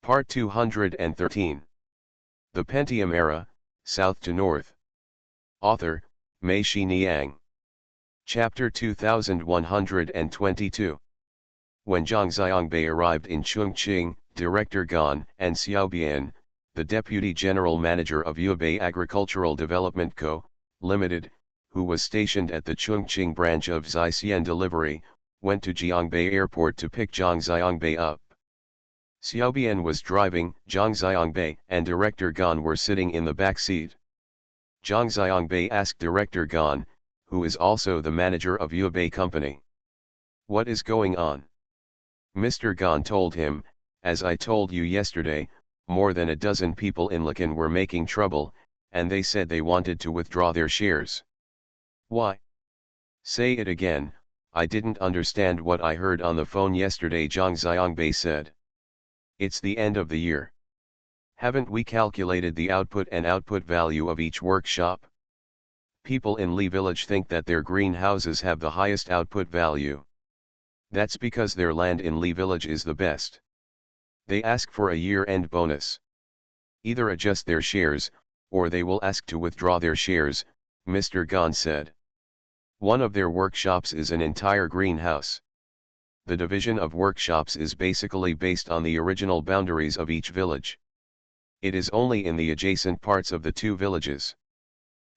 Part 213. The Pentium Era, South to North. Author, Mei Shi Niang. Chapter 2122. When Zhang Xiangbei arrived in Chongqing, Director Gan and Xiaobian, the Deputy General Manager of Yubei Agricultural Development Co., Limited, who was stationed at the Chongqing branch of Zaixian Delivery, went to Jiangbei Airport to pick Zhang Xiangbei up. Xiaobian was driving, Zhang Xiangbei and Director Gan were sitting in the back seat. Zhang Xiangbei asked Director Gan, who is also the manager of Yubei Company, "What is going on?" Mr. Gan told him, "As I told you yesterday, more than a dozen people in Liken were making trouble, and they said they wanted to withdraw their shares." "Why? Say it again, I didn't understand what I heard on the phone yesterday," Zhang Xiangbei said. "It's the end of the year. Haven't we calculated the output and output value of each workshop? People in Li Village think that their greenhouses have the highest output value. That's because their land in Li Village is the best. They ask for a year-end bonus. Either adjust their shares, or they will ask to withdraw their shares," Mr. Gan said. "One of their workshops is an entire greenhouse. The division of workshops is basically based on the original boundaries of each village. It is only in the adjacent parts of the two villages.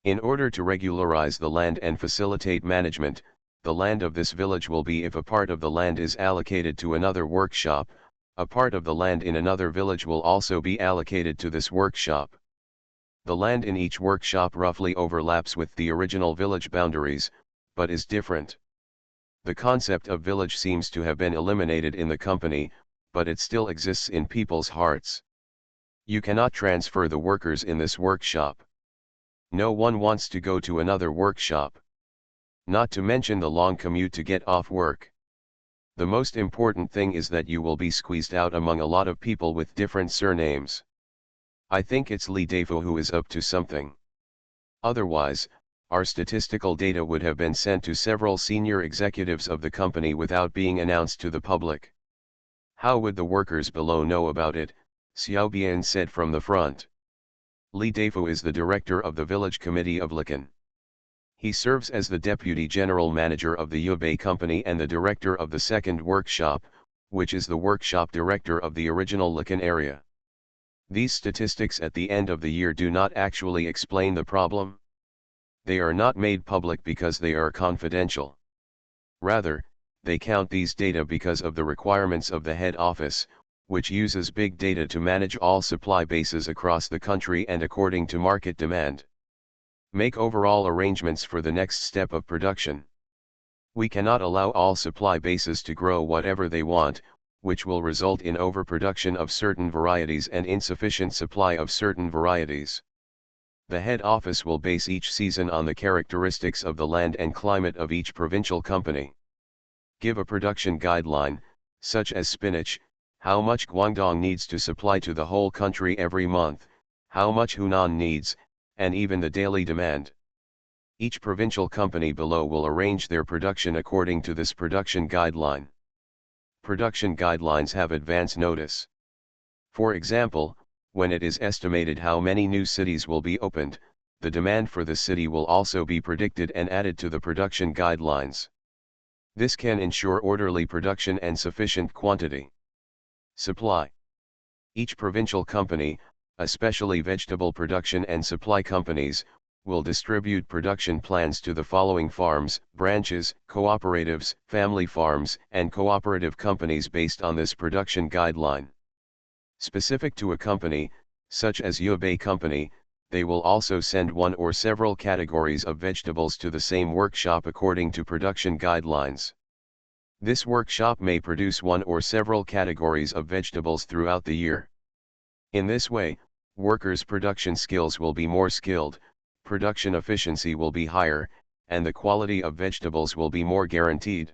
In order to regularize the land and facilitate management, the land of this village will be if a part of the land is allocated to another workshop, a part of the land in another village will also be allocated to this workshop. The land in each workshop roughly overlaps with the original village boundaries, but is different. The concept of village seems to have been eliminated in the company, but it still exists in people's hearts. You cannot transfer the workers in this workshop. No one wants to go to another workshop. Not to mention the long commute to get off work. The most important thing is that you will be squeezed out among a lot of people with different surnames. I think it's Li Deifu who is up to something. Otherwise, our statistical data would have been sent to several senior executives of the company without being announced to the public. How would the workers below know about it?" Xiaobian said from the front. "Li Deifu is the director of the village committee of Liken. He serves as the deputy general manager of the Yubei company and the director of the second workshop, which is the workshop director of the original Liken area. These statistics at the end of the year do not actually explain the problem. They are not made public because they are confidential. Rather, they count these data because of the requirements of the head office, which uses big data to manage all supply bases across the country and according to market demand. Make overall arrangements for the next step of production. We cannot allow all supply bases to grow whatever they want, which will result in overproduction of certain varieties and insufficient supply of certain varieties. The head office will base each season on the characteristics of the land and climate of each provincial company. Give a production guideline, such as spinach, how much Guangdong needs to supply to the whole country every month, how much Hunan needs, and even the daily demand. Each provincial company below will arrange their production according to this production guideline. Production guidelines have advance notice. For example, when it is estimated how many new cities will be opened, the demand for the city will also be predicted and added to the production guidelines. This can ensure orderly production and sufficient quantity. Supply. Each provincial company, especially vegetable production and supply companies, will distribute production plans to the following farms, branches, cooperatives, family farms, and cooperative companies based on this production guideline. Specific to a company, such as Yubei Company, they will also send one or several categories of vegetables to the same workshop according to production guidelines. This workshop may produce one or several categories of vegetables throughout the year. In this way, workers' production skills will be more skilled, production efficiency will be higher, and the quality of vegetables will be more guaranteed.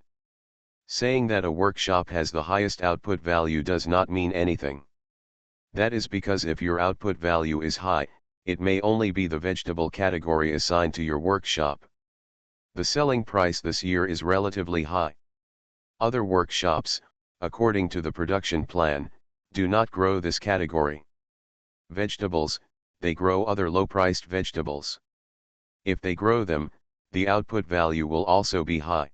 Saying that a workshop has the highest output value does not mean anything. That is because if your output value is high, it may only be the vegetable category assigned to your workshop. The selling price this year is relatively high. Other workshops, according to the production plan, do not grow this category. Vegetables, they grow other low-priced vegetables. If they grow them, the output value will also be high.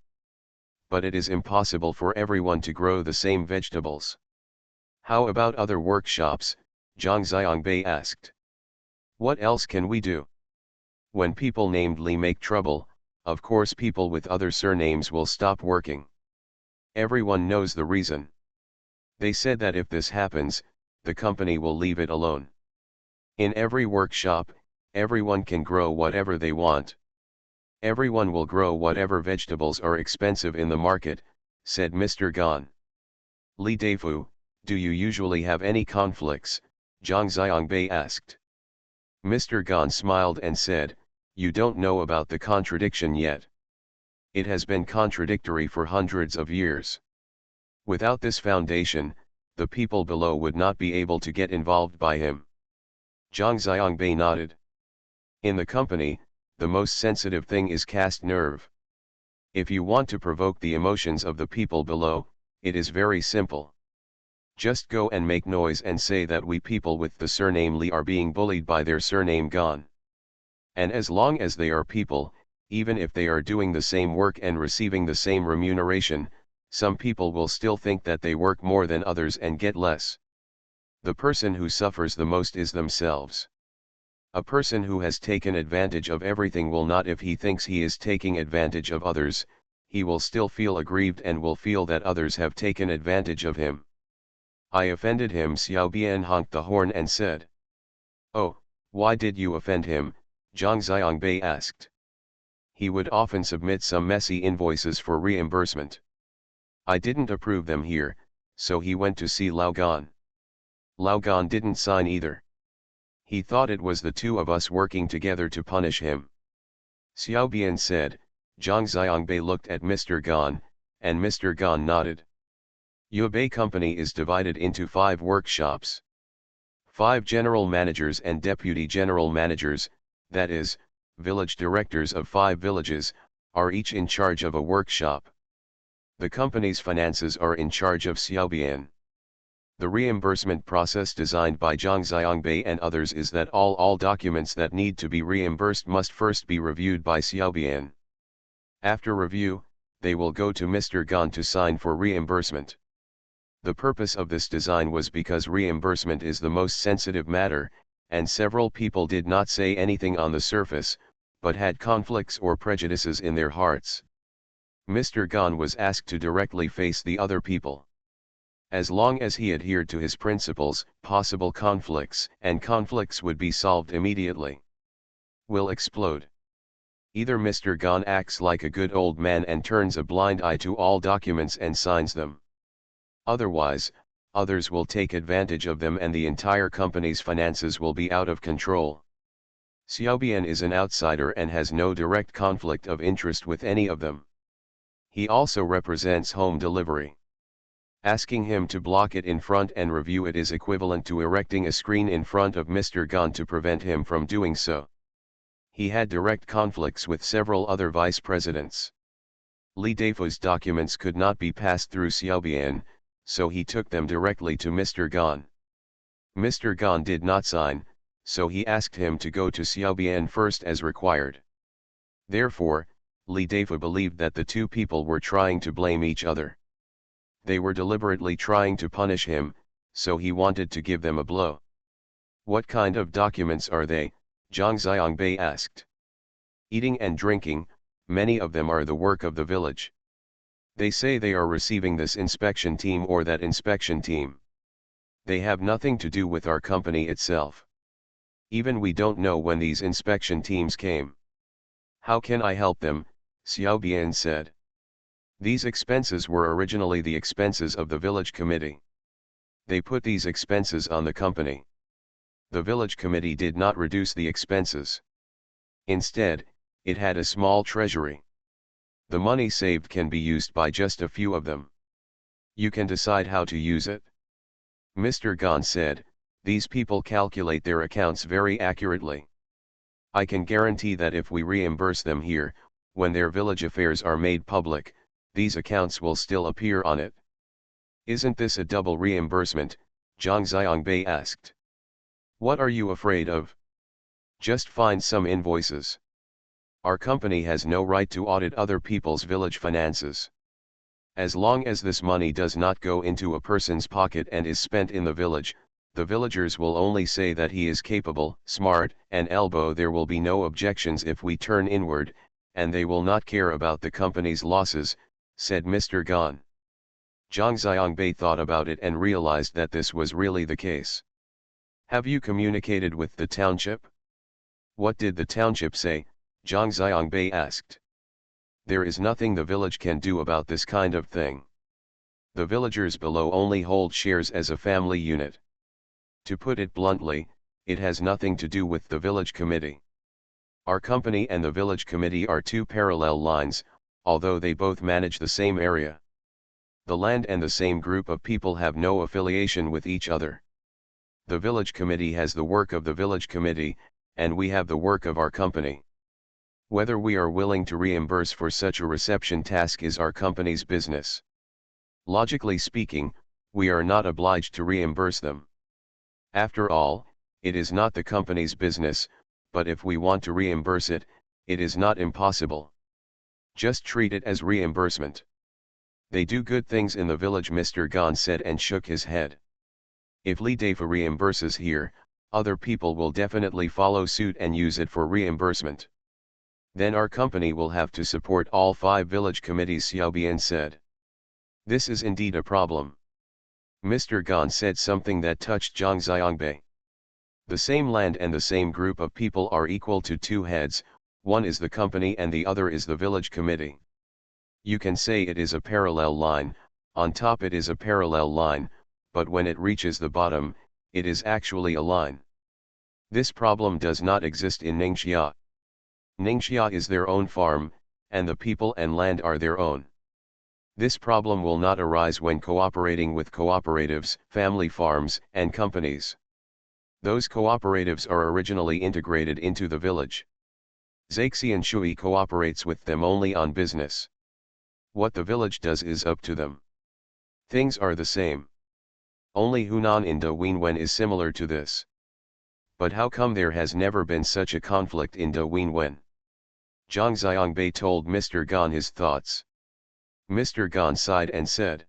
But it is impossible for everyone to grow the same vegetables. How about other workshops? Zhang Xiangbei asked. What else can we do? When people named Li make trouble, of course people with other surnames will stop working. Everyone knows the reason. They said that if this happens, the company will leave it alone. In every workshop, everyone can grow whatever they want. Everyone will grow whatever vegetables are expensive in the market, said Mr. Gan. Li Deifu, do you usually have any conflicts? Zhang Xiangbei asked. Mr. Gan smiled and said, you don't know about the contradiction yet. It has been contradictory for hundreds of years. Without this foundation, the people below would not be able to get involved by him. Zhang Xiangbei nodded. In the company, the most sensitive thing is caste nerve. If you want to provoke the emotions of the people below, it is very simple. Just go and make noise and say that we people with the surname Li are being bullied by their surname Gan. And as long as they are people, even if they are doing the same work and receiving the same remuneration, some people will still think that they work more than others and get less. The person who suffers the most is themselves. A person who has taken advantage of everything will not, if he thinks he is taking advantage of others, he will still feel aggrieved and will feel that others have taken advantage of him. I offended him. Xiao Bian honked the horn and said. Oh, why did you offend him? Zhang Xiangbei asked. He would often submit some messy invoices for reimbursement. I didn't approve them here, so he went to see Lao Gan. Lao Gan didn't sign either. He thought it was the two of us working together to punish him. Xiao Bian said. Zhang Xiangbei looked at Mr. Gan, and Mr. Gan nodded. Yubei Company is divided into 5 workshops. 5 general managers and deputy general managers, that is, village directors of 5 villages, are each in charge of a workshop. The company's finances are in charge of Xiaobian. The reimbursement process designed by Zhang Xiangbei and others is that all documents that need to be reimbursed must first be reviewed by Xiaobian. After review, they will go to Mr. Gan to sign for reimbursement. The purpose of this design was because reimbursement is the most sensitive matter, and several people did not say anything on the surface, but had conflicts or prejudices in their hearts. Mr. Gan was asked to directly face the other people. As long as he adhered to his principles, possible conflicts would be solved immediately. Will explode. Either Mr. Gan acts like a good old man and turns a blind eye to all documents and signs them. Otherwise, others will take advantage of them and the entire company's finances will be out of control. Xiaobian is an outsider and has no direct conflict of interest with any of them. He also represents home delivery. Asking him to block it in front and review it is equivalent to erecting a screen in front of Mr. Gan to prevent him from doing so. He had direct conflicts with several other vice presidents. Li Deifu's documents could not be passed through Xiaobian, so he took them directly to Mr. Gan. Mr. Gan did not sign, so he asked him to go to Xiaobian first as required. Therefore, Li Deifu believed that the two people were trying to blame each other. They were deliberately trying to punish him, so he wanted to give them a blow. What kind of documents are they? Zhang Xiangbei asked. Eating and drinking, many of them are the work of the village. They say they are receiving this inspection team or that inspection team. They have nothing to do with our company itself. Even we don't know when these inspection teams came. How can I help them? Xiao Bian said. These expenses were originally the expenses of the village committee. They put these expenses on the company. The village committee did not reduce the expenses. Instead, it had a small treasury. The money saved can be used by just a few of them. You can decide how to use it. Mr. Gan said, these people calculate their accounts very accurately. I can guarantee that if we reimburse them here, when their village affairs are made public, these accounts will still appear on it. Isn't this a double reimbursement? Zhang Xiangbei asked. What are you afraid of? Just find some invoices. Our company has no right to audit other people's village finances. As long as this money does not go into a person's pocket and is spent in the villagers will only say that he is capable, smart, and elbow. There will be no objections if we turn inward, and they will not care about the company's losses, said Mr. Gan. Zhang Xiangbei thought about it and realized that this was really the case. Have you communicated with the township? What did the township say? Zhang Xiangbei asked. There is nothing the village can do about this kind of thing. The villagers below only hold shares as a family unit. To put it bluntly, it has nothing to do with the village committee. Our company and the village committee are two parallel lines, although they both manage the same area. The land and the same group of people have no affiliation with each other. The village committee has the work of the village committee, and we have the work of our company. Whether we are willing to reimburse for such a reception task is our company's business. Logically speaking, we are not obliged to reimburse them. After all, it is not the company's business, but if we want to reimburse it, it is not impossible. Just treat it as reimbursement. They do good things in the village, Mr. Gan said and shook his head. If Li Deifa reimburses here, other people will definitely follow suit and use it for reimbursement. Then our company will have to support all 5 village committees, Xiaobian said. This is indeed a problem. Mr. Gan said something that touched Zhang Xiangbei. The same land and the same group of people are equal to 2 heads, one is the company and the other is the village committee. You can say it is a parallel line, on top it is a parallel line, but when it reaches the bottom, it is actually a line. This problem does not exist in Ningxia. Ningxia is their own farm, and the people and land are their own. This problem will not arise when cooperating with cooperatives, family farms, and companies. Those cooperatives are originally integrated into the village. Zaixian Shui cooperates with them only on business. What the village does is up to them. Things are the same. Only Hunan in De Wenwen is similar to this. But how come there has never been such a conflict in De Wenwen? Zhang Xiangbei told Mr. Gan his thoughts. Mr. Gan sighed and said,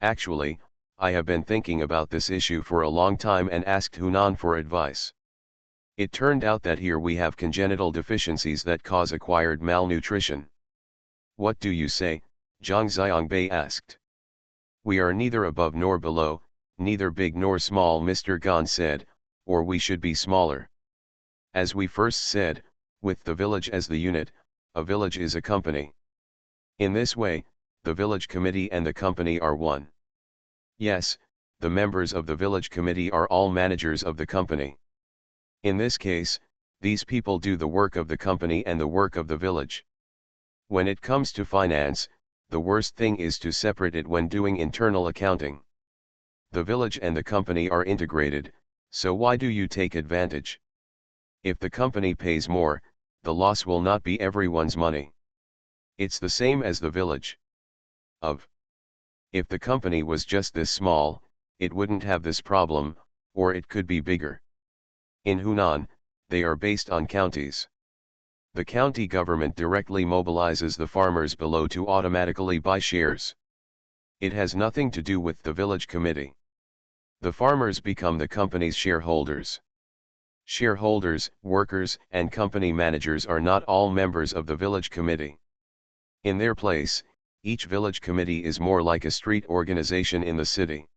actually, I have been thinking about this issue for a long time and asked Hunan for advice. It turned out that here we have congenital deficiencies that cause acquired malnutrition. What do you say? Zhang Xiangbei asked. We are neither above nor below, neither big nor small, Mr. Gan said, or we should be smaller. As we first said, with the village as the unit, a village is a company. In this way, the village committee and the company are one. Yes, the members of the village committee are all managers of the company. In this case, these people do the work of the company and the work of the village. When it comes to finance, the worst thing is to separate it when doing internal accounting. The village and the company are integrated, so why do you take advantage? If the company pays more, the loss will not be everyone's money. It's the same as the village. If the company was just this small, it wouldn't have this problem, or it could be bigger. In Hunan, they are based on counties. The county government directly mobilizes the farmers below to automatically buy shares. It has nothing to do with the village committee. The farmers become the company's shareholders. Shareholders, workers, and company managers are not all members of the village committee. In their place, each village committee is more like a street organization in the city.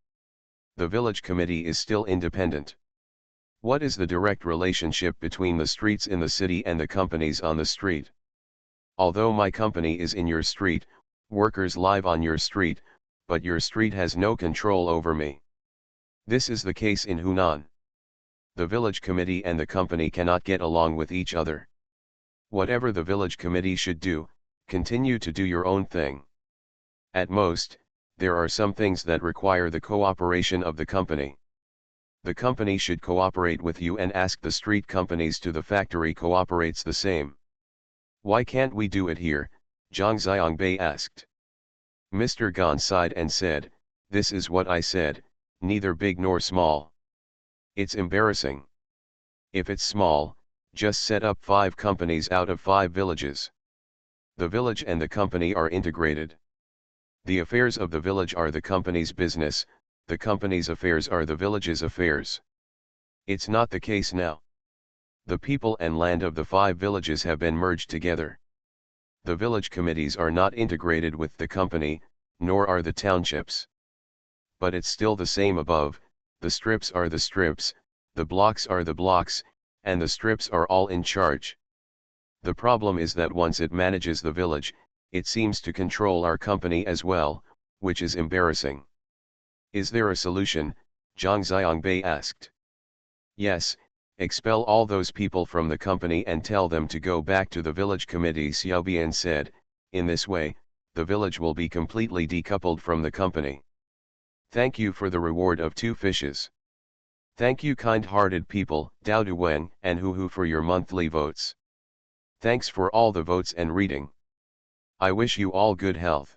The village committee is still independent. What is the direct relationship between the streets in the city and the companies on the street? Although my company is in your street, workers live on your street, but your street has no control over me. This is the case in Hunan. The village committee and the company cannot get along with each other. Whatever the village committee should do, continue to do your own thing. At most, there are some things that require the cooperation of the company. The company should cooperate with you and ask the street companies to the factory cooperates the same. Why can't we do it here? Zhang Xiangbei asked. Mr. Gan sighed and said, this is what I said, neither big nor small. It's embarrassing. If it's small, just set up 5 companies out of 5 villages. The village and the company are integrated. The affairs of the village are the company's business, the company's affairs are the village's affairs. It's not the case now. The people and land of the 5 villages have been merged together. The village committees are not integrated with the company, nor are the townships. But it's still the same above, the strips are the strips, the blocks are the blocks, and the strips are all in charge. The problem is that once it manages the village, it seems to control our company as well, which is embarrassing. Is there a solution? Zhang Xiangbei asked. Yes, expel all those people from the company and tell them to go back to the village committee, Xiaobian said. In this way, the village will be completely decoupled from the company. Thank you for the reward of 2 fishes. Thank you kind-hearted people, Dao Duwen and Hu for your monthly votes. Thanks for all the votes and reading. I wish you all good health.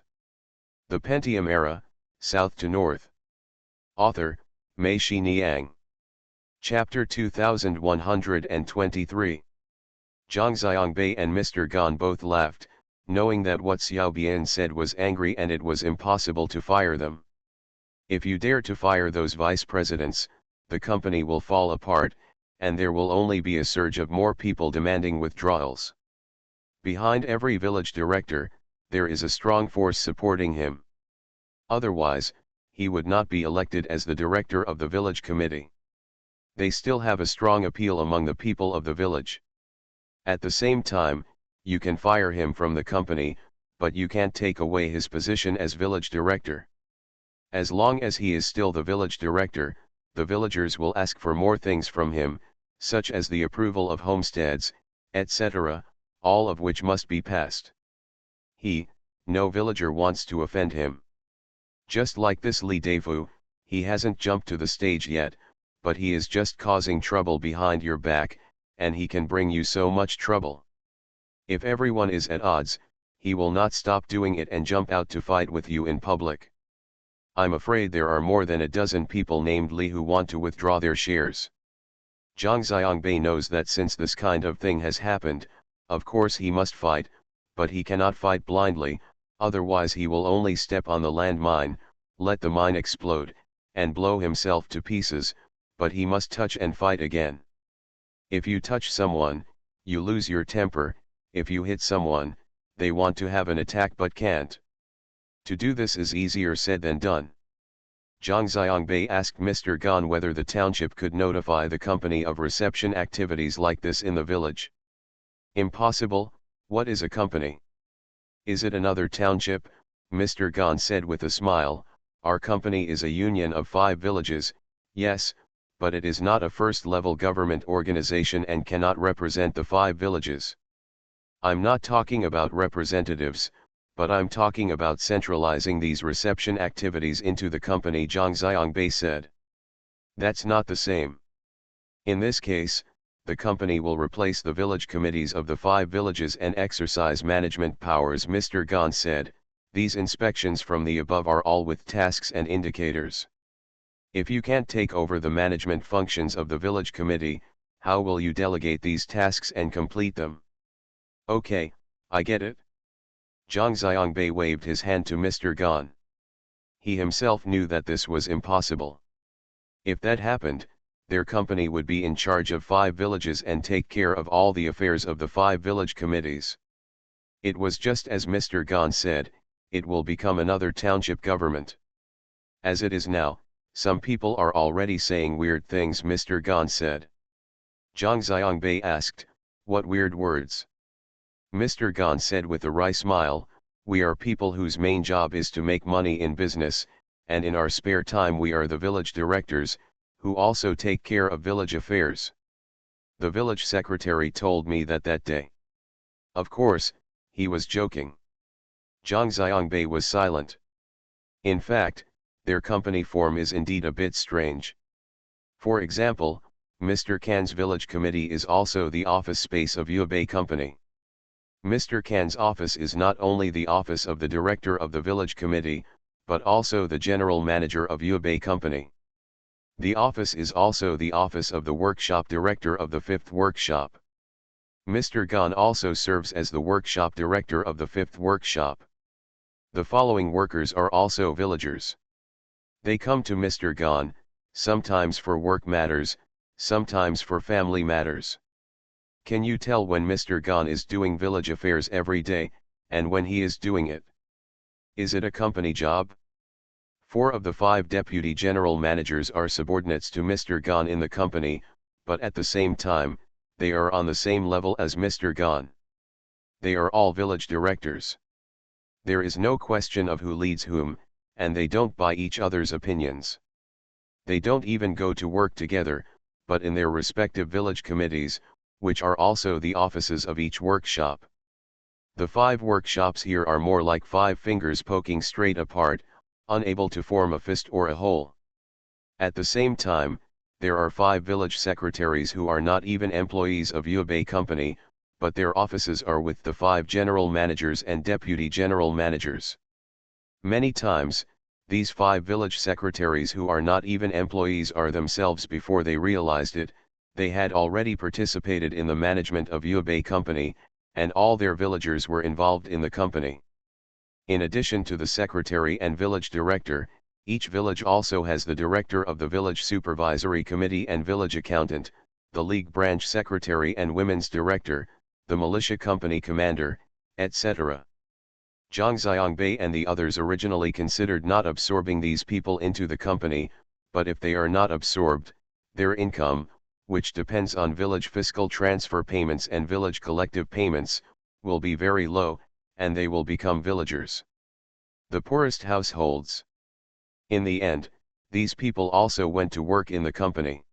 The Pentium Era, South to North. Author, Mei Shi Niang. Chapter 2123. Zhang Xiangbei and Mr. Gan both laughed, knowing that what Xiaobian said was angry and it was impossible to fire them. If you dare to fire those vice presidents, the company will fall apart, and there will only be a surge of more people demanding withdrawals. Behind every village director, there is a strong force supporting him. Otherwise, he would not be elected as the director of the village committee. They still have a strong appeal among the people of the village. At the same time, you can fire him from the company, but you can't take away his position as village director. As long as he is still the village director, the villagers will ask for more things from him, such as the approval of homesteads, etc., all of which must be passed. No villager wants to offend him. Just like this Li Defu, he hasn't jumped to the stage yet, but he is just causing trouble behind your back, and he can bring you so much trouble. If everyone is at odds, he will not stop doing it and jump out to fight with you in public. I'm afraid there are more than a dozen people named Li who want to withdraw their shares. Zhang Xiangbei knows that since this kind of thing has happened, of course he must fight, but he cannot fight blindly, otherwise he will only step on the landmine, let the mine explode, and blow himself to pieces, but he must touch and fight again. If you touch someone, you lose your temper. If you hit someone, they want to have an attack but can't. To do this is easier said than done. Zhang Xiangbei asked Mr. Gan whether the township could notify the company of reception activities like this in the village. Impossible. What is a company? Is it another township? Mr. Gan said with a smile. Our company is a union of 5 villages, yes, but it is not a first-level government organization and cannot represent the 5 villages. I'm not talking about representatives, but I'm talking about centralizing these reception activities into the company, Zhang Xiangbei said. That's not the same. In this case, the company will replace the village committees of the 5 villages and exercise management powers, Mr. Gan said. These inspections from the above are all with tasks and indicators. If you can't take over the management functions of the village committee, how will you delegate these tasks and complete them? Okay, I get it. Zhang Xiangbei waved his hand to Mr. Gan. He himself knew that this was impossible. If that happened, their company would be in charge of 5 villages and take care of all the affairs of the 5 village committees. It was just as Mr. Gan said, it will become another township government. As it is now, some people are already saying weird things, Mr. Gan said. Zhang Xiangbei asked, what weird words? Mr. Gan said with a wry smile, we are people whose main job is to make money in business, and in our spare time we are the village directors, who also take care of village affairs. The village secretary told me that day. Of course, he was joking. Zhang Xiangbei was silent. In fact, their company form is indeed a bit strange. For example, Mr. Kan's village committee is also the office space of Yubei Company. Mr. Kan's office is not only the office of the director of the village committee, but also the general manager of Yubei Company. The office is also the office of the workshop director of the fifth workshop. Mr. Gan also serves as the workshop director of the fifth workshop. The following workers are also villagers. They come to Mr. Gan, sometimes for work matters, sometimes for family matters. Can you tell when Mr. Gan is doing village affairs every day, and when he is doing it? Is it a company job? 4 of the 5 deputy general managers are subordinates to Mr. Gan in the company, but at the same time, they are on the same level as Mr. Gan. They are all village directors. There is no question of who leads whom, and they don't buy each other's opinions. They don't even go to work together, but in their respective village committees, which are also the offices of each workshop. The 5 workshops here are more like 5 fingers poking straight apart, unable to form a fist or a whole. At the same time, there are 5 village secretaries who are not even employees of Yubei Company, but their offices are with the 5 general managers and deputy general managers. Many times, these 5 village secretaries who are not even employees are themselves before they realized it, they had already participated in the management of Yubei Company, and all their villagers were involved in the company. In addition to the secretary and village director, each village also has the director of the village supervisory committee and village accountant, the league branch secretary and women's director, the militia company commander, etc. Zhang Xiangbei and the others originally considered not absorbing these people into the company, but if they are not absorbed, their income, which depends on village fiscal transfer payments and village collective payments, will be very low, and they will become villagers. The poorest households. In the end, these people also went to work in the company.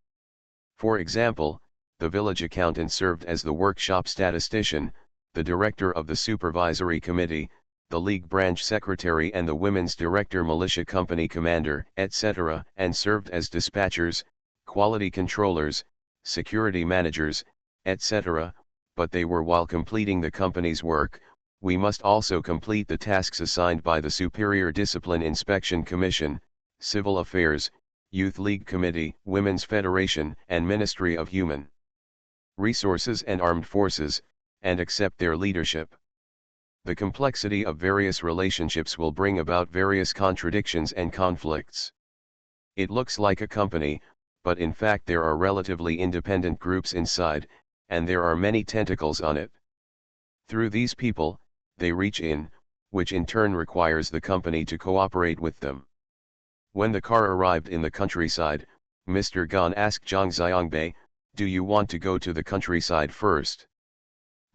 For example, the village accountant served as the workshop statistician, the director of the supervisory committee, the league branch secretary and the women's director militia company commander, etc., and served as dispatchers, quality controllers, security managers, etc., but they were while completing the company's work. We must also complete the tasks assigned by the Superior Discipline Inspection Commission, Civil Affairs, Youth League Committee, Women's Federation, and Ministry of Human Resources and Armed Forces, and accept their leadership. The complexity of various relationships will bring about various contradictions and conflicts. It looks like a company, but in fact there are relatively independent groups inside, and there are many tentacles on it. Through these people, they reach in, which in turn requires the company to cooperate with them. When the car arrived in the countryside, Mr. Gan asked Zhang Xiangbei, "Do you want to go to the countryside first?"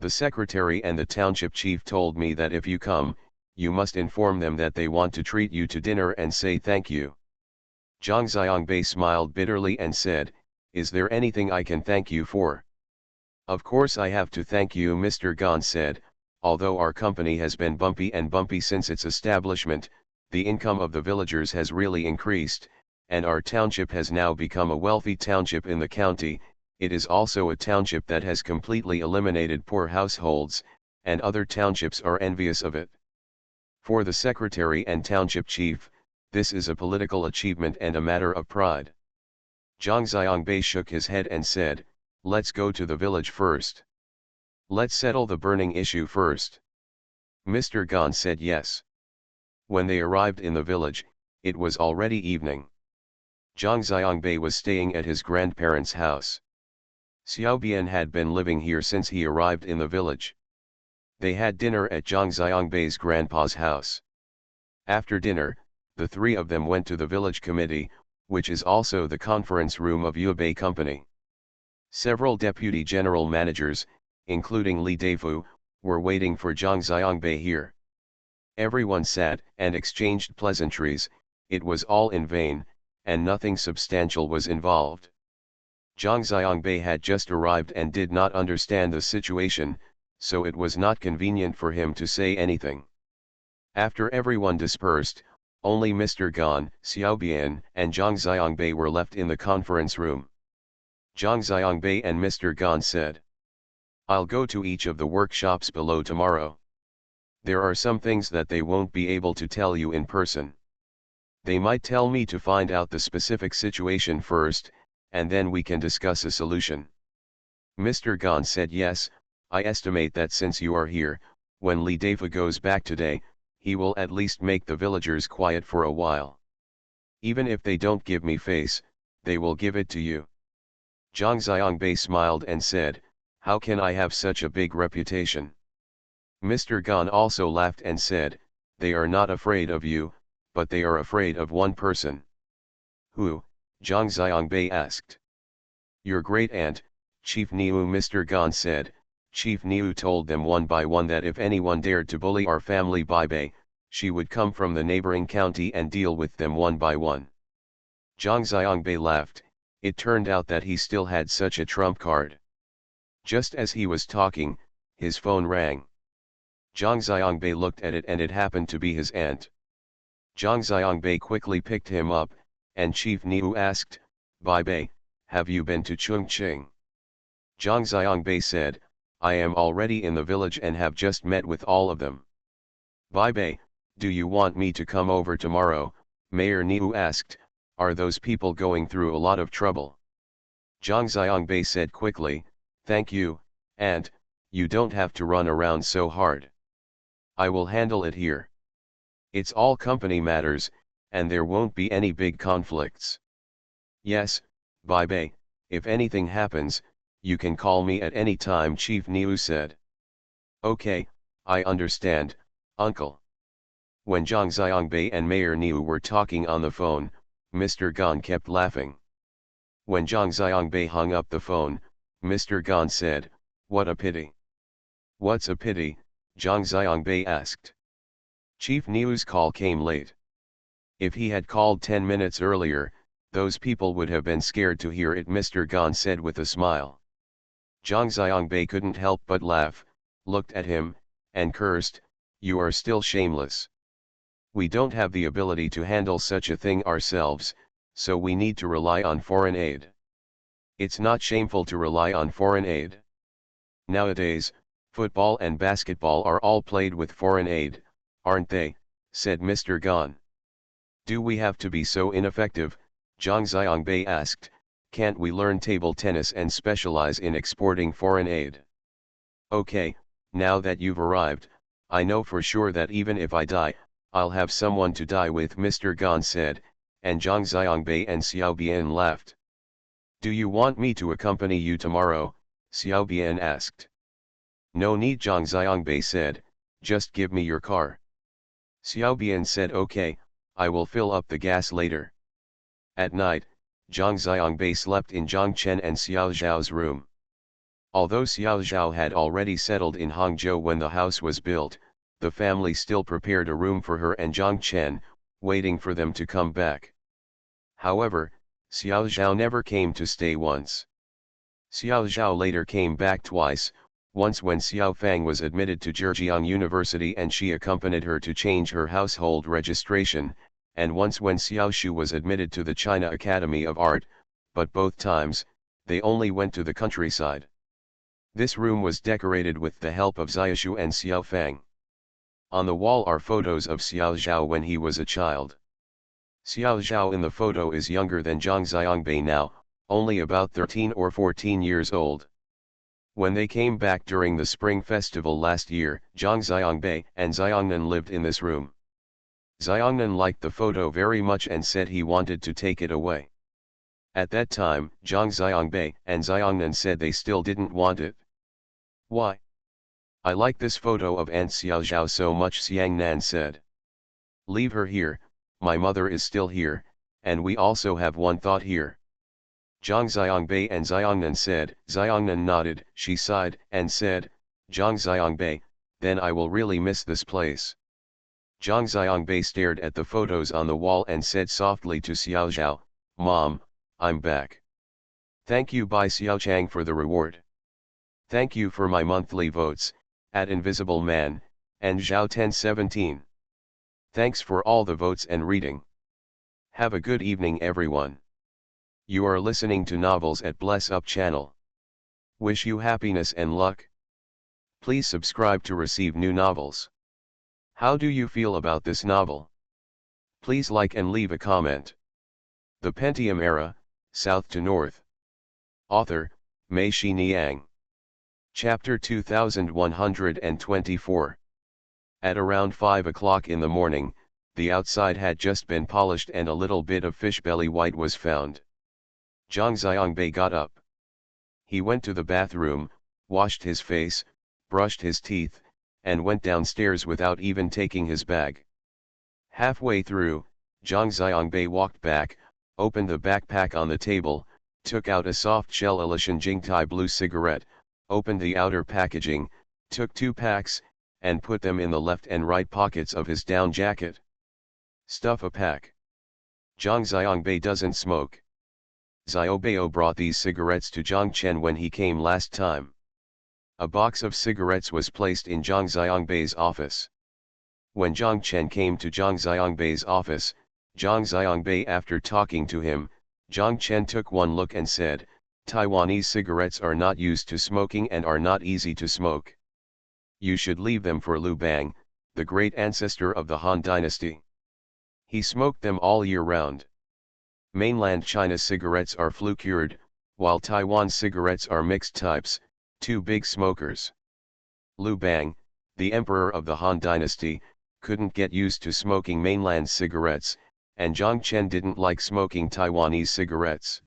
The secretary and the township chief told me that if you come, you must inform them that they want to treat you to dinner and say thank you. Zhang Xiangbei smiled bitterly and said, "Is there anything I can thank you for?" "Of course I have to thank you," Mr. Gan said. "Although our company has been bumpy since its establishment, the income of the villagers has really increased, and our township has now become a wealthy township in the county. It is also a township that has completely eliminated poor households, and other townships are envious of it." For the secretary and township chief, this is a political achievement and a matter of pride. Zhang Xiangbei shook his head and said, "Let's go to the village first. Let's settle the burning issue first." Mr. Gan said yes. When they arrived in the village, it was already evening. Zhang Xiangbei was staying at his grandparents' house. Xiaobian had been living here since he arrived in the village. They had dinner at Zhang Xiangbei's grandpa's house. After dinner, the 3 of them went to the village committee, which is also the conference room of Yubei Company. Several deputy general managers, including Li Deifu, were waiting for Zhang Xiangbei here. Everyone sat and exchanged pleasantries. It was all in vain, and nothing substantial was involved. Zhang Xiangbei had just arrived and did not understand the situation, so it was not convenient for him to say anything. After everyone dispersed, only Mr. Gan, Xiaobian, and Zhang Xiangbei were left in the conference room. Zhang Xiangbei and Mr. Gan said, "I'll go to each of the workshops below tomorrow. There are some things that they won't be able to tell you in person. They might tell me to find out the specific situation first, and then we can discuss a solution. Mr. Gan said yes, I estimate that since you are here, when Li Dafa goes back today, he will at least make the villagers quiet for a while. Even if they don't give me face, they will give it to you. Zhang Xiangbei smiled and said, how can I have such a big reputation? Mr. Gan also laughed and said, they are not afraid of you, but they are afraid of one person. Who? Zhang Xiangbei asked. Your great-aunt, Chief Niu. Mr. Gan said, Chief Niu told them one by one that if anyone dared to bully our family Bai Bei, she would come from the neighboring county and deal with them one by one. Zhang Xiangbei laughed. It turned out that he still had such a trump card. Just as he was talking, his phone rang. Zhang Xiangbei looked at it and it happened to be his aunt. Zhang Xiangbei quickly picked him up, and Chief Niu asked, Bai Bei, have you been to Chongqing? Zhang Xiangbei said, I am already in the village and have just met with all of them. Bai Bei, do you want me to come over tomorrow? Mayor Niu asked, are those people going through a lot of trouble? Zhang Xiangbei said quickly, thank you, aunt, you don't have to run around so hard. I will handle it here. It's all company matters, and there won't be any big conflicts. Yes, Bai Bei, if anything happens, you can call me at any time, Chief Niu said. Okay, I understand, uncle. When Zhang Xiangbei and Mayor Niu were talking on the phone, Mr. Gan kept laughing. When Zhang Xiangbei hung up the phone, Mr. Gan said, what a pity. What's a pity? Zhang Xiangbei asked. Chief Niu's call came late. If he had called 10 minutes earlier, those people would have been scared to hear it, Mr. Gan said with a smile. Zhang Xiangbei couldn't help but laugh, looked at him, and cursed, you are still shameless. We don't have the ability to handle such a thing ourselves, so we need to rely on foreign aid. It's not shameful to rely on foreign aid. Nowadays, football and basketball are all played with foreign aid, aren't they? Said Mr. Gan. Do we have to be so ineffective? Zhang Xiangbei asked, can't we learn table tennis and specialize in exporting foreign aid? Okay, now that you've arrived, I know for sure that even if I die, I'll have someone to die with, Mr. Gan said, and Zhang Xiangbei and Xiao Bian laughed. Do you want me to accompany you tomorrow? Xiao Bian asked. No need, Zhang Xiangbei said, just give me your car. Xiao Bian said okay, I will fill up the gas later. At night, Zhang Xiangbei slept in Zhang Chen and Xiao Zhao's room. Although Xiao Zhao had already settled in Hangzhou when the house was built, the family still prepared a room for her and Zhang Chen, waiting for them to come back. However, Xiao Zhao never came to stay once. Xiao Zhao later came back twice, once when Xiao Fang was admitted to Zhejiang University and she accompanied her to change her household registration, and once when Xiao Shu was admitted to the China Academy of Art, but both times, they only went to the countryside. This room was decorated with the help of Xiaoshu and Xiao Fang. On the wall are photos of Xiao Zhao when he was a child. Xiao Zhao in the photo is younger than Zhang Xiangbei now, only about 13 or 14 years old. When they came back during the Spring Festival last year, Zhang Xiangbei and Xiangnan lived in this room. Xiangnan liked the photo very much and said he wanted to take it away. At that time, Zhang Xiangbei and Xiangnan said they still didn't want it. Why? I like this photo of Aunt Xiao Zhao so much, Xiangnan said. Leave her here, my mother is still here, and we also have one thought here. Zhang Xiangbei and Xiangnan said. Xiangnan nodded, she sighed, and said, Zhang Xiangbei, then I will really miss this place. Zhang Xiangbei stared at the photos on the wall and said softly to Xiao Zhao, Mom, I'm back. Thank you Bai Xiaochang for the reward. Thank you for my monthly votes, at Invisible Man, and Zhao 1017. Thanks for all the votes and reading. Have a good evening everyone. You are listening to Novels at Bless Up channel. Wish you happiness and luck. Please subscribe to receive new novels. How do you feel about this novel? Please like and leave a comment. The Pentium Era, South to North. Author, Mei Shi Niang. Chapter 2124. At around 5 o'clock in the morning, the outside had just been polished and a little bit of fish belly white was found. Zhang Xiangbei got up. He went to the bathroom, washed his face, brushed his teeth, and went downstairs without even taking his bag. Halfway through, Zhang Xiangbei walked back, opened the backpack on the table, took out a soft-shell Alishan Jingtai blue cigarette, opened the outer packaging, took 2 packs, and put them in the left and right pockets of his down jacket. Stuff a pack. Zhang Xiangbei doesn't smoke. Xiaobao brought these cigarettes to Zhang Chen when he came last time. A box of cigarettes was placed in Zhang Xiangbei's office. When Zhang Chen came to Zhang Xiangbei's office, Zhang Xiangbei, after talking to him, Zhang Chen took one look and said, "Taiwanese cigarettes are not used to smoking and are not easy to smoke. You should leave them for Liu Bang, the great ancestor of the Han dynasty. He smoked them all year round. Mainland China cigarettes are flue-cured, while Taiwan cigarettes are mixed types, 2 big smokers. Liu Bang, the emperor of the Han dynasty, couldn't get used to smoking mainland cigarettes, and Zhang Chen didn't like smoking Taiwanese cigarettes.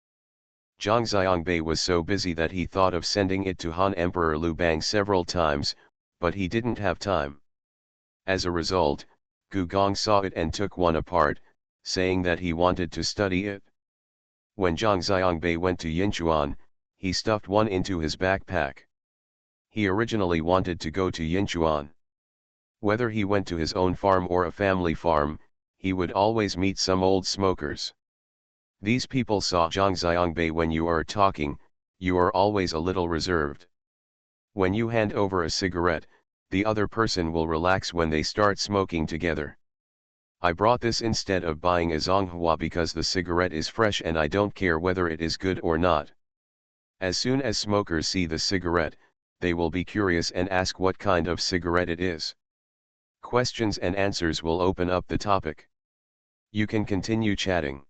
Zhang Xiangbei was so busy that he thought of sending it to Han Emperor Liu Bang several times, but he didn't have time. As a result, Gu Gong saw it and took one apart, saying that he wanted to study it. When Zhang Xiangbei went to Yinchuan, he stuffed one into his backpack. He originally wanted to go to Yinchuan. Whether he went to his own farm or a family farm, he would always meet some old smokers. These people saw Zhang Xiangbei. When you are talking, you are always a little reserved. When you hand over a cigarette, the other person will relax when they start smoking together. I brought this instead of buying a Zonghua because the cigarette is fresh and I don't care whether it is good or not. As soon as smokers see the cigarette, they will be curious and ask what kind of cigarette it is. Questions and answers will open up the topic. You can continue chatting.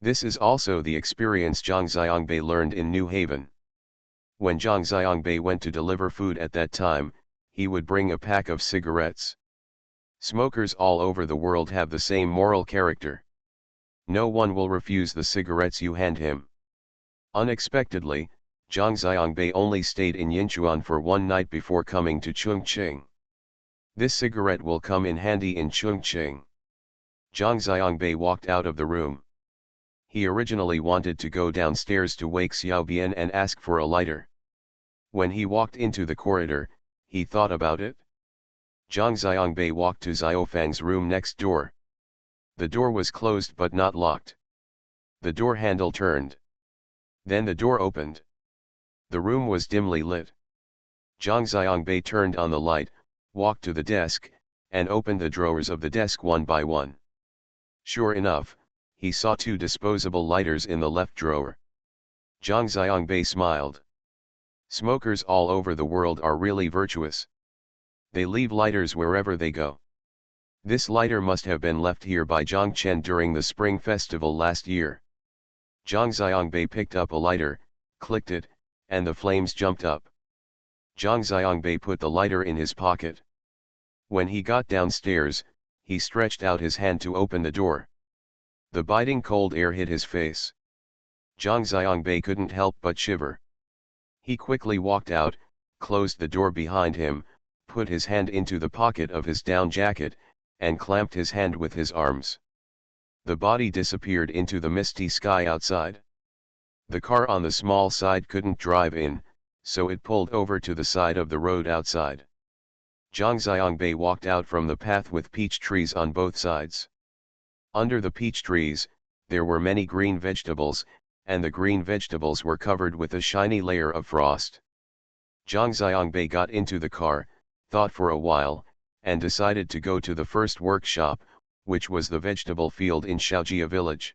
This is also the experience Zhang Xiangbei learned in New Haven. When Zhang Xiangbei went to deliver food at that time, he would bring a pack of cigarettes. Smokers all over the world have the same moral character. No one will refuse the cigarettes you hand him. Unexpectedly, Zhang Xiangbei only stayed in Yinchuan for one night before coming to Chongqing. This cigarette will come in handy in Chongqing. Zhang Xiangbei walked out of the room. He originally wanted to go downstairs to wake Xiaobian and ask for a lighter. When he walked into the corridor, he thought about it. Zhang Xiangbei walked to Xiaofang's room next door. The door was closed but not locked. The door handle turned. Then the door opened. The room was dimly lit. Zhang Xiangbei turned on the light, walked to the desk, and opened the drawers of the desk one by one. Sure enough, he saw 2 disposable lighters in the left drawer. Zhang Xiangbei smiled. Smokers all over the world are really virtuous. They leave lighters wherever they go. This lighter must have been left here by Zhang Chen during the Spring Festival last year. Zhang Xiangbei picked up a lighter, clicked it, and the flames jumped up. Zhang Xiangbei put the lighter in his pocket. When he got downstairs, he stretched out his hand to open the door. The biting cold air hit his face. Zhang Xiangbei couldn't help but shiver. He quickly walked out, closed the door behind him, put his hand into the pocket of his down jacket, and clamped his hand with his arms. The body disappeared into the misty sky outside. The car on the small side couldn't drive in, so it pulled over to the side of the road outside. Zhang Xiangbei walked out from the path with peach trees on both sides. Under the peach trees, there were many green vegetables, and the green vegetables were covered with a shiny layer of frost. Zhang Xiangbei got into the car, thought for a while, and decided to go to the first workshop, which was the vegetable field in Shaojia village.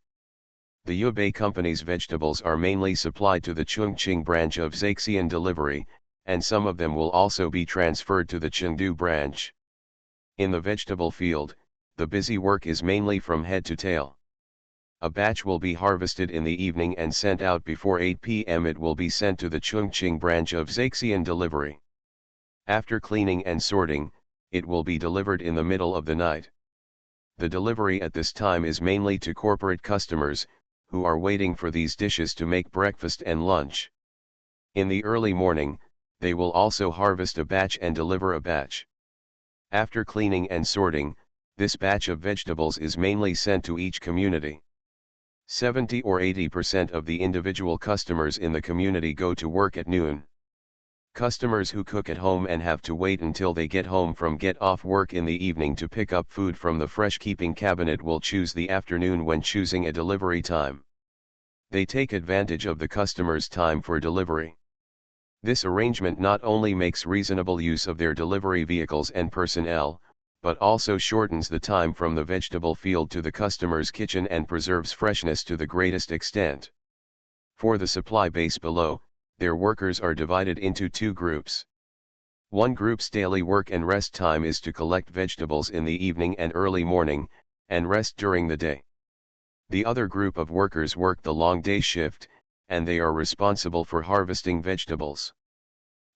The Yubei company's vegetables are mainly supplied to the Chongqing branch of Zaixian Delivery, and some of them will also be transferred to the Chengdu branch. In the vegetable field, the busy work is mainly from head to tail. A batch will be harvested in the evening and sent out before 8 p.m. It will be sent to the Chongqing branch of Zaixian Delivery. After cleaning and sorting, it will be delivered in the middle of the night. The delivery at this time is mainly to corporate customers, who are waiting for these dishes to make breakfast and lunch. In the early morning, they will also harvest a batch and deliver a batch. After cleaning and sorting, this batch of vegetables is mainly sent to each community. 70 or 80% of the individual customers in the community go to work at noon. Customers who cook at home and have to wait until they get home from get off work in the evening to pick up food from the fresh keeping cabinet will choose the afternoon when choosing a delivery time. They take advantage of the customer's time for delivery. This arrangement not only makes reasonable use of their delivery vehicles and personnel, but also shortens the time from the vegetable field to the customer's kitchen and preserves freshness to the greatest extent. For the supply base below, their workers are divided into two groups. One group's daily work and rest time is to collect vegetables in the evening and early morning, and rest during the day. The other group of workers work the long day shift, and they are responsible for harvesting vegetables.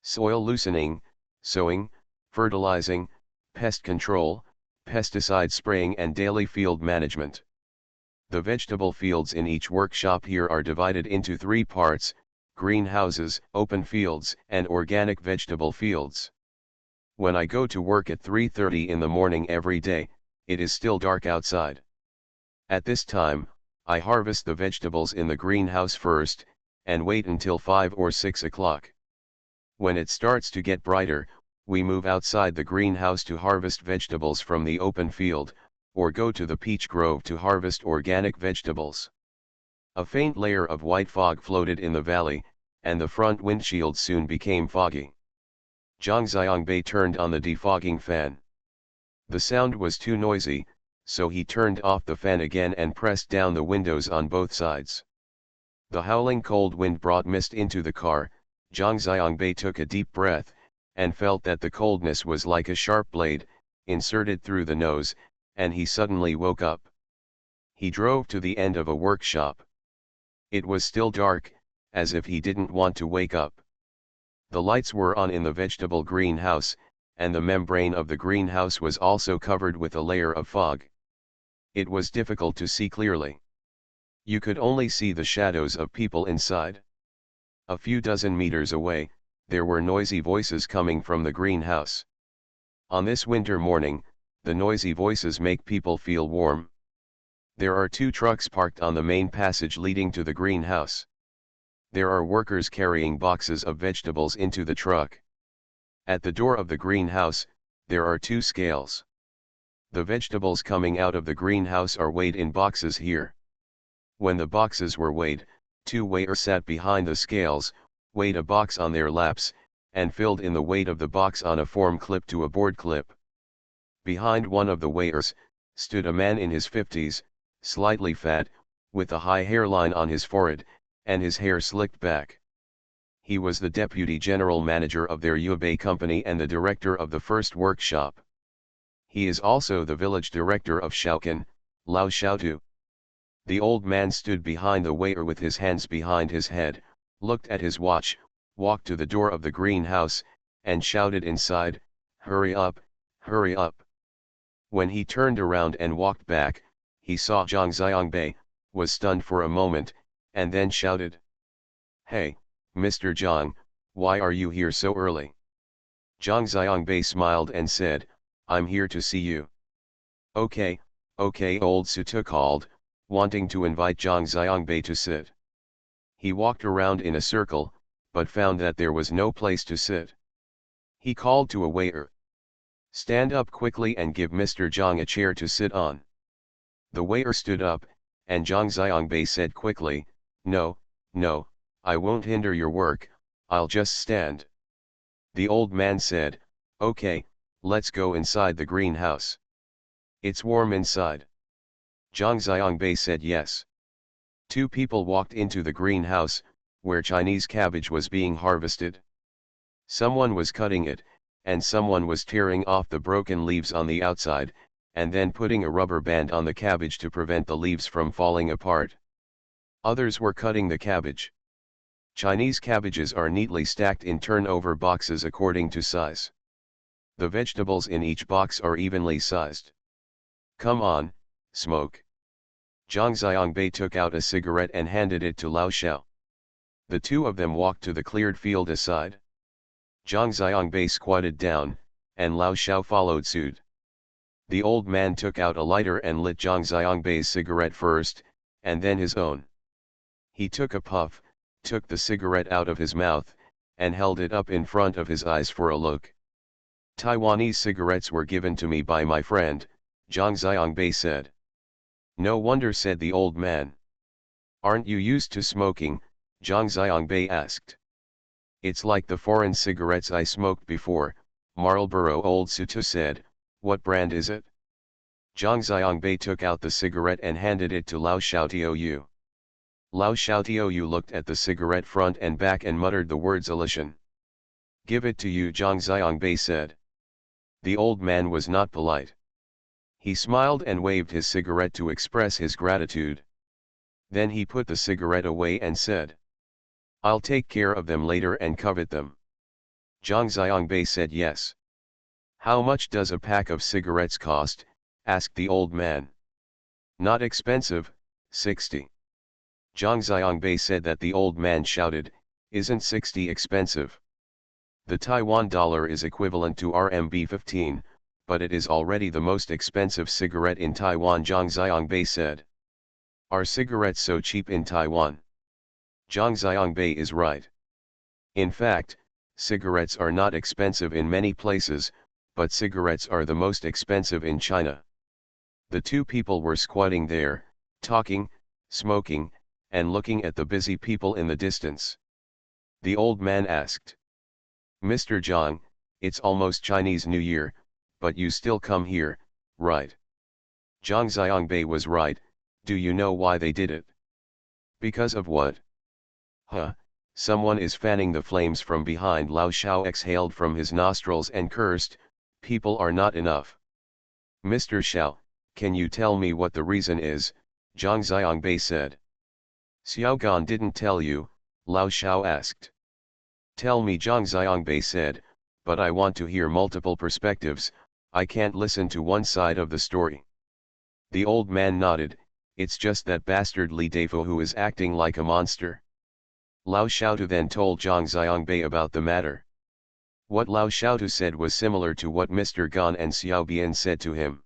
Soil loosening, sowing, fertilizing, pest control, pesticide spraying and daily field management. The vegetable fields in each workshop here are divided into three parts: greenhouses, open fields, and organic vegetable fields. When I go to work at 3:30 in the morning every day, it is still dark outside. At this time, I harvest the vegetables in the greenhouse first, and wait until 5 or 6 o'clock. When it starts to get brighter, we move outside the greenhouse to harvest vegetables from the open field, or go to the peach grove to harvest organic vegetables. A faint layer of white fog floated in the valley, and the front windshield soon became foggy. Zhang Xiangbei turned on the defogging fan. The sound was too noisy, so he turned off the fan again and pressed down the windows on both sides. The howling cold wind brought mist into the car. Zhang Xiangbei took a deep breath, and felt that the coldness was like a sharp blade, inserted through the nose, and he suddenly woke up. He drove to the end of a workshop. It was still dark, as if he didn't want to wake up. The lights were on in the vegetable greenhouse, and the membrane of the greenhouse was also covered with a layer of fog. It was difficult to see clearly. You could only see the shadows of people inside. A few dozen meters away, there were noisy voices coming from the greenhouse. On this winter morning, the noisy voices make people feel warm. There are two trucks parked on the main passage leading to the greenhouse. There are workers carrying boxes of vegetables into the truck. At the door of the greenhouse, there are two scales. The vegetables coming out of the greenhouse are weighed in boxes here. When the boxes were weighed, two weighers sat behind the scales, weighed a box on their laps, and filled in the weight of the box on a form clip to a board clip. Behind one of the weighers, stood a man in his 50s, slightly fat, with a high hairline on his forehead, and his hair slicked back. He was the deputy general manager of their Yubei company and the director of the first workshop. He is also the village director of Shaokan, Lao Xiaotu. The old man stood behind the weighter with his hands behind his head, looked at his watch, walked to the door of the greenhouse, and shouted inside, "Hurry up, hurry up." When he turned around and walked back, he saw Zhang Xiangbei, was stunned for a moment, and then shouted, "Hey, Mr. Zhang, why are you here so early?" Zhang Xiangbei smiled and said, "I'm here to see you." Okay, old Sutu called, wanting to invite Zhang Xiangbei to sit. He walked around in a circle, but found that there was no place to sit. He called to a waiter. "Stand up quickly and give Mr. Zhang a chair to sit on." The waiter stood up, and Zhang Xiangbei said quickly, No, I won't hinder your work, I'll just stand." The old man said, "Okay, let's go inside the greenhouse. It's warm inside." Zhang Xiangbei said yes. Two people walked into the greenhouse, where Chinese cabbage was being harvested. Someone was cutting it, and someone was tearing off the broken leaves on the outside, and then putting a rubber band on the cabbage to prevent the leaves from falling apart. Others were cutting the cabbage. Chinese cabbages are neatly stacked in turnover boxes according to size. The vegetables in each box are evenly sized. Come on, smoke. Zhang Xiangbei took out a cigarette and handed it to Lao Shao. The two of them walked to the cleared field aside. Zhang Xiangbei squatted down, and Lao Shao followed suit. The old man took out a lighter and lit Zhang Xiangbei's cigarette first, and then his own. He took a puff, took the cigarette out of his mouth, and held it up in front of his eyes for a look. Taiwanese cigarettes were given to me by my friend, Zhang Xiangbei said. No wonder, said the old man. Aren't you used to smoking? Zhang Xiangbei asked. It's like the foreign cigarettes I smoked before, Marlboro Old Sutu said. What brand is it? Zhang Xiangbei took out the cigarette and handed it to Lao Xiaotiou. Lao Xiaotiou looked at the cigarette front and back and muttered the words Alishan. Give it to you, Zhang Xiangbei said. The old man was not polite. He smiled and waved his cigarette to express his gratitude. Then he put the cigarette away and said, I'll take care of them later and covet them. Zhang Xiangbei said yes. How much does a pack of cigarettes cost? Asked the old man. Not expensive, 60. Zhang Xiangbei said that. The old man shouted, Isn't 60 expensive? The Taiwan dollar is equivalent to RMB 15, but it is already the most expensive cigarette in Taiwan, Zhang Xiangbei said. Are cigarettes so cheap in Taiwan? Zhang Xiangbei is right. In fact, cigarettes are not expensive in many places, but cigarettes are the most expensive in China. The two people were squatting there, talking, smoking, and looking at the busy people in the distance. The old man asked, Mr. Zhang, it's almost Chinese New Year, but you still come here, right? Zhang Xiangbei was right. Do you know why they did it? Because of what? Huh, someone is fanning the flames from behind. Lao Shao exhaled from his nostrils and cursed, people are not enough. Mr. Shao, can you tell me what the reason is? Zhang Xiangbei said. Xiaogan didn't tell you, Lao Shao asked. Tell me, Zhang Xiangbei said, but I want to hear multiple perspectives, I can't listen to one side of the story. The old man nodded, it's just that bastard Li Deifu who is acting like a monster. Lao Xiaotu then told Zhang Xiangbei about the matter. What Lao Xiaotu said was similar to what Mr. Gan and Xiao Bian said to him.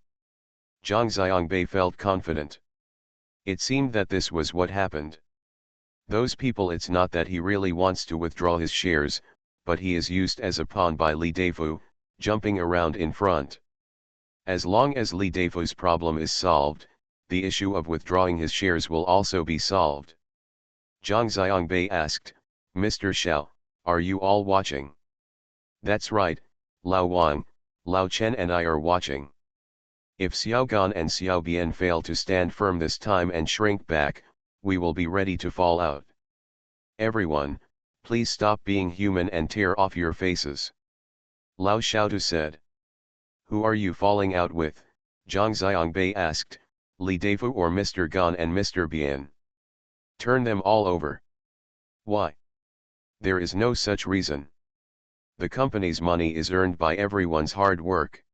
Zhang Xiangbei felt confident. It seemed that this was what happened. Those people, it's not that he really wants to withdraw his shares, but he is used as a pawn by Li Deifu, jumping around in front. As long as Li Deifu's problem is solved, the issue of withdrawing his shares will also be solved. Zhang Xiangbei asked, Mr. Shao, are you all watching? That's right, Lao Wang, Lao Chen and I are watching. If Xiaogan and Xiao Bian fail to stand firm this time and shrink back, we will be ready to fall out. Everyone, please stop being human and tear off your faces. Lao Xiaotu said. Who are you falling out with? Zhang Xiangbei asked, Li Deifu or Mr. Gan and Mr. Bian? Turn them all over. Why? There is no such reason. The company's money is earned by everyone's hard work.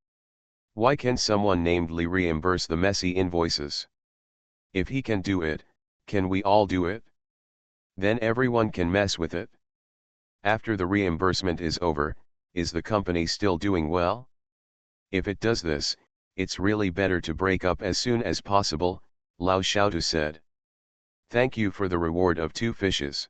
Why can someone named Li reimburse the messy invoices? If he can do it, can we all do it? Then everyone can mess with it. After the reimbursement is over, is the company still doing well? If it does this, it's really better to break up as soon as possible, Lao Xiaotu said. Thank you for the reward of 2 fishes.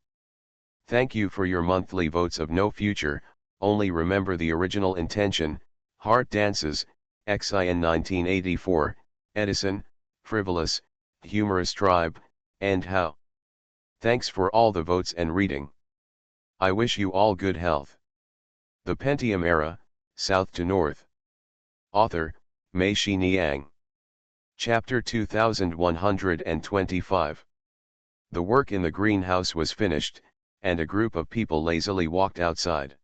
Thank you for your monthly votes of no future, only remember the original intention, heart dances, XIN 1984, Edison, frivolous, humorous tribe, and how. Thanks for all the votes and reading. I wish you all good health. The Pentium Era, South to North. Author, Mei Shi Niang. Chapter 2125. The work in the greenhouse was finished, and a group of people lazily walked outside.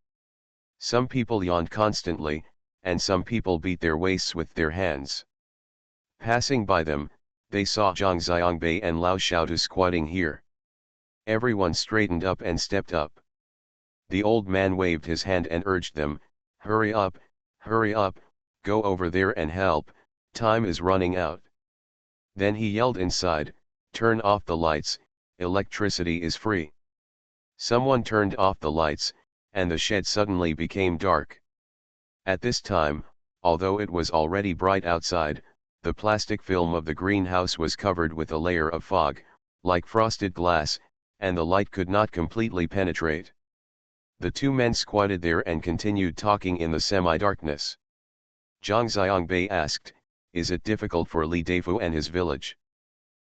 Some people yawned constantly, and some people beat their waists with their hands. Passing by them, they saw Zhang Xiangbei and Lao Xiaotu squatting here. Everyone straightened up and stepped up. The old man waved his hand and urged them, hurry up, go over there and help, time is running out. Then he yelled inside, turn off the lights, electricity is free. Someone turned off the lights, and the shed suddenly became dark. At this time, although it was already bright outside, the plastic film of the greenhouse was covered with a layer of fog, like frosted glass, and the light could not completely penetrate. The two men squatted there and continued talking in the semi-darkness. Zhang Xiangbei asked, is it difficult for Li Deifu and his village?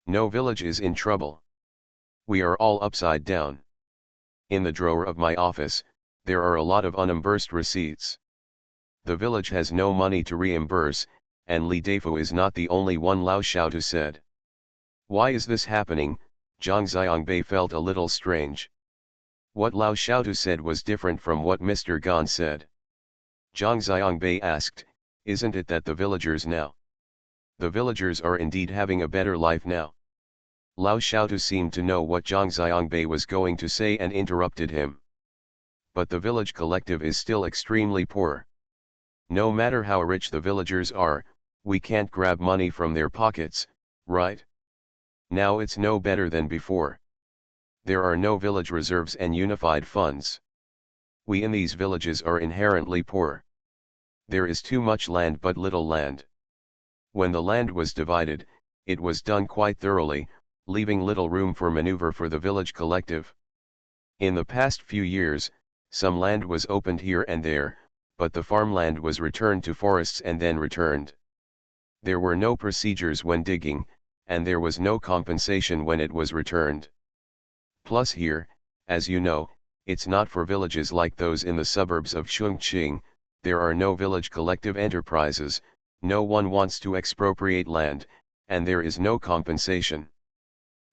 No village is in trouble. We are all upside down. In the drawer of my office, there are a lot of unreimbursed receipts. The village has no money to reimburse, and Li Deifu is not the only one, Lao Xiaotu said. Why is this happening? Zhang Xiangbei felt a little strange. What Lao Xiaotu said was different from what Mr. Gan said. Zhang Xiangbei asked, isn't it that the villagers are indeed having a better life now? Lao Xiaotu seemed to know what Zhang Xiangbei was going to say and interrupted him. But the village collective is still extremely poor. No matter how rich the villagers are, we can't grab money from their pockets, right? Now it's no better than before. There are no village reserves and unified funds. We in these villages are inherently poor. There is too much land but little land. When the land was divided, it was done quite thoroughly, leaving little room for maneuver for the village collective. In the past few years, some land was opened here and there, but the farmland was returned to forests and then returned. There were no procedures when digging, and there was no compensation when it was returned. Plus here, as you know, it's not for villages like those in the suburbs of Chongqing, there are no village collective enterprises, no one wants to expropriate land, and there is no compensation.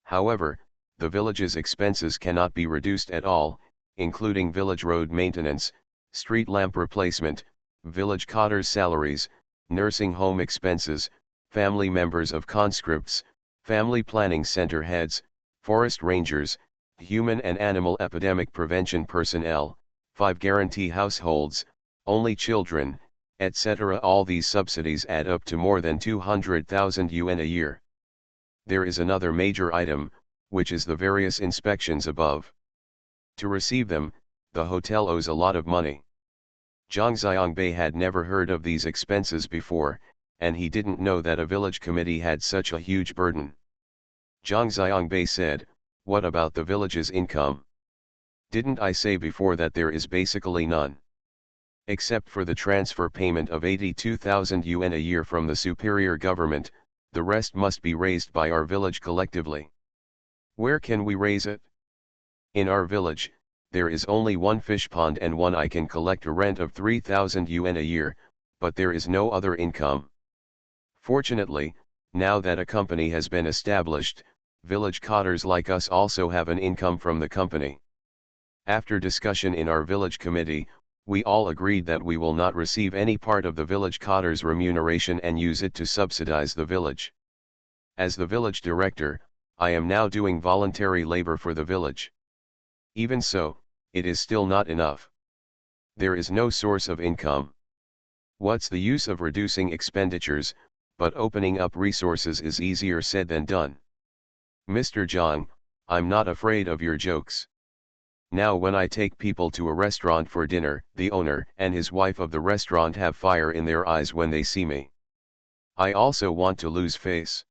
However, the village's expenses cannot be reduced at all, including village road maintenance, street lamp replacement, village cotters' salaries, nursing home expenses, family members of conscripts, family planning center heads, forest rangers, human and animal epidemic prevention personnel, 5 guarantee households, only children, etc. All these subsidies add up to more than 200,000 yuan a year. There is another major item, which is the various inspections above. To receive them, the hotel owes a lot of money. Zhang Xiangbei had never heard of these expenses before, and he didn't know that a village committee had such a huge burden. Zhang Xiangbei said, what about the village's income? Didn't I say before that there is basically none? Except for the transfer payment of 82,000 yuan a year from the superior government, the rest must be raised by our village collectively. Where can we raise it? In our village, there is only one fish pond and one I can collect a rent of 3,000 yuan a year, but there is no other income. Fortunately, now that a company has been established, village cotters like us also have an income from the company. After discussion in our village committee, we all agreed that we will not receive any part of the village cotters' remuneration and use it to subsidize the village. As the village director, I am now doing voluntary labor for the village. Even so, it is still not enough. There is no source of income. What's the use of reducing expenditures, but opening up resources is easier said than done. Mr. Zhang, I'm not afraid of your jokes. Now when I take people to a restaurant for dinner, the owner and his wife of the restaurant have fire in their eyes when they see me. I also want to lose face.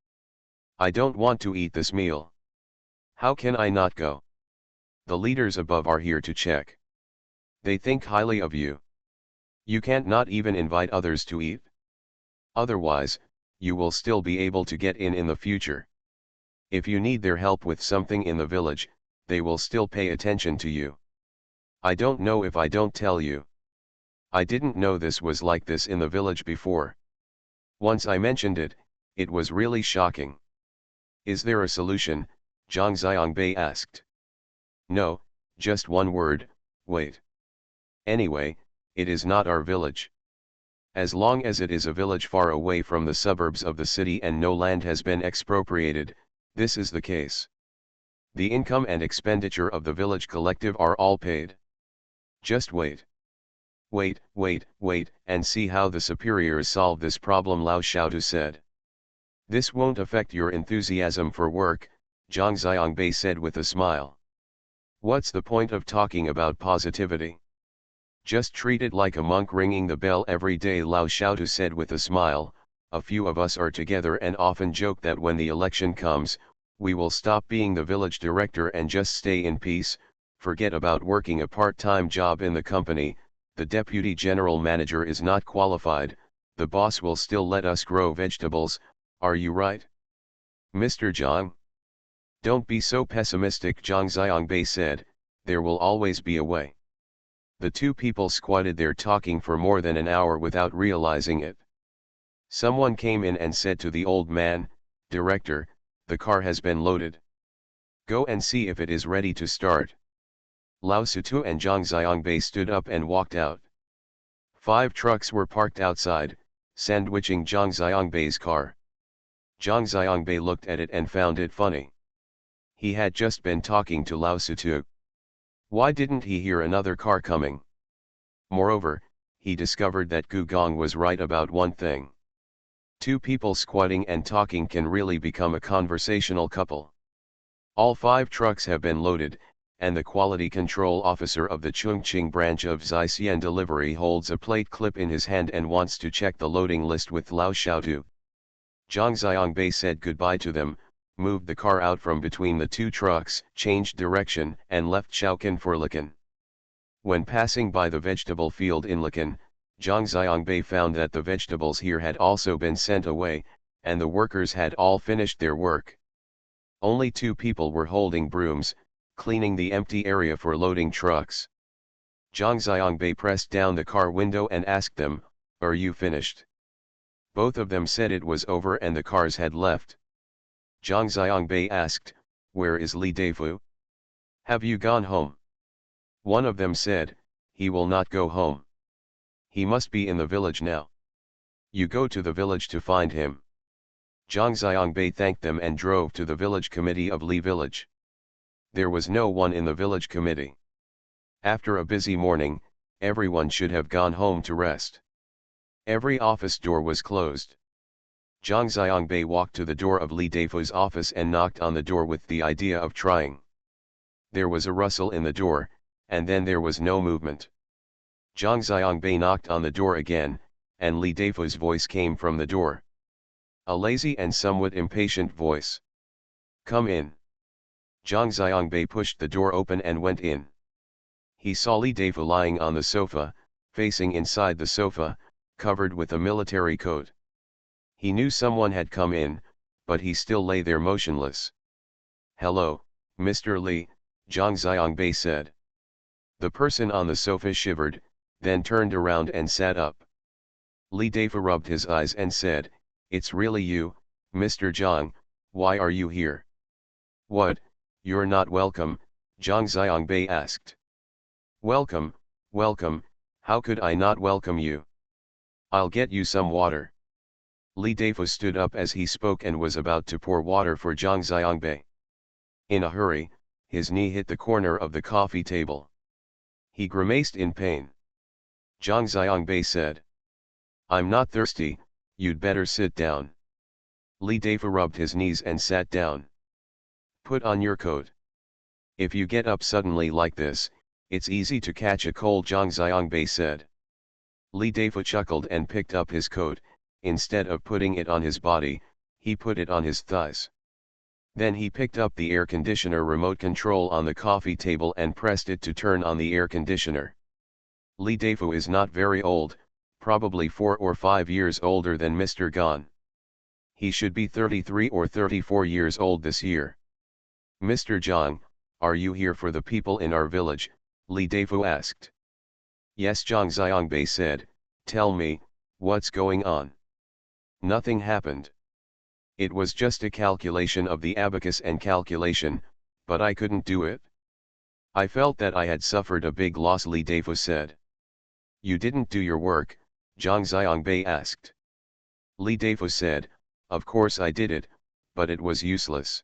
I don't want to eat this meal. How can I not go? The leaders above are here to check. They think highly of you. You can't not even invite others to eat? Otherwise, you will still be able to get in the future. If you need their help with something in the village, they will still pay attention to you. I don't know if I don't tell you. I didn't know this was like this in the village before. Once I mentioned it, it was really shocking. Is there a solution? Zhang Xiangbei asked. No, just one word, wait. Anyway, it is not our village. As long as it is a village far away from the suburbs of the city and no land has been expropriated, this is the case. The income and expenditure of the village collective are all paid. Just wait. Wait, and see how the superiors solve this problem, Lao Xiaotu said. This won't affect your enthusiasm for work, Zhang Xiangbei said with a smile. What's the point of talking about positivity? Just treat it like a monk ringing the bell every day, Lao Xiaotu said with a smile. A few of us are together and often joke that when the election comes, we will stop being the village director and just stay in peace, forget about working a part-time job in the company. The deputy general manager is not qualified, the boss will still let us grow vegetables, are you right? Mr. Zhang? Don't be so pessimistic, Zhang Xiangbei said, there will always be a way. The two people squatted there talking for more than an hour without realizing it. Someone came in and said to the old man, Director, the car has been loaded. Go and see if it is ready to start. Lao Sutu and Zhang Xiangbei stood up and walked out. 5 trucks were parked outside, sandwiching Zhang Xiangbei's car. Zhang Xiangbei looked at it and found it funny. He had just been talking to Lao Sutu. Why didn't he hear another car coming? Moreover, he discovered that Gu Gong was right about one thing. 2 people squatting and talking can really become a conversational couple. All 5 trucks have been loaded, and the quality control officer of the Chongqing branch of Zaixian Delivery holds a plate clip in his hand and wants to check the loading list with Lao Xiaotu. Zhang Xiangbei said goodbye to them, moved the car out from between the 2 trucks, changed direction, and left Shaoqin for Likan. When passing by the vegetable field in Likan, Zhang Xiangbei found that the vegetables here had also been sent away, and the workers had all finished their work. Only 2 people were holding brooms, cleaning the empty area for loading trucks. Zhang Xiangbei pressed down the car window and asked them, "Are you finished?" Both of them said it was over and the cars had left. Zhang Xiangbei asked, "Where is Li Deifu? Have you gone home?" One of them said, "He will not go home. He must be in the village now. You go to the village to find him." Zhang Xiangbei thanked them and drove to the village committee of Li village. There was no one in the village committee. After a busy morning, everyone should have gone home to rest. Every office door was closed. Zhang Xiangbei walked to the door of Li Deifu's office and knocked on the door with the idea of trying. There was a rustle in the door, and then there was no movement. Zhang Xiangbei knocked on the door again, and Li Deifu's voice came from the door. A lazy and somewhat impatient voice. "Come in." Zhang Xiangbei pushed the door open and went in. He saw Li Deifu lying on the sofa, facing inside the sofa, covered with a military coat. He knew someone had come in, but he still lay there motionless. "Hello, Mr. Li," Zhang Xiangbei said. The person on the sofa shivered, then turned around and sat up. Li Deifu rubbed his eyes and said, "It's really you, Mr. Zhang, why are you here?" "What, you're not welcome?" Zhang Xiangbei asked. Welcome, how could I not welcome you? I'll get you some water." Li Deifu stood up as he spoke and was about to pour water for Zhang Xiangbei. In a hurry, his knee hit the corner of the coffee table. He grimaced in pain. Zhang Xiangbei said, "I'm not thirsty, you'd better sit down." Li Deifu rubbed his knees and sat down. "Put on your coat. If you get up suddenly like this, it's easy to catch a cold," Zhang Xiangbei said. Li Deifu chuckled and picked up his coat. Instead of putting it on his body, he put it on his thighs. Then he picked up the air conditioner remote control on the coffee table and pressed it to turn on the air conditioner. Li Deifu is not very old, probably 4 or 5 years older than Mr. Gan. He should be 33 or 34 years old this year. "Mr. Zhang, are you here for the people in our village?" Li Deifu asked. "Yes," Zhang Xiangbei said. "Tell me, what's going on?" "Nothing happened. It was just a calculation of the abacus and calculation, but I couldn't do it. I felt that I had suffered a big loss," Li Deifu said. "You didn't do your work, Zhang Xiangbei asked. Li Dafo said, of course I did it, but it was useless.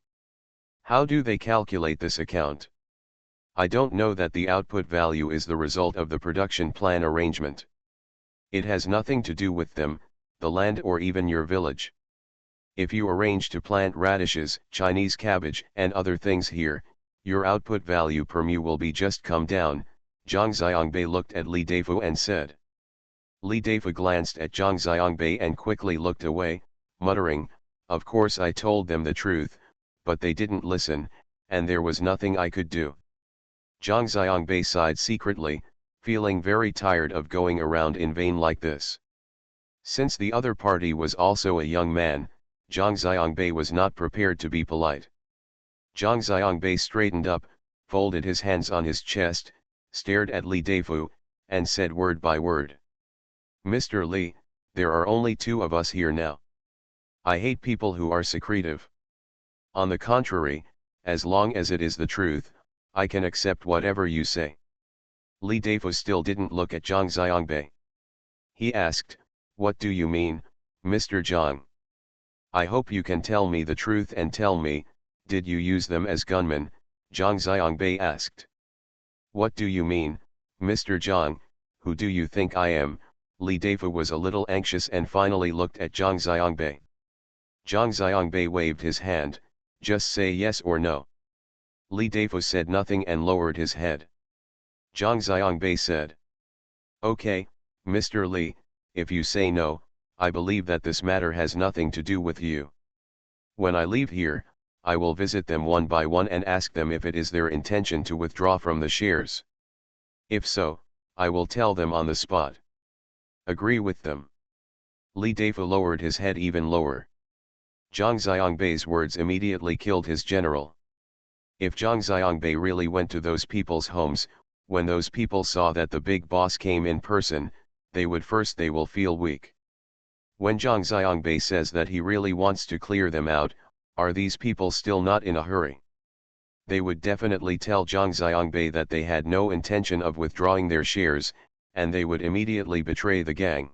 How do they calculate this account? I don't know that the output value is the result of the production plan arrangement. It has nothing to do with them, the land or even your village. If you arrange to plant radishes, Chinese cabbage and other things here, your output value per mu will be just come down. Zhang Xiangbei looked at Li Dafo and said. Li Dafo glanced at Zhang Xiangbei and quickly looked away, muttering, of course I told them the truth, but they didn't listen, and there was nothing I could do. Zhang Xiangbei sighed secretly, feeling very tired of going around in vain like this. Since the other party was also a young man, Zhang Xiangbei was not prepared to be polite. Zhang Xiangbei straightened up, folded his hands on his chest, stared at Li Dafo, and said word by word. Mr. Li, there are only two of us here now. I hate people who are secretive. On the contrary, as long as it is the truth, I can accept whatever you say. Li Dafo still didn't look at Zhang Xiangbei. He asked, what do you mean, Mr. Zhang? I hope you can tell me the truth and tell me, did you use them as gunmen? Zhang Xiangbei asked. What do you mean, Mr. Zhang, who do you think I am? Li Dafo was a little anxious and finally looked at Zhang Xiangbei. Zhang Xiangbei waved his hand, just say yes or no. Li Dafo said nothing and lowered his head. Zhang Xiangbei said. Okay, Mr. Li, if you say no, I believe that this matter has nothing to do with you. When I leave here, I will visit them one by one and ask them if it is their intention to withdraw from the shares. If so, I will tell them on the spot. Agree with them. Li Dafo lowered his head even lower. Zhang Xiangbei's words immediately killed his general. If Zhang Xiangbei really went to those people's homes, when those people saw that the big boss came in person, they will feel weak. When Zhang Xiangbei says that he really wants to clear them out, are these people still not in a hurry? They would definitely tell Zhang Xiangbei that they had no intention of withdrawing their shares, and they would immediately betray the gang.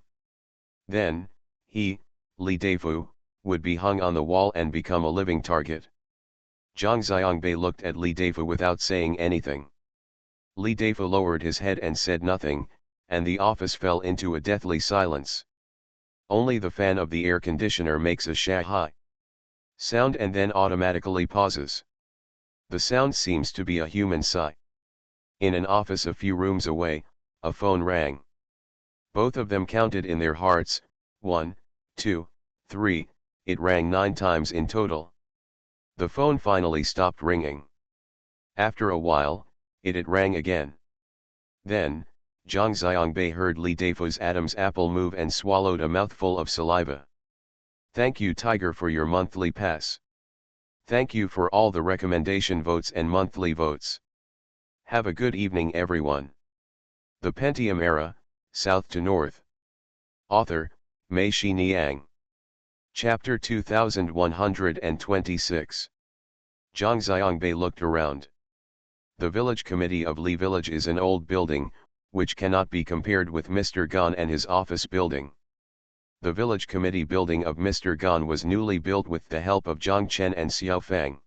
Then, he, Li Dafo, would be hung on the wall and become a living target. Zhang Xiangbei looked at Li Dafo without saying anything. Li Dafo lowered his head and said nothing, and the office fell into a deathly silence. Only the fan of the air conditioner makes a sha-hi sound and then automatically pauses. The sound seems to be a human sigh. In an office a few rooms away, a phone rang. Both of them counted in their hearts, 1, 2, 3, it rang 9 times in total. The phone finally stopped ringing. After a while, it rang again. Then, Zhang Xiangbei heard Li Dafo's Adam's apple move and swallowed a mouthful of saliva. Thank you Tiger for your monthly pass. Thank you for all the recommendation votes and monthly votes. Have a good evening everyone. The Pentium Era, South to North. Author, Mei Shi Niang. Chapter 2126. Zhang Xiangbei looked around. The village committee of Li Village is an old building, which cannot be compared with Mr. Gan and his office building. The village committee building of Mr. Gan was newly built with the help of Zhang Chen and Xiao Fang.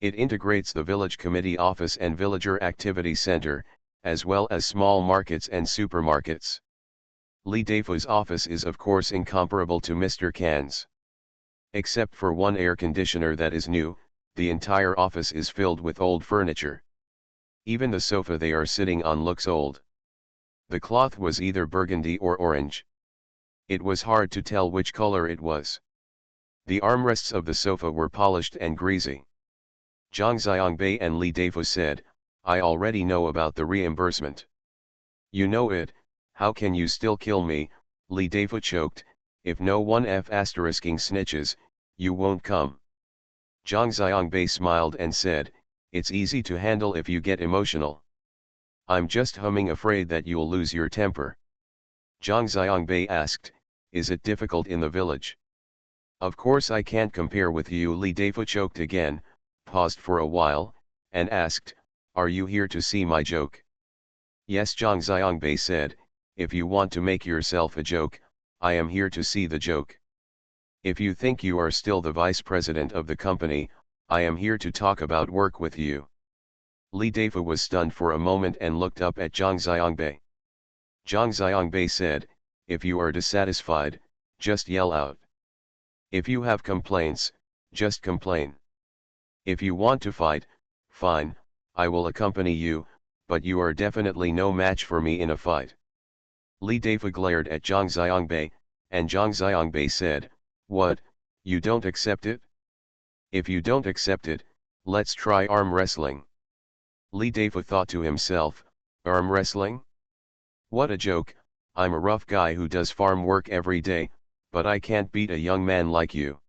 It integrates the village committee office and villager activity center, as well as small markets and supermarkets. Li Dafo's office is of course incomparable to Mr. Kan's. Except for one air conditioner that is new, the entire office is filled with old furniture. Even the sofa they are sitting on looks old. The cloth was either burgundy or orange. It was hard to tell which color it was. The armrests of the sofa were polished and greasy. Zhang Xiangbei and Li Dafo said, I already know about the reimbursement. You know it, how can you still kill me? Li Dafo choked, if no one snitches, you won't come. Zhang Xiangbei smiled and said, it's easy to handle if you get emotional. I'm just afraid that you'll lose your temper. Zhang Xiangbei asked, is it difficult in the village? Of course I can't compare with you. Li Dafo choked again, paused for a while, and asked, are you here to see my joke? Yes, Zhang Xiangbei said, if you want to make yourself a joke, I am here to see the joke. If you think you are still the vice president of the company, I am here to talk about work with you. Li Deifu was stunned for a moment and looked up at Zhang Xiangbei. Zhang Xiangbei said, if you are dissatisfied, just yell out. If you have complaints, just complain. If you want to fight, fine, I will accompany you, but you are definitely no match for me in a fight. Li Deifu glared at Zhang Xiangbei, and Zhang Xiangbei said, what, you don't accept it? If you don't accept it, let's try arm wrestling. Li Deifu thought to himself, arm wrestling? What a joke, I'm a rough guy who does farm work every day, but I can't beat a young man like you.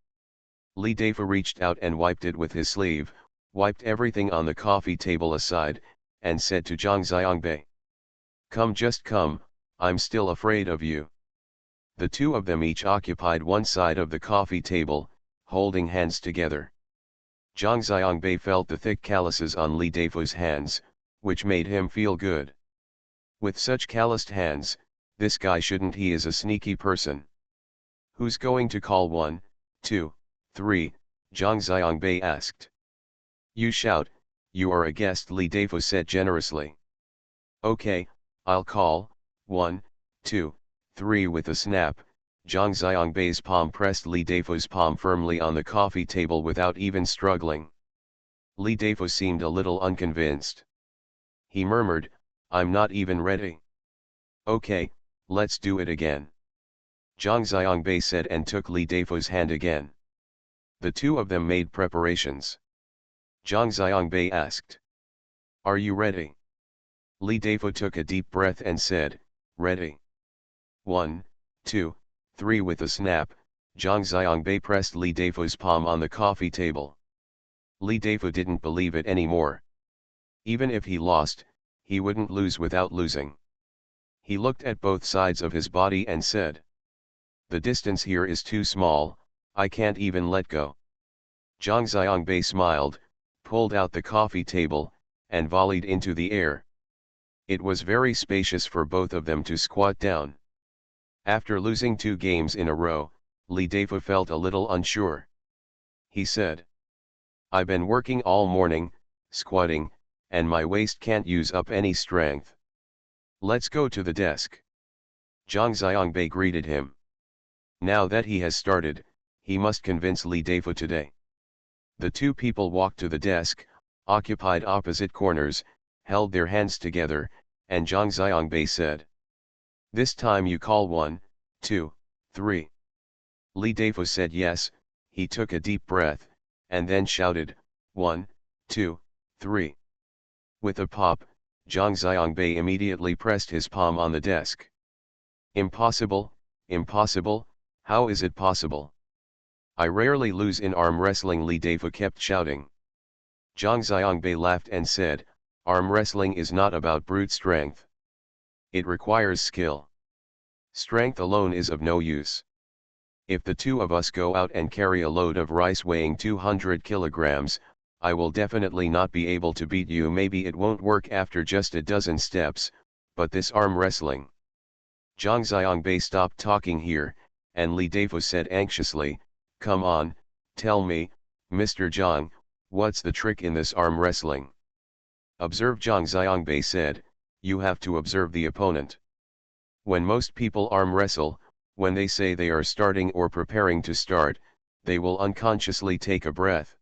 Li Deifu reached out and wiped it with his sleeve, wiped everything on the coffee table aside, and said to Zhang Xiangbei, come, just come, I'm still afraid of you. The two of them each occupied one side of the coffee table, holding hands together. Zhang Xiangbei felt the thick calluses on Li Deifu's hands, which made him feel good. With such calloused hands, this guy shouldn't, he is a sneaky person. Who's going to call 1, 2, 3, Zhang Xiangbei asked. You shout, you are a guest, Li Deifu said generously. Okay, I'll call, 1, 2, 3 with a snap. Zhang Xiangbei's palm pressed Li Deifu's palm firmly on the coffee table without even struggling. Li Deifu seemed a little unconvinced. He murmured, I'm not even ready. Okay, let's do it again. Zhang Xiangbei said and took Li Deifu's hand again. The two of them made preparations. Zhang Xiangbei asked, are you ready? Li Deifu took a deep breath and said, ready. 1, 2, 3 with a snap, Zhang Xiangbei pressed Li Deifu's palm on the coffee table. Li Deifu didn't believe it anymore. Even if he lost, he wouldn't lose without losing. He looked at both sides of his body and said, the distance here is too small, I can't even let go. Zhang Xiangbei smiled, pulled out the coffee table, and volleyed into the air. It was very spacious for both of them to squat down. After losing 2 games in a row, Li Deifu felt a little unsure. He said, I've been working all morning, squatting, and my waist can't use up any strength. Let's go to the desk. Zhang Xiangbei greeted him. Now that he has started, he must convince Li Deifu today. The two people walked to the desk, occupied opposite corners, held their hands together, and Zhang Xiangbei said, this time you call 1, 2, 3. Li Deifu said yes. He took a deep breath, and then shouted, 1, 2, 3. With a pop, Zhang Xiangbei immediately pressed his palm on the desk. Impossible, impossible, how is it possible? I rarely lose in arm wrestling, Li Deifu kept shouting. Zhang Xiangbei laughed and said, arm wrestling is not about brute strength. It requires skill. Strength alone is of no use. If the two of us go out and carry a load of rice weighing 200 kilograms, I will definitely not be able to beat you. Maybe it won't work after just a dozen steps, but this arm wrestling. Zhang Xiangbei stopped talking here, and Li Deifu said anxiously, come on, tell me, Mr. Zhang, what's the trick in this arm wrestling? Observe, Zhang Xiangbei said, you have to observe the opponent. When most people arm wrestle, when they say they are starting or preparing to start, they will unconsciously take a breath.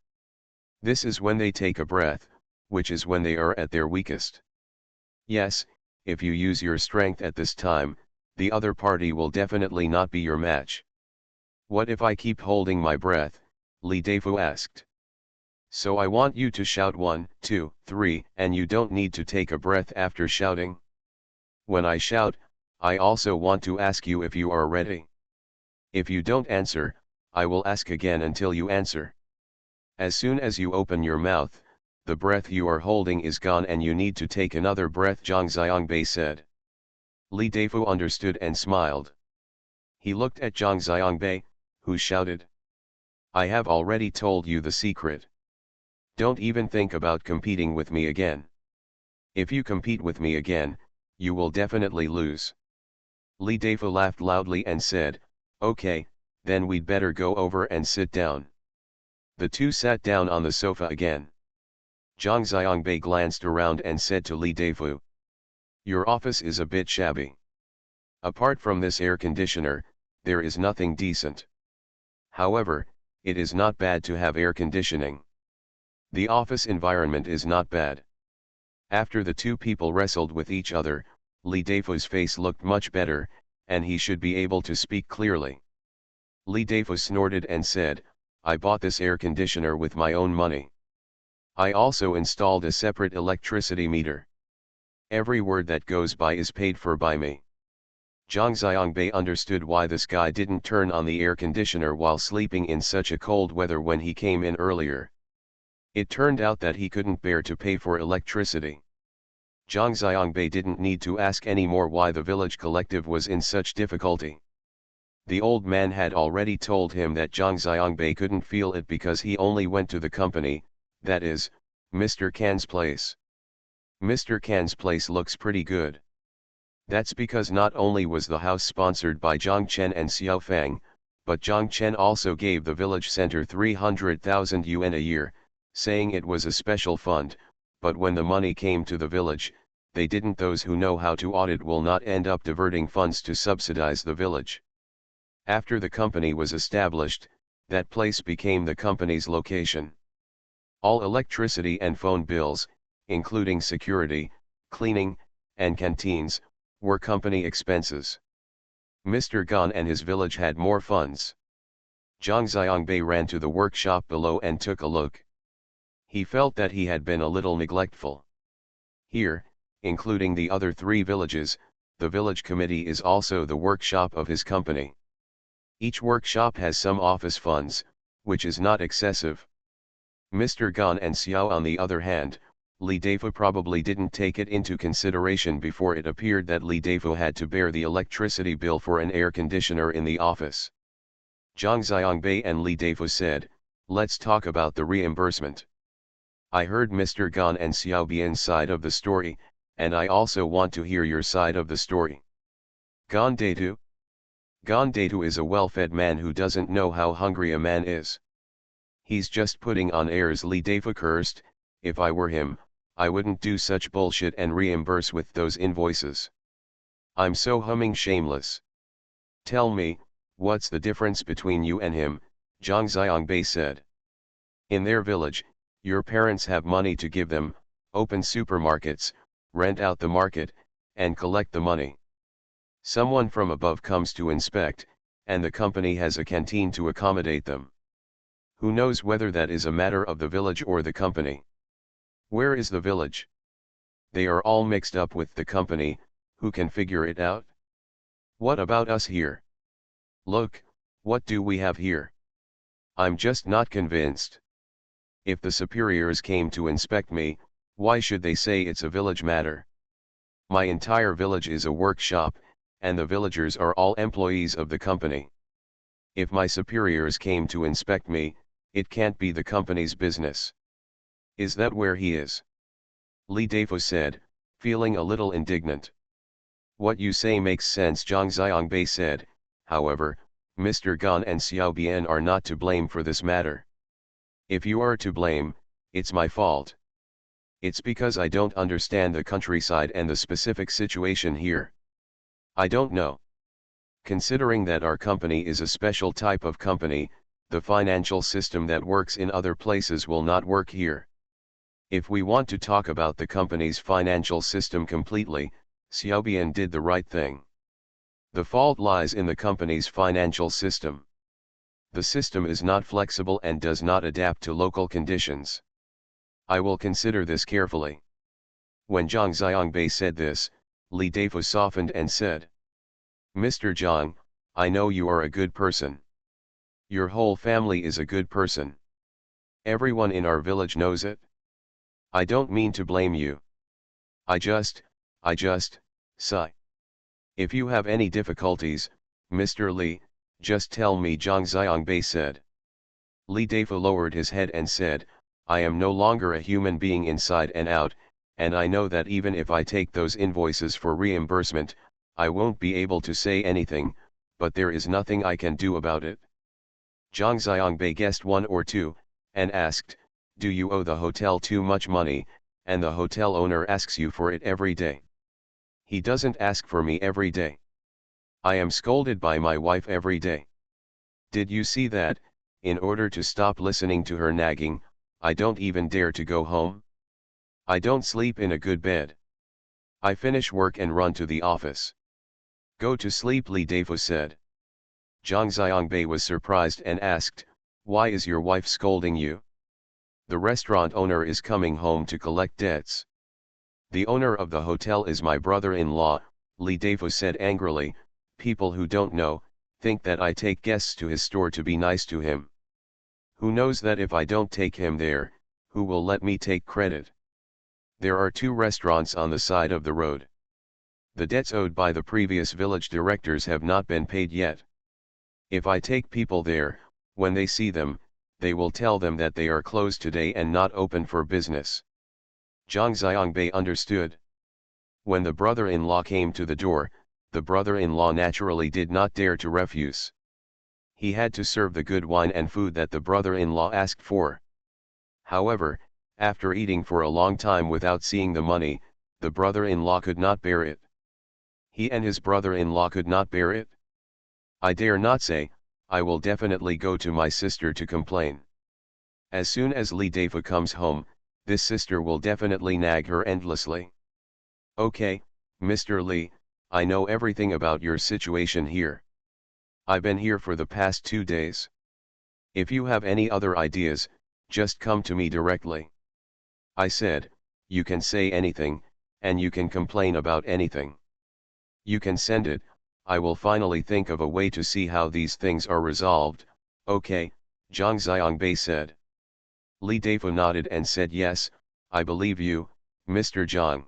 This is when they take a breath, which is when they are at their weakest. Yes, if you use your strength at this time, the other party will definitely not be your match. What if I keep holding my breath? Li Deifu asked. So I want you to shout 1, 2, 3, and you don't need to take a breath after shouting. When I shout, I also want to ask you if you are ready. If you don't answer, I will ask again until you answer. As soon as you open your mouth, the breath you are holding is gone and you need to take another breath, Zhang Xiangbei said. Li Deifu understood and smiled. He looked at Zhang Xiangbei, who shouted, I have already told you the secret. Don't even think about competing with me again. If you compete with me again, you will definitely lose. Li Deifu laughed loudly and said, "Okay, then we'd better go over and sit down." The two sat down on the sofa again. Zhang Xiangbei glanced around and said to Li Deifu, "Your office is a bit shabby. Apart from this air conditioner, there is nothing decent. However, it is not bad to have air conditioning. The office environment is not bad." After the two people wrestled with each other, Li Deifu's face looked much better, and he should be able to speak clearly. Li Deifu snorted and said, "I bought this air conditioner with my own money. I also installed a separate electricity meter. Every word that goes by is paid for by me." Zhang Xiangbei understood why this guy didn't turn on the air conditioner while sleeping in such a cold weather when he came in earlier. It turned out that he couldn't bear to pay for electricity. Zhang Xiangbei didn't need to ask any more why the village collective was in such difficulty. The old man had already told him that Zhang Xiangbei couldn't feel it because he only went to the company, that is, Mr. Kan's place. Mr. Kan's place looks pretty good. That's because not only was the house sponsored by Zhang Chen and Xiao Fang, but Zhang Chen also gave the village center 300,000 yuan a year, saying it was a special fund, but when the money came to the village, they didn't. Those who know how to audit will not end up diverting funds to subsidize the village. After the company was established, that place became the company's location. All electricity and phone bills, including security, cleaning, and canteens, were company expenses. Mr. Gan and his village had more funds. Zhang Xiangbei ran to the workshop below and took a look. He felt that he had been a little neglectful. Here, including the other three villages, the village committee is also the workshop of his company. Each workshop has some office funds, which is not excessive. Mr. Gan and Xiao, on the other hand, Li Deifu probably didn't take it into consideration before it appeared that Li Deifu had to bear the electricity bill for an air conditioner in the office. Zhang Xiangbei and Li Deifu said, "Let's talk about the reimbursement. I heard Mr. Gan and Xiao Bian's side of the story, and I also want to hear your side of the story." Gan Deitu? Gan Deitu is a well-fed man who doesn't know how hungry a man is. He's just putting on airs. Li Deifu cursed, "If I were him, I wouldn't do such bullshit and reimburse with those invoices. I'm so humming shameless." "Tell me, what's the difference between you and him?" Zhang Xiangbei said. "In their village, your parents have money to give them, open supermarkets, rent out the market, and collect the money. Someone from above comes to inspect, and the company has a canteen to accommodate them. Who knows whether that is a matter of the village or the company? Where is the village? They are all mixed up with the company. Who can figure it out? What about us here? Look, what do we have here? I'm just not convinced. If the superiors came to inspect me, why should they say it's a village matter? My entire village is a workshop, and the villagers are all employees of the company. If my superiors came to inspect me, it can't be the company's business. Is that where he is?" Li Deifu said, feeling a little indignant. "What you say makes sense," Zhang Xiangbei said. "However, Mr. Gan and Xiao Bian are not to blame for this matter. If you are to blame, it's my fault. It's because I don't understand the countryside and the specific situation here. I don't know. Considering that our company is a special type of company, the financial system that works in other places will not work here. If we want to talk about the company's financial system completely, Xiaobian did the right thing. The fault lies in the company's financial system. The system is not flexible and does not adapt to local conditions. I will consider this carefully." When Zhang Xiangbei said this, Li Deifu softened and said, "Mr. Zhang, I know you are a good person. Your whole family is a good person. Everyone in our village knows it. I don't mean to blame you. I just, sigh. If you have any difficulties, Mr. Li, just tell me," Zhang Xiangbei said. Li Deifu lowered his head and said, "I am no longer a human being inside and out, and I know that even if I take those invoices for reimbursement, I won't be able to say anything, but there is nothing I can do about it. Zhang Xiangbei guessed 1 or 2, and asked, do you owe the hotel too much money, and the hotel owner asks you for it every day? He doesn't ask for me every day. I am scolded by my wife every day. Did you see that? In order to stop listening to her nagging, I don't even dare to go home. I don't sleep in a good bed. I finish work and run to the office. Go to sleep, Li Dafo said. Zhang Xiangbei was surprised and asked, why is your wife scolding you? The restaurant owner is coming home to collect debts. The owner of the hotel is my brother-in-law, Li Dafo said angrily. People who don't know, think that I take guests to his store to be nice to him. Who knows that if I don't take him there, who will let me take credit? There are 2 restaurants on the side of the road. The debts owed by the previous village directors have not been paid yet. If I take people there, when they see them, they will tell them that they are closed today and not open for business. Zhang Xiangbei understood. When the brother-in-law came to the door, the brother-in-law naturally did not dare to refuse. He had to serve the good wine and food that the brother-in-law asked for. However, after eating for a long time without seeing the money, the brother-in-law could not bear it. He and his brother-in-law could not bear it. I dare not say, I will definitely go to my sister to complain. As soon as Li Dafo comes home, this sister will definitely nag her endlessly. Okay, Mr. Li, I know everything about your situation here. I've been here for the past 2 days. If you have any other ideas, just come to me directly. I said, you can say anything, and you can complain about anything. You can send it, I will finally think of a way to see how these things are resolved. Okay, Zhang Xiangbei said. Li Dafo nodded and said yes, I believe you, Mr. Zhang.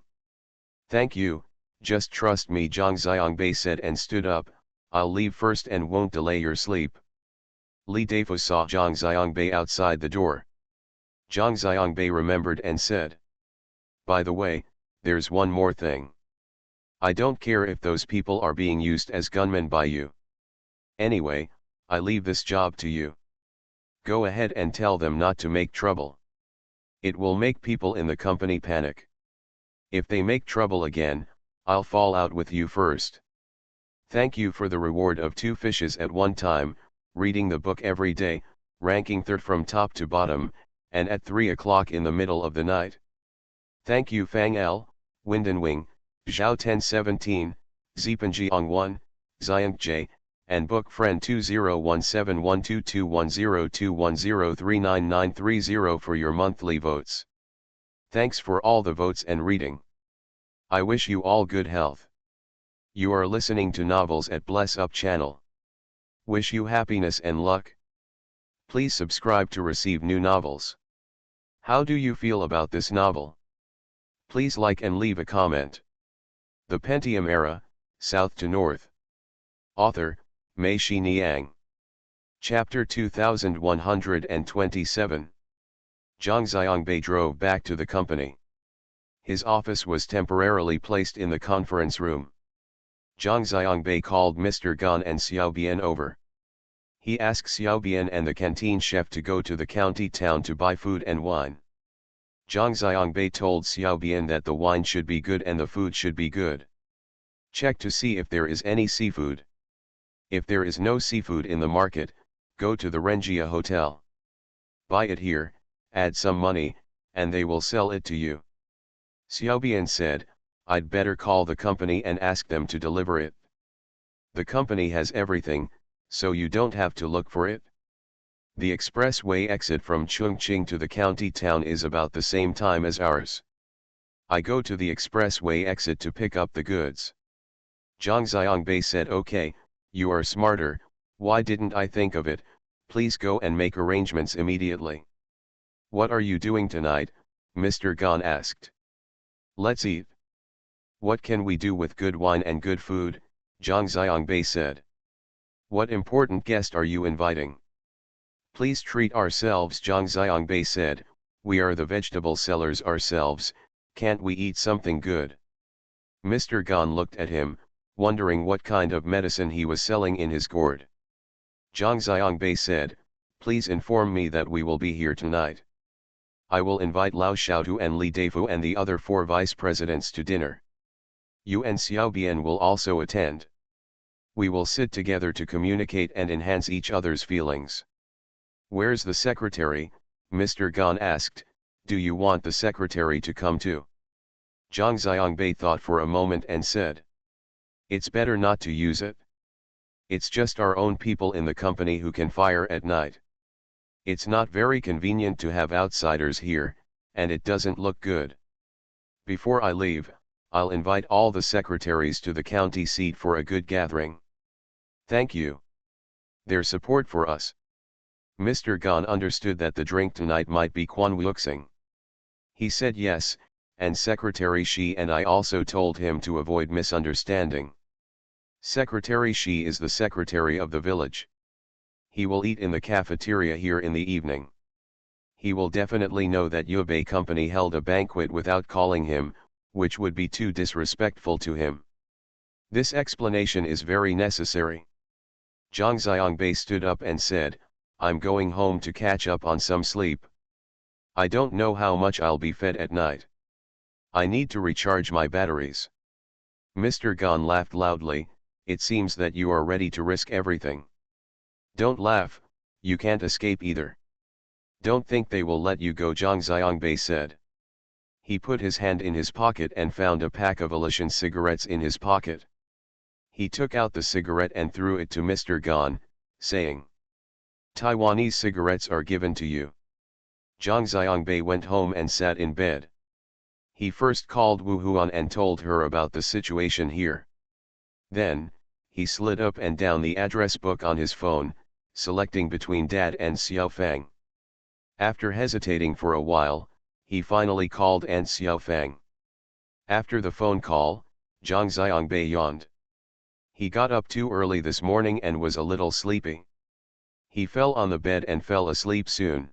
Thank you, just trust me, Zhang Xiangbei said and stood up. I'll leave first and won't delay your sleep. Li Dafo saw Zhang Xiangbei outside the door. Zhang Xiangbei remembered and said, by the way, there's one more thing. I don't care if those people are being used as gunmen by you. Anyway, I leave this job to you. Go ahead and tell them not to make trouble. It will make people in the company panic. If they make trouble again, I'll fall out with you first. Thank you for the reward of 2 fishes at one time, reading the book every day, ranking 3rd from top to bottom, and at 3 o'clock in the middle of the night. Thank you Fang L, Windenwing, Zhao 1017, Zipanjiang 1, Xiang J, and book friend 201712210210399930 for your monthly votes. Thanks for all the votes and reading. I wish you all good health. You are listening to Novels at Bless Up channel. Wish you happiness and luck. Please subscribe to receive new novels. How do you feel about this novel? Please like and leave a comment. The Pentium Era, South to North. Author, Mei Shi Niang. Chapter 2127. Zhang Xiangbei drove back to the company. His office was temporarily placed in the conference room. Zhang Xiangbei called Mr. Gan and Xiaobian over. He asked Xiaobian and the canteen chef to go to the county town to buy food and wine. Zhang Xiangbei told Xiaobian that the wine should be good and the food should be good. Check to see if there is any seafood. If there is no seafood in the market, go to the Renjia Hotel. Buy it here, add some money, and they will sell it to you. Xiaobian said, I'd better call the company and ask them to deliver it. The company has everything, so you don't have to look for it. The expressway exit from Chongqing to the county town is about the same time as ours. I go to the expressway exit to pick up the goods. Zhang Xiangbei said, okay, you are smarter, why didn't I think of it? Please go and make arrangements immediately. What are you doing tonight? Mr. Gan asked. Let's eat. What can we do with good wine and good food? Zhang Xiangbei said. What important guest are you inviting? Please treat ourselves, Zhang Xiangbei said. We are the vegetable sellers ourselves, can't we eat something good? Mr. Gan looked at him. wondering what kind of medicine he was selling in his gourd. Zhang Xiangbei said, "Please inform me that we will be here tonight. I will invite Lao Xiaotu and Li Deifu and the other 4 vice presidents to dinner. You and Xiaobian will also attend. We will sit together to communicate and enhance each other's feelings." "Where's the secretary?" Mr. Gan asked. "Do you want the secretary to come too?" Zhang Xiangbei thought for a moment and said, "It's better not to use it. It's just our own people in the company who can fire at night. It's not very convenient to have outsiders here, and it doesn't look good. Before I leave, I'll invite all the secretaries to the county seat for a good gathering. Thank you. Their support for us." Mr. Gan understood that the drink tonight might be Quanwuxing. He said yes, and Secretary Shi and I also told him to avoid misunderstanding. Secretary Shi is the secretary of the village. He will eat in the cafeteria here in the evening. He will definitely know that Yubei Company held a banquet without calling him, which would be too disrespectful to him. This explanation is very necessary. Zhang Xiangbei stood up and said, "I'm going home to catch up on some sleep. I don't know how much I'll be fed at night. I need to recharge my batteries." Mr. Gan laughed loudly. "It seems that you are ready to risk everything." "Don't laugh, you can't escape either. Don't think they will let you go," Zhang Xiangbei said. He put his hand in his pocket and found a pack of Alishan cigarettes in his pocket. He took out the cigarette and threw it to Mr. Gan, saying, "Taiwanese cigarettes are given to you." Zhang Xiangbei went home and sat in bed. He first called Wu Huan and told her about the situation here. Then, he slid up and down the address book on his phone, selecting between Dad and Xiaofang. After hesitating for a while, he finally called Aunt Xiaofang. After the phone call, Zhang Xiangbei yawned. He got up too early this morning and was a little sleepy. He fell on the bed and fell asleep soon.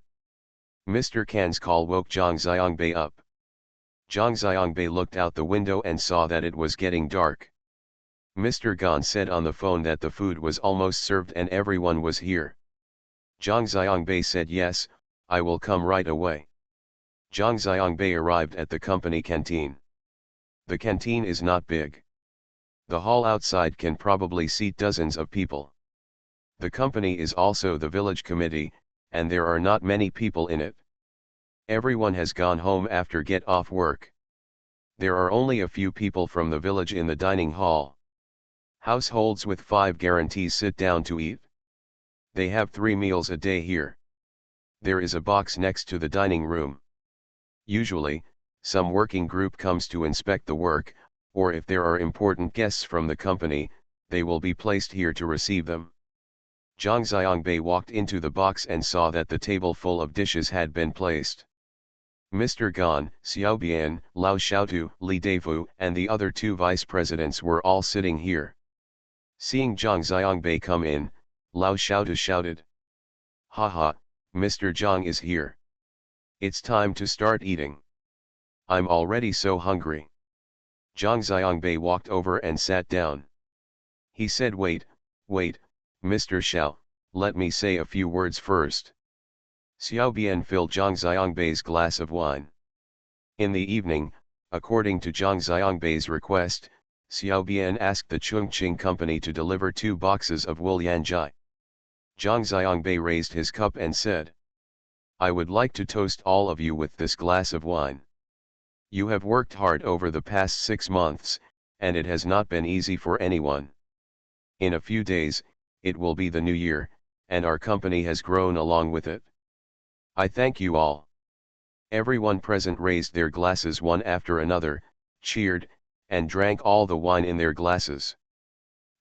Mr. Kan's call woke Zhang Xiangbei up. Zhang Xiangbei looked out the window and saw that it was getting dark. Mr. Gan said on the phone that the food was almost served and everyone was here. Zhang Xiangbei said, "Yes, I will come right away." Zhang Xiangbei arrived at the company canteen. The canteen is not big. The hall outside can probably seat dozens of people. The company is also the village committee, and there are not many people in it. Everyone has gone home after get off work. There are only a few people from the village in the dining hall. Households with 5 guarantees sit down to eat. They have 3 meals a day here. There is a box next to the dining room. Usually, some working group comes to inspect the work, or if there are important guests from the company, they will be placed here to receive them. Zhang Xiangbei walked into the box and saw that the table full of dishes had been placed. Mr. Gan, Xiaobian, Lao Xiaotu, Li Deifu, and the other 2 vice presidents were all sitting here. Seeing Zhang Xiangbei come in, Lao Xiaotu shouted, "Haha, Mr. Zhang is here. It's time to start eating. I'm already so hungry." Zhang Xiangbei walked over and sat down. He said, wait, Mr. Xiao, let me say a few words first." Xiaobian filled Zhang Xiangbei's glass of wine. In the evening, according to Zhang Xiangbei's request, Xiaobian asked the Chongqing company to deliver 2 boxes of wool yanjai. Zhang Xiangbei raised his cup and said, "I would like to toast all of you with this glass of wine. You have worked hard over the past 6 months, and it has not been easy for anyone. In a few days, it will be the new year, and our company has grown along with it. I thank you all." Everyone present raised their glasses one after another, cheered, and drank all the wine in their glasses.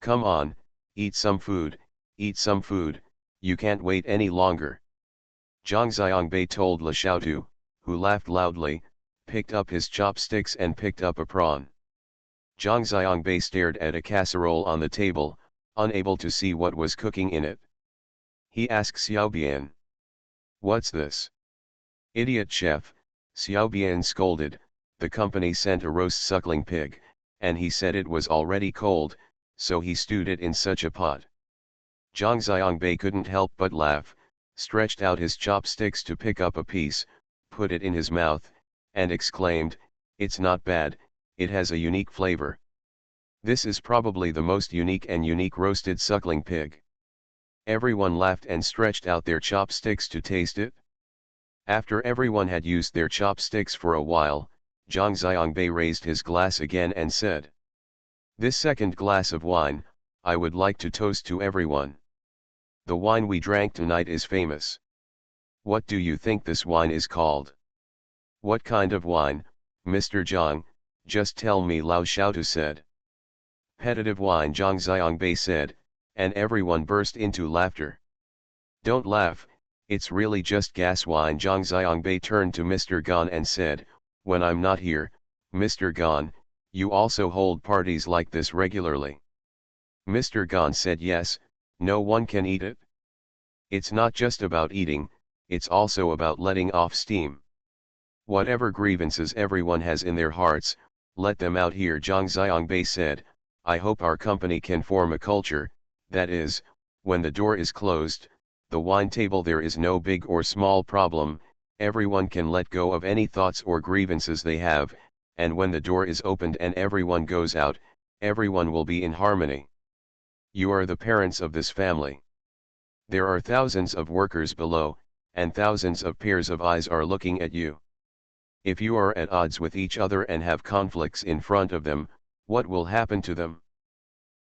"Come on, eat some food, you can't wait any longer." Zhang Xiangbei told Li Xiaotu, who laughed loudly, picked up his chopsticks and picked up a prawn. Zhang Xiangbei stared at a casserole on the table, unable to see what was cooking in it. He asked Xiaobian, "What's this?" "Idiot chef," Xiaobian scolded. "The company sent a roast suckling pig, and he said it was already cold, so he stewed it in such a pot. Zhang Xiangbei couldn't help but laugh, stretched out his chopsticks to pick up a piece, put it in his mouth, and exclaimed, "It's not bad, it has a unique flavor. This is probably the most unique roasted suckling pig." Everyone laughed and stretched out their chopsticks to taste it. After everyone had used their chopsticks for a while, Zhang Xiangbei raised his glass again and said, "This second glass of wine, I would like to toast to everyone. The wine we drank tonight is famous. What do you think this wine is called?" "What kind of wine, Mr. Zhang? Just tell me," Lao Xiaotu said. "Petitive wine," Zhang Xiangbei said, and everyone burst into laughter. "Don't laugh, it's really just gas wine." Zhang Xiangbei turned to Mr. Gan and said, "When I'm not here, Mr. Gan, you also hold parties like this regularly?" Mr. Gan said, "Yes, no one can eat it. It's not just about eating, it's also about letting off steam. Whatever grievances everyone has in their hearts, let them out here." Zhang Xiangbei said, "I hope our company can form a culture, that is, when the door is closed, the wine table, there is no big or small problem, everyone can let go of any thoughts or grievances they have, and when the door is opened and everyone goes out, everyone will be in harmony. You are the parents of this family. There are thousands of workers below, and thousands of pairs of eyes are looking at you. If you are at odds with each other and have conflicts in front of them, what will happen to them?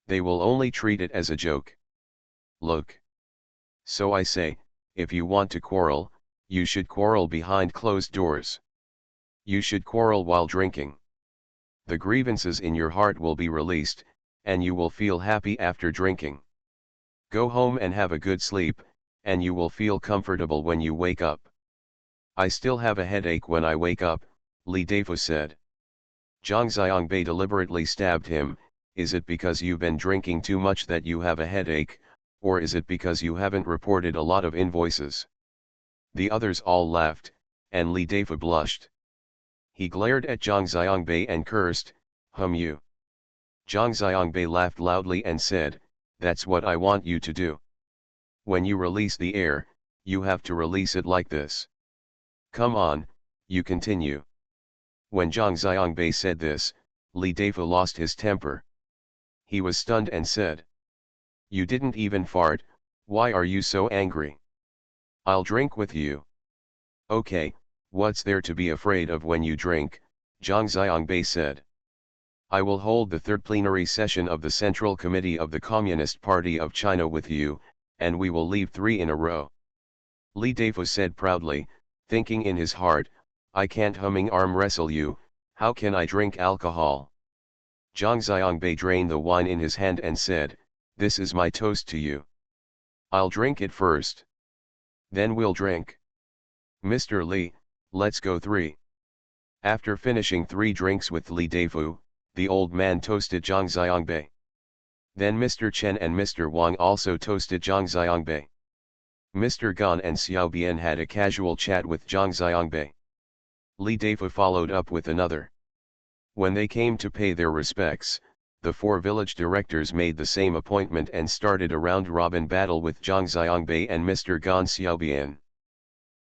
They will only treat it as a joke. Look. So I say, if you want to quarrel, you should quarrel behind closed doors. You should quarrel while drinking. The grievances in your heart will be released, and you will feel happy after drinking. Go home and have a good sleep, and you will feel comfortable when you wake up." "I still have a headache when I wake up," Li Deifu said. Zhang Xiangbei deliberately stabbed him. "Is it because you've been drinking too much that you have a headache, or is it because you haven't reported a lot of invoices?" The others all laughed, and Li Deifu blushed. He glared at Zhang Xiangbei and cursed, you." Zhang Xiangbei laughed loudly and said, "That's what I want you to do. When you release the air, you have to release it like this. Come on, you continue." When Zhang Xiangbei said this, Li Deifu lost his temper. He was stunned and said, "You didn't even fart, why are you so angry? I'll drink with you." "Okay, what's there to be afraid of when you drink?" Zhang Xiangbei said. "I will hold the third plenary session of the Central Committee of the Communist Party of China with you, and we will leave 3 in a row." Li Deifu said proudly, thinking in his heart, "I can't arm wrestle you, how can I drink alcohol?" Zhang Xiangbei drained the wine in his hand and said, "This is my toast to you. I'll drink it first. Then we'll drink. Mr. Li, let's go 3. After finishing 3 drinks with Li Deifu, the old man toasted Zhang Xiangbei. Then Mr. Chen and Mr. Wang also toasted Zhang Xiangbei. Mr. Gan and Xiao Bian had a casual chat with Zhang Xiangbei. Li Deifu followed up with another. When they came to pay their respects, the 4 village directors made the same appointment and started a round-robin battle with Zhang Xiangbei and Mr. Gan Xiaobian.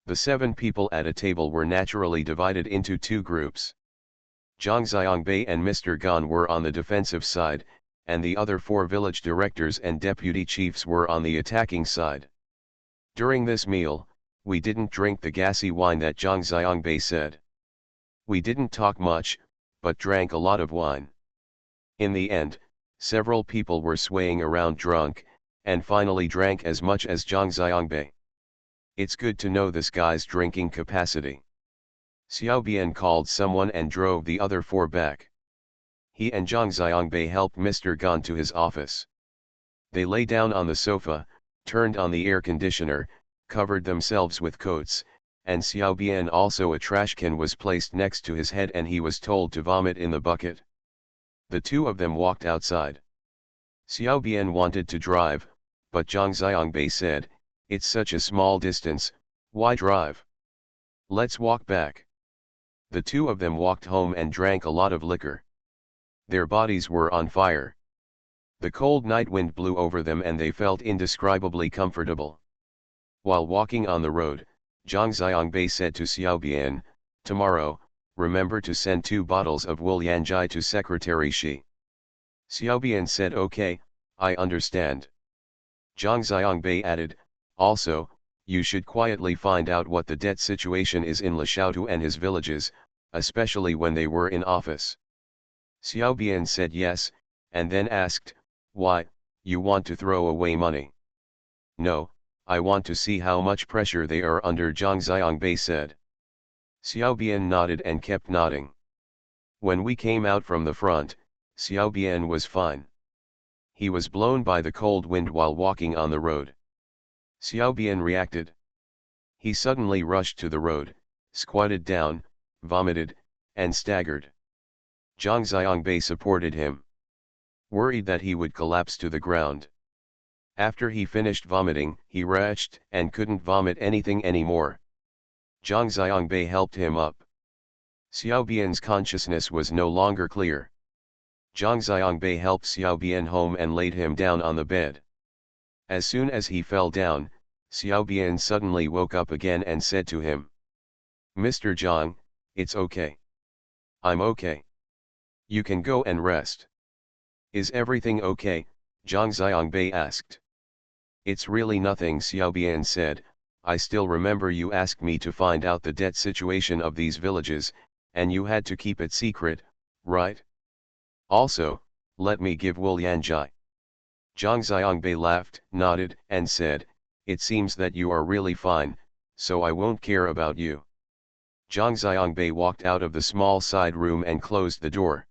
The 7 people at a table were naturally divided into 2 groups. Zhang Xiangbei and Mr. Gan were on the defensive side, and the other 4 village directors and deputy chiefs were on the attacking side. During this meal, we didn't drink the gassy wine that Zhang Xiangbei said. We didn't talk much, but drank a lot of wine. In the end, several people were swaying around drunk, and finally drank as much as Zhang Xiangbei. It's good to know this guy's drinking capacity. Xiao Bian called someone and drove the other 4 back. He and Zhang Xiangbei helped Mr. Gan to his office. They lay down on the sofa, turned on the air conditioner, covered themselves with coats, and Xiao Bian also a trash can was placed next to his head and he was told to vomit in the bucket. The 2 of them walked outside. Xiao Bian wanted to drive, but Zhang Xiangbei said, "It's such a small distance, why drive? Let's walk back." The 2 of them walked home and drank a lot of liquor. Their bodies were on fire. The cold night wind blew over them and they felt indescribably comfortable. While walking on the road, Zhang Xiangbei said to Xiaobian, "Tomorrow, remember to send 2 bottles of wool yanjai to Secretary Shi." Xiaobian said, "Okay, I understand." Zhang Xiangbei added, "Also, you should quietly find out what the debt situation is in Lashaotu and his villages, especially when they were in office." Xiaobian said yes, and then asked, "Why, you want to throw away money?" "No, I want to see how much pressure they are under," Zhang Xiangbei said. Xiaobian nodded and kept nodding. When we came out from the front, Xiaobian was fine. He was blown by the cold wind while walking on the road. Xiaobian reacted. He suddenly rushed to the road, squatted down, vomited, and staggered. Zhang Xiangbei supported him, worried that he would collapse to the ground. After he finished vomiting, he retched and couldn't vomit anything anymore. Zhang Xiangbei helped him up. Xiaobian's consciousness was no longer clear. Zhang Xiangbei helped Xiaobian home and laid him down on the bed. As soon as he fell down, Xiaobian suddenly woke up again and said to him, "Mr. Zhang, it's okay. I'm okay. You can go and rest." "Is everything okay?" Zhang Xiangbei asked. "It's really nothing," Xiaobian said. "I still remember you asked me to find out the debt situation of these villages, and you had to keep it secret, right? Also, let me give wool yanjai." Zhang Xiangbei laughed, nodded, and said, "It seems that you are really fine, so I won't care about you." Zhang Xiangbei walked out of the small side room and closed the door.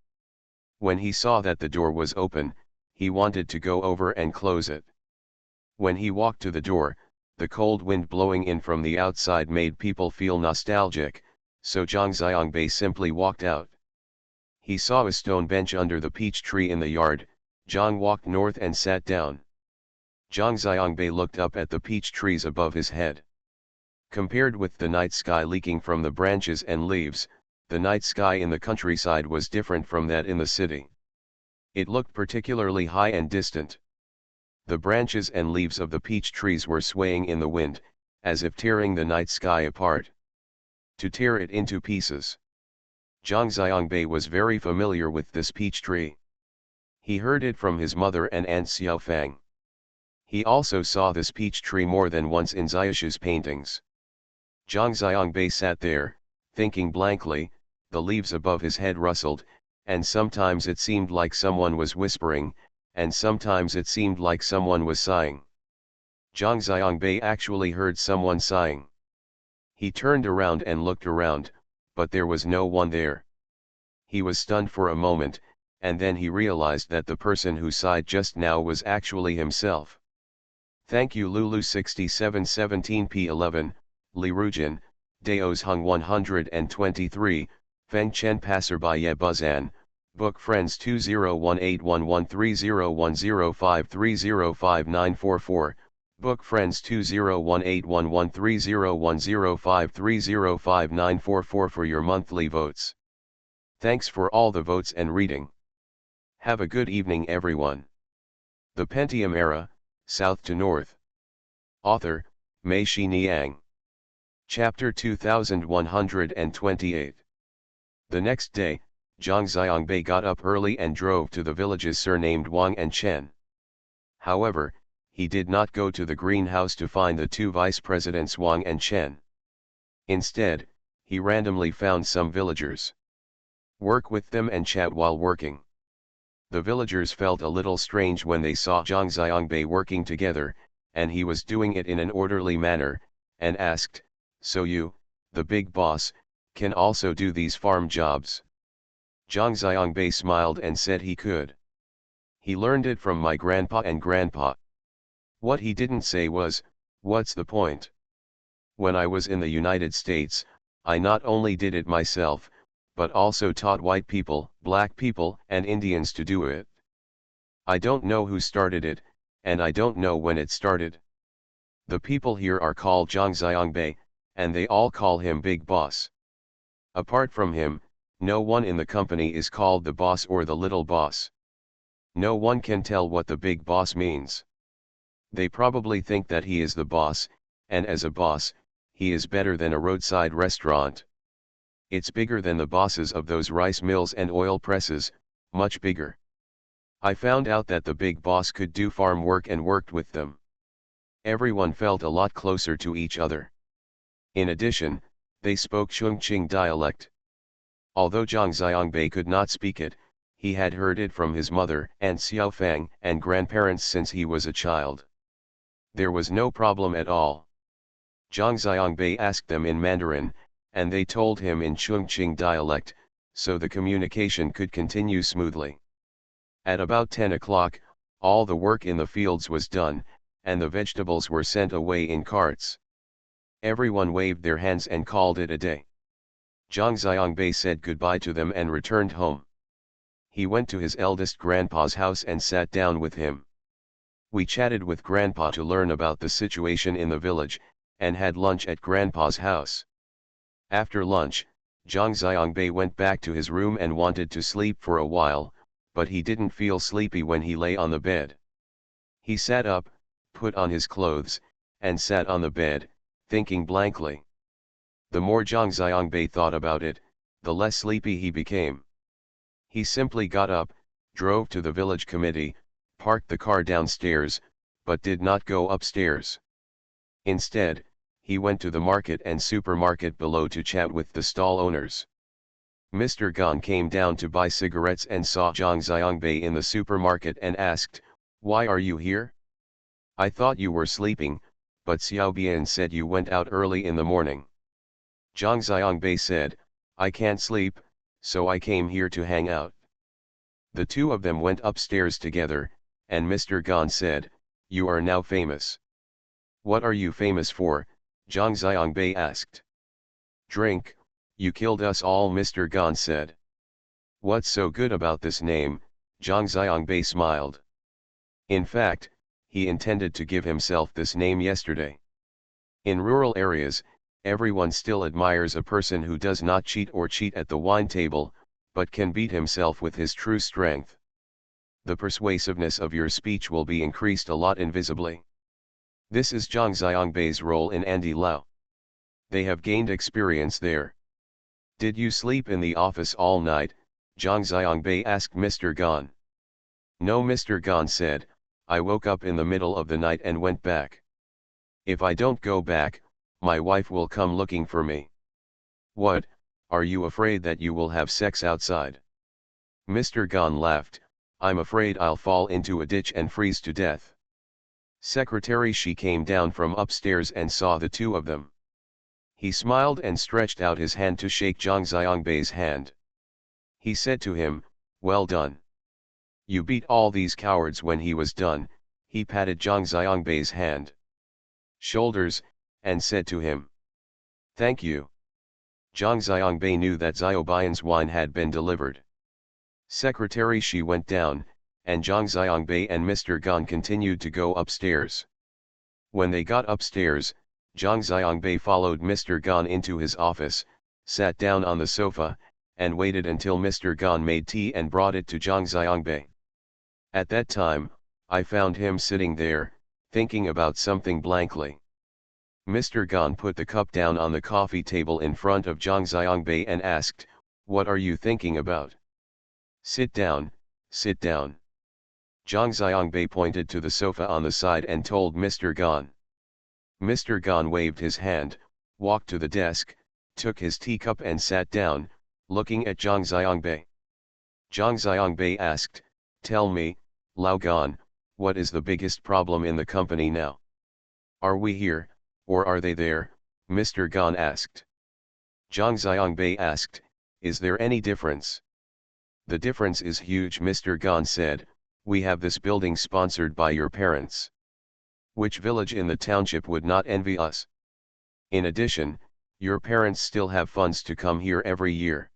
When he saw that the door was open, he wanted to go over and close it. When he walked to the door, the cold wind blowing in from the outside made people feel nostalgic, so Zhang Xiangbei simply walked out. He saw a stone bench under the peach tree in the yard. Zhang walked north and sat down. Zhang Xiangbei looked up at the peach trees above his head. Compared with the night sky leaking from the branches and leaves, the night sky in the countryside was different from that in the city. It looked particularly high and distant. The branches and leaves of the peach trees were swaying in the wind, as if tearing the night sky apart. To tear it into pieces. Zhang Xiangbei was very familiar with this peach tree. He heard it from his mother and Aunt Xiaofang. He also saw this peach tree more than once in Xiaoshu's paintings. Zhang Xiangbei sat there, thinking blankly. The leaves above his head rustled, and sometimes it seemed like someone was whispering, and sometimes it seemed like someone was sighing. Zhang Xiangbei actually heard someone sighing. He turned around and looked around, but there was no one there. He was stunned for a moment, and then he realized that the person who sighed just now was actually himself. "Thank you Lulu 6717 P11, Li Rujin, Daos Hung 123, Feng Chen Passerby Ye Buzan, Book Friends 20181130105305305944, Book Friends 20181130105305305944 for your monthly votes. Thanks for all the votes and reading. Have a good evening everyone. The Pentium Era, South to North. Author, Mei Shi Niang. Chapter 2128. The next day, Zhang Xiangbei got up early and drove to the villages surnamed Wang and Chen. However, he did not go to the greenhouse to find the 2 vice presidents Wang and Chen. Instead, he randomly found some villagers. Work with them and chat while working. The villagers felt a little strange when they saw Zhang Xiangbei working together, and he was doing it in an orderly manner, and asked, "So you, the big boss, can also do these farm jobs?" Zhang Xiangbei smiled and said he could. "He learned it from my grandpa and grandpa." What he didn't say was, "What's the point? When I was in the United States, I not only did it myself, but also taught white people, black people, and Indians to do it. I don't know who started it, and I don't know when it started. The people here are called Zhang Xiangbei, and they all call him Big Boss. Apart from him, no one in the company is called the boss or the little boss. No one can tell what the big boss means. They probably think that he is the boss, and as a boss, he is better than a roadside restaurant. It's bigger than the bosses of those rice mills and oil presses, much bigger. I found out that the big boss could do farm work and worked with them. Everyone felt a lot closer to each other. In addition, they spoke Chongqing dialect. Although Zhang Xiangbei could not speak it, he had heard it from his mother and Xiaofang and grandparents since he was a child. There was no problem at all. Zhang Xiangbei asked them in Mandarin, and they told him in Chongqing dialect, so the communication could continue smoothly. At about 10 o'clock, all the work in the fields was done, and the vegetables were sent away in carts. Everyone waved their hands and called it a day. Zhang Xiangbei said goodbye to them and returned home. He went to his eldest grandpa's house and sat down with him. We chatted with grandpa to learn about the situation in the village, and had lunch at grandpa's house. After lunch, Zhang Xiangbei went back to his room and wanted to sleep for a while, but he didn't feel sleepy when he lay on the bed. He sat up, put on his clothes, and sat on the bed, thinking blankly. The more Zhang Xiangbei thought about it, the less sleepy he became. He simply got up, drove to the village committee, parked the car downstairs, but did not go upstairs. Instead, he went to the market and supermarket below to chat with the stall owners. Mr. Gan came down to buy cigarettes and saw Zhang Xiangbei in the supermarket and asked, "Why are you here? I thought you were sleeping, but Xiao Bian said you went out early in the morning." Zhang Xiangbei said, "I can't sleep, so I came here to hang out." The two of them went upstairs together, and Mr. Gan said, "You are now famous." "What are you famous for?" Zhang Xiangbei asked. "Drink, you killed us all," Mr. Gan said. "What's so good about this name?" Zhang Xiangbei smiled. In fact, he intended to give himself this name yesterday. In rural areas, everyone still admires a person who does not cheat or cheat at the wine table, but can beat himself with his true strength. The persuasiveness of your speech will be increased a lot invisibly. This is Zhang Xiangbei's role in Andy Lau. They have gained experience there. "Did you sleep in the office all night?" Zhang Xiangbei asked Mr. Gan. "No," Mr. Gan said, "I woke up in the middle of the night and went back. If I don't go back, my wife will come looking for me." "What, are you afraid that you will have sex outside?" Mr. Gan laughed, "I'm afraid I'll fall into a ditch and freeze to death." Secretary Shi came down from upstairs and saw the two of them. He smiled and stretched out his hand to shake Zhang Xiangbei's hand. He said to him, "Well done. You beat all these cowards." When he was done, he patted Zhang Xiangbei's hand, shoulders, and said to him, "Thank you." Zhang Xiangbei knew that Xiaobian's wine had been delivered. Secretary Shi went down, and Zhang Xiangbei and Mr. Gan continued to go upstairs. When they got upstairs, Zhang Xiangbei followed Mr. Gan into his office, sat down on the sofa, and waited until Mr. Gan made tea and brought it to Zhang Xiangbei. At that time, I found him sitting there, thinking about something blankly. Mr. Gan put the cup down on the coffee table in front of Zhang Xiangbei and asked, "What are you thinking about?" "Sit down, sit down." Zhang Xiangbei pointed to the sofa on the side and told Mr. Gan. Mr. Gan waved his hand, walked to the desk, took his teacup and sat down, looking at Zhang Xiangbei. Zhang Xiangbei asked, "Tell me, Lao Gan, what is the biggest problem in the company now? Are we here, or are they there?" Mr. Gan asked. Zhang Xiangbei asked, "Is there any difference?" "The difference is huge," Mr. Gan said. "We have this building sponsored by your parents. Which village in the township would not envy us? In addition, your parents still have funds to come here every year.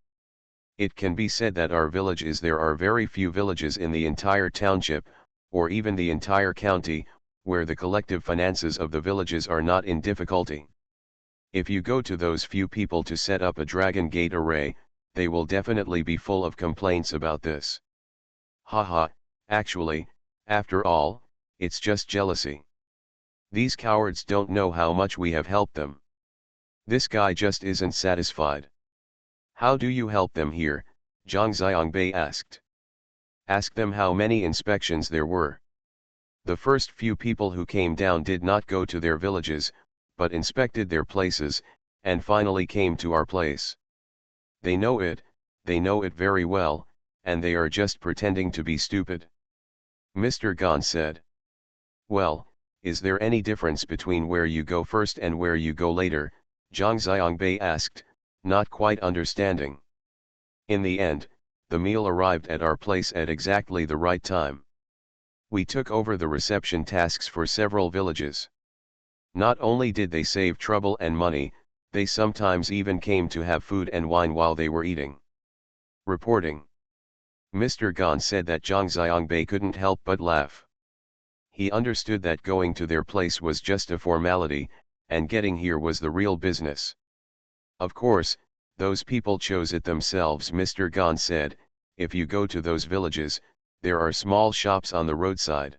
It can be said that our village is there are very few villages in the entire township, or even the entire county, where the collective finances of the villages are not in difficulty. If you go to those few people to set up a dragon gate array, they will definitely be full of complaints about this." "Ha ha," Actually, after all, it's just jealousy. These cowards don't know how much we have helped them. This guy just isn't satisfied. How do you help them here? Zhang Xiangbei asked. Ask them how many inspections there were. The first few people who came down did not go to their villages, but inspected their places, and finally came to our place. They know it very well, and they are just pretending to be stupid. Mr. Gan said. Well, is there any difference between where you go first and where you go later? Zhang Xiangbei asked, not quite understanding. In the end, the meal arrived at our place at exactly the right time. We took over the reception tasks for several villages. Not only did they save trouble and money, they sometimes even came to have food and wine while they were eating. Reporting. Mr. Gan said that Zhang Xiangbei couldn't help but laugh. He understood that going to their place was just a formality, and getting here was the real business. Of course, those people chose it themselves. Mr. Gan said, if you go to those villages, there are small shops on the roadside.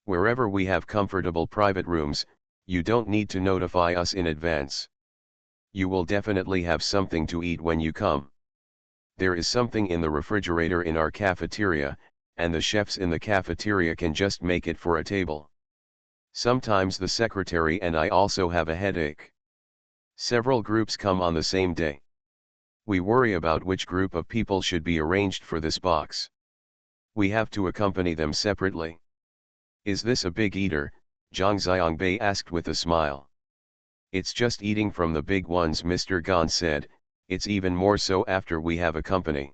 Wherever we have comfortable private rooms, you don't need to notify us in advance. You will definitely have something to eat when you come. There is something in the refrigerator in our cafeteria, and the chefs in the cafeteria can just make it for a table. Sometimes the secretary and I also have a headache. Several groups come on the same day. We worry about which group of people should be arranged for this box. We have to accompany them separately. Is this a big eater? Zhang Xiangbei asked with a smile. It's just eating from the big ones, Mr. Gan said. It's even more so after we have a company.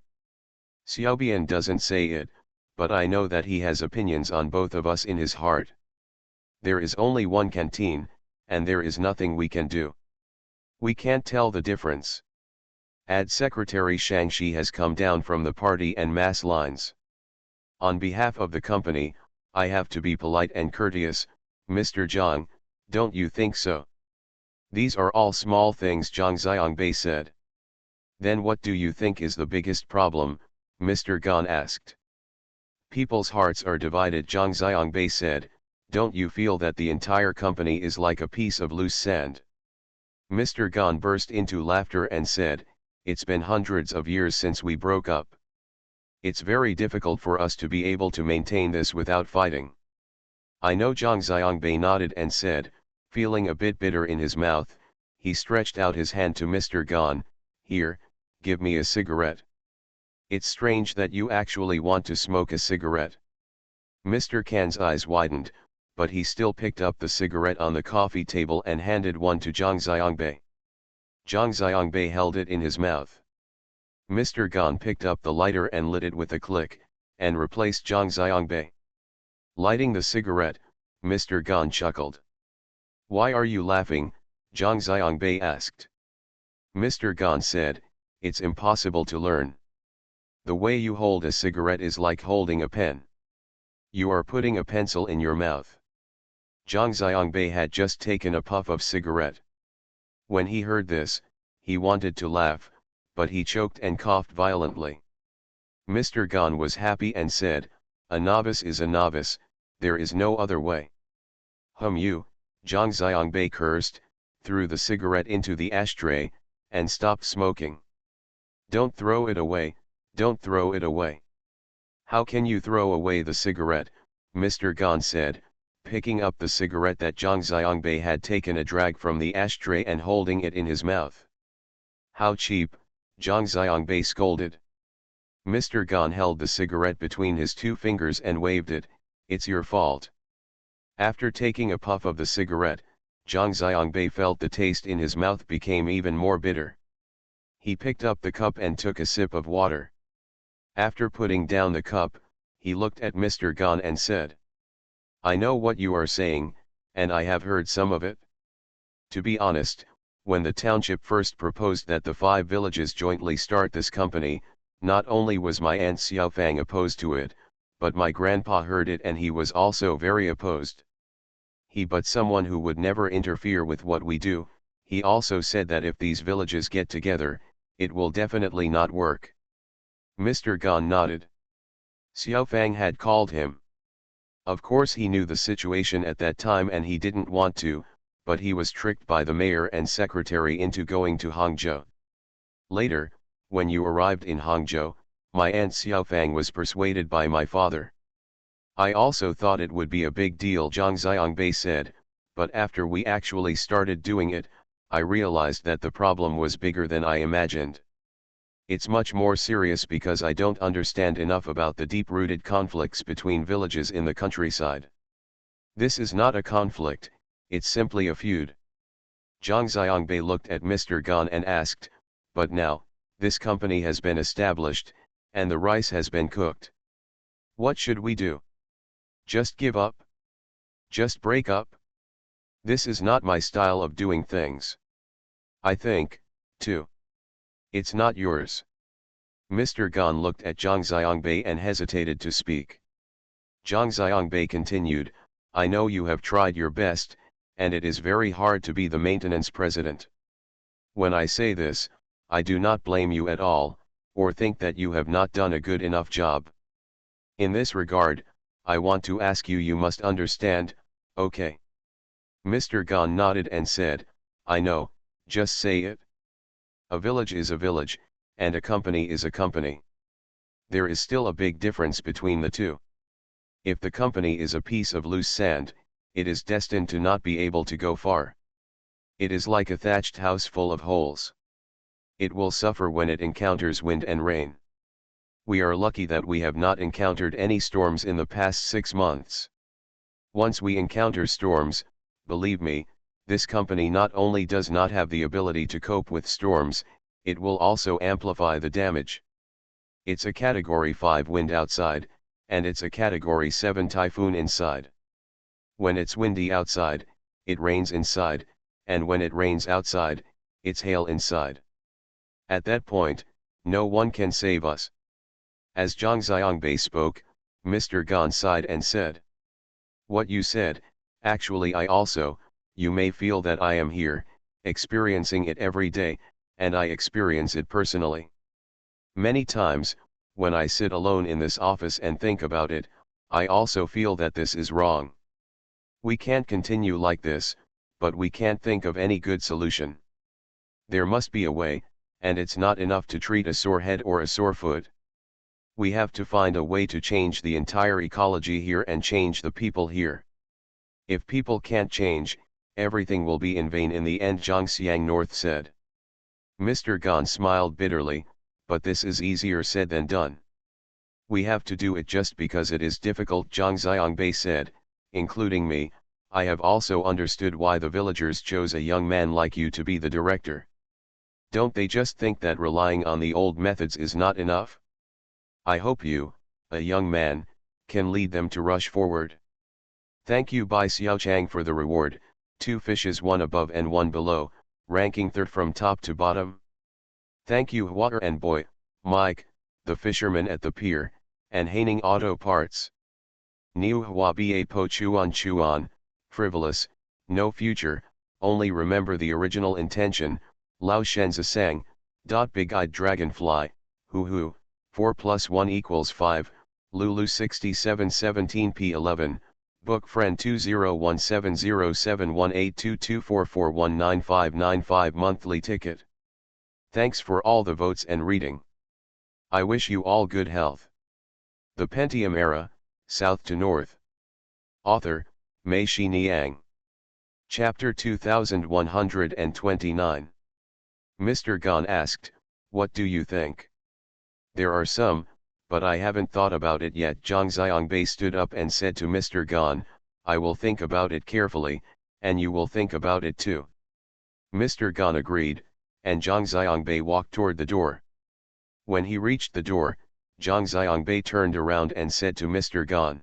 Xiaobian doesn't say it, but I know that he has opinions on both of us in his heart. There is only one canteen, and there is nothing we can do. We can't tell the difference. Ad Secretary Shangxi has come down from the party and mass lines. On behalf of the company, I have to be polite and courteous, Mr. Zhang, don't you think so? These are all small things, Zhang Xiangbei said. Then what do you think is the biggest problem? Mr. Gan asked. People's hearts are divided, Zhang Xiangbei said. Don't you feel that the entire company is like a piece of loose sand? Mr. Gan burst into laughter and said, it's been hundreds of years since we broke up. It's very difficult for us to be able to maintain this without fighting. I know. Zhang Xiangbei nodded and said, feeling a bit bitter in his mouth, he stretched out his hand to Mr. Gan. Here, give me a cigarette. It's strange that you actually want to smoke a cigarette. Mr. Gan's eyes widened, but he still picked up the cigarette on the coffee table and handed one to Zhang Xiangbei. Zhang Xiangbei held it in his mouth. Mr. Gan picked up the lighter and lit it with a click, and replaced Zhang Xiangbei. Lighting the cigarette, Mr. Gan chuckled. Why are you laughing? Zhang Xiangbei asked. Mr. Gan said, it's impossible to learn. The way you hold a cigarette is like holding a pen. You are putting a pencil in your mouth. Zhang Xiangbei had just taken a puff of cigarette. When he heard this, he wanted to laugh, but he choked and coughed violently. Mr. Gan was happy and said, a novice is a novice, there is no other way. You, Zhang Xiangbei cursed, threw the cigarette into the ashtray, and stopped smoking. Don't throw it away, don't throw it away. How can you throw away the cigarette? Mr. Gan said, picking up the cigarette that Zhang Xiangbei had taken a drag from the ashtray and holding it in his mouth. How cheap, Zhang Xiangbei scolded. Mr. Gan held the cigarette between his two fingers and waved it, it's your fault. After taking a puff of the cigarette, Zhang Xiangbei felt the taste in his mouth became even more bitter. He picked up the cup and took a sip of water. After putting down the cup, he looked at Mr. Gan and said, I know what you are saying, and I have heard some of it. To be honest, when the township first proposed that the 5 villages jointly start this company, not only was my aunt Xiaofang opposed to it, but my grandpa heard it and he was also very opposed. But someone who would never interfere with what we do. He also said that if these villages get together, it will definitely not work. Mr. Gan nodded. Xiao Fang had called him. Of course he knew the situation at that time and he didn't want to, but he was tricked by the mayor and secretary into going to Hangzhou. Later, when you arrived in Hangzhou, my aunt Xiao Fang was persuaded by my father. I also thought it would be a big deal, Zhang Xiangbei said, but after we actually started doing it, I realized that the problem was bigger than I imagined. It's much more serious because I don't understand enough about the deep-rooted conflicts between villages in the countryside. This is not a conflict, it's simply a feud. Zhang Xiangbei looked at Mr. Gan and asked, but now, this company has been established, and the rice has been cooked. What should we do? Just give up? Just break up? This is not my style of doing things. I think, too. It's not yours. Mr. Gan looked at Zhang Xiangbei and hesitated to speak. Zhang Xiangbei continued, I know you have tried your best, and it is very hard to be the maintenance president. When I say this, I do not blame you at all, or think that you have not done a good enough job. In this regard, I want to ask you, you must understand, okay? Mr. Gan nodded and said, I know, just say it. A village is a village, and a company is a company. There is still a big difference between the two. If the company is a piece of loose sand, it is destined to not be able to go far. It is like a thatched house full of holes. It will suffer when it encounters wind and rain. We are lucky that we have not encountered any storms in the past 6 months. Once we encounter storms, believe me, this company not only does not have the ability to cope with storms, it will also amplify the damage. It's a Category 5 wind outside, and it's a Category 7 typhoon inside. When it's windy outside, it rains inside, and when it rains outside, it's hail inside. At that point, no one can save us. As Zhang Xiangbei spoke, Mr. Gan sighed and said, what you said, actually I also, you may feel that I am here, experiencing it every day, and I experience it personally. Many times, when I sit alone in this office and think about it, I also feel that this is wrong. We can't continue like this, but we can't think of any good solution. There must be a way, and it's not enough to treat a sore head or a sore foot. We have to find a way to change the entire ecology here and change the people here. If people can't change, everything will be in vain in the end, Zhang Xiangnorth said. Mr. Gan smiled bitterly, but this is easier said than done. We have to do it just because it is difficult, Zhang Xiangbei said, including me. I have also understood why the villagers chose a young man like you to be the director. Don't they just think that relying on the old methods is not enough? I hope you, a young man, can lead them to rush forward. Thank you Bai Xiaochang for the reward, 2 fishes, 1 above and 1 below, ranking 3rd from top to bottom. Thank you Hua and Boy, Mike, the fisherman at the pier, and Haining Auto Parts. Niu Hua Ba Po Chuan, frivolous, no future, only remember the original intention, Lao Shenza Sang, Big-eyed dragonfly, hoo, 4 + 1 = 5, Lulu 6717 P11, Book Friend 201707182244195995 monthly ticket. Thanks for all the votes and reading. I wish you all good health. The Pentium Era, South to North. Author, Mei Shi Niang. Chapter 2129. Mr. Gan asked, what do you think? There are some, but I haven't thought about it yet. Zhang Xiangbei stood up and said to Mr. Gan, I will think about it carefully, and you will think about it too. Mr. Gan agreed, and Zhang Xiangbei walked toward the door. When he reached the door, Zhang Xiangbei turned around and said to Mr. Gan,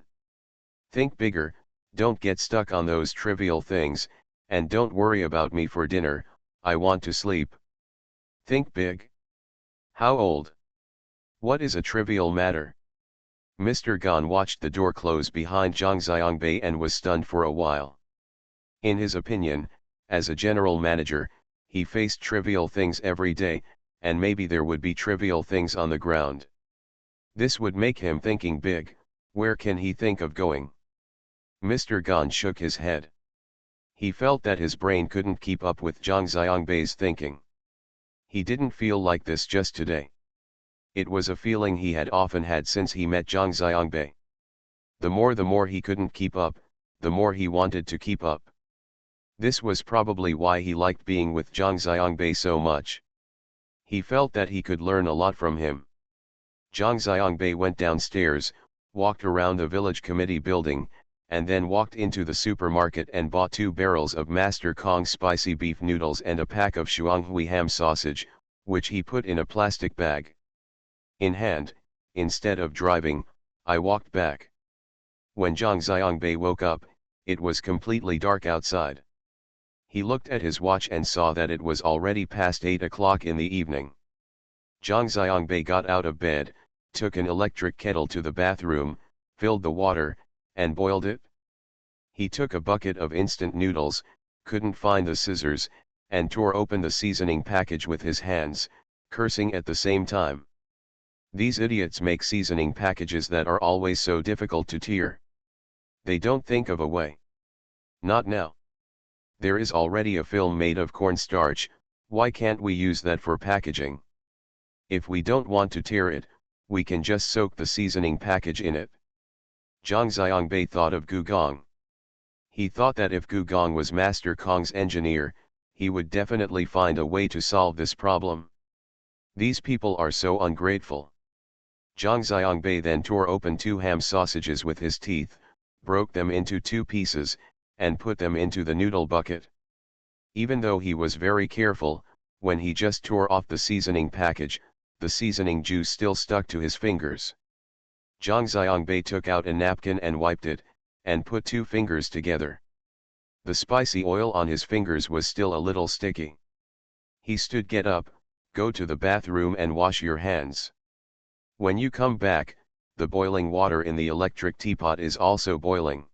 think bigger, don't get stuck on those trivial things, and don't worry about me for dinner, I want to sleep. Think big. How old? What is a trivial matter? Mr. Gan watched the door close behind Zhang Xiangbei and was stunned for a while. In his opinion, as a general manager, he faced trivial things every day, and maybe there would be trivial things on the ground. This would make him thinking big. Where can he think of going? Mr. Gan shook his head. He felt that his brain couldn't keep up with Zhang Xiangbei's thinking. He didn't feel like this just today. It was a feeling he had often had since he met Zhang Xiangbei. The more he couldn't keep up, the more he wanted to keep up. This was probably why he liked being with Zhang Xiangbei so much. He felt that he could learn a lot from him. Zhang Xiangbei went downstairs, walked around the village committee building, and then walked into the supermarket and bought 2 barrels of Master Kong spicy beef noodles and a pack of Shuanghui ham sausage, which he put in a plastic bag. In hand, instead of driving, I walked back. When Zhang Xiangbei woke up, it was completely dark outside. He looked at his watch and saw that it was already past 8 o'clock in the evening. Zhang Xiangbei got out of bed, took an electric kettle to the bathroom, filled the water, and boiled it. He took a bucket of instant noodles, couldn't find the scissors, and tore open the seasoning package with his hands, cursing at the same time. These idiots make seasoning packages that are always so difficult to tear. They don't think of a way. Not now. There is already a film made of cornstarch, why can't we use that for packaging? If we don't want to tear it, we can just soak the seasoning package in it. Zhang Xiangbei thought of Gu Gong. He thought that if Gu Gong was Master Kong's engineer, he would definitely find a way to solve this problem. These people are so ungrateful. Zhang Xiangbei then tore open 2 ham sausages with his teeth, broke them into 2 pieces, and put them into the noodle bucket. Even though he was very careful, when he just tore off the seasoning package, the seasoning juice still stuck to his fingers. Zhang Xiangbei took out a napkin and wiped it, and put 2 fingers together. The spicy oil on his fingers was still a little sticky. He stood. Get up, go to the bathroom and wash your hands. When you come back, the boiling water in the electric teapot is also boiling.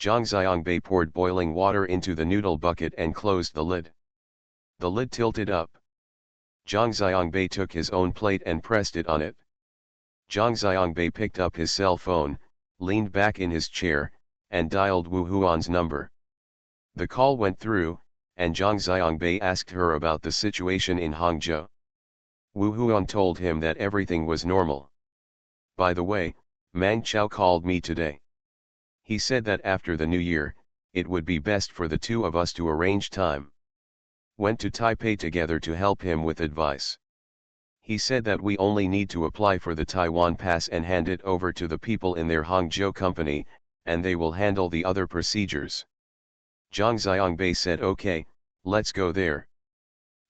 Zhang Xiangbei poured boiling water into the noodle bucket and closed the lid. The lid tilted up. Zhang Xiangbei took his own plate and pressed it on it. Zhang Xiangbei picked up his cell phone, leaned back in his chair, and dialed Wu Huan's number. The call went through, and Zhang Xiangbei asked her about the situation in Hangzhou. Wu Huan told him that everything was normal. By the way, Mang Chao called me today. He said that after the new year, it would be best for the 2 of us to arrange time. Went to Taipei together to help him with advice. He said that we only need to apply for the Taiwan pass and hand it over to the people in their Hangzhou company, and they will handle the other procedures. Zhang Xiangbei said okay, let's go there.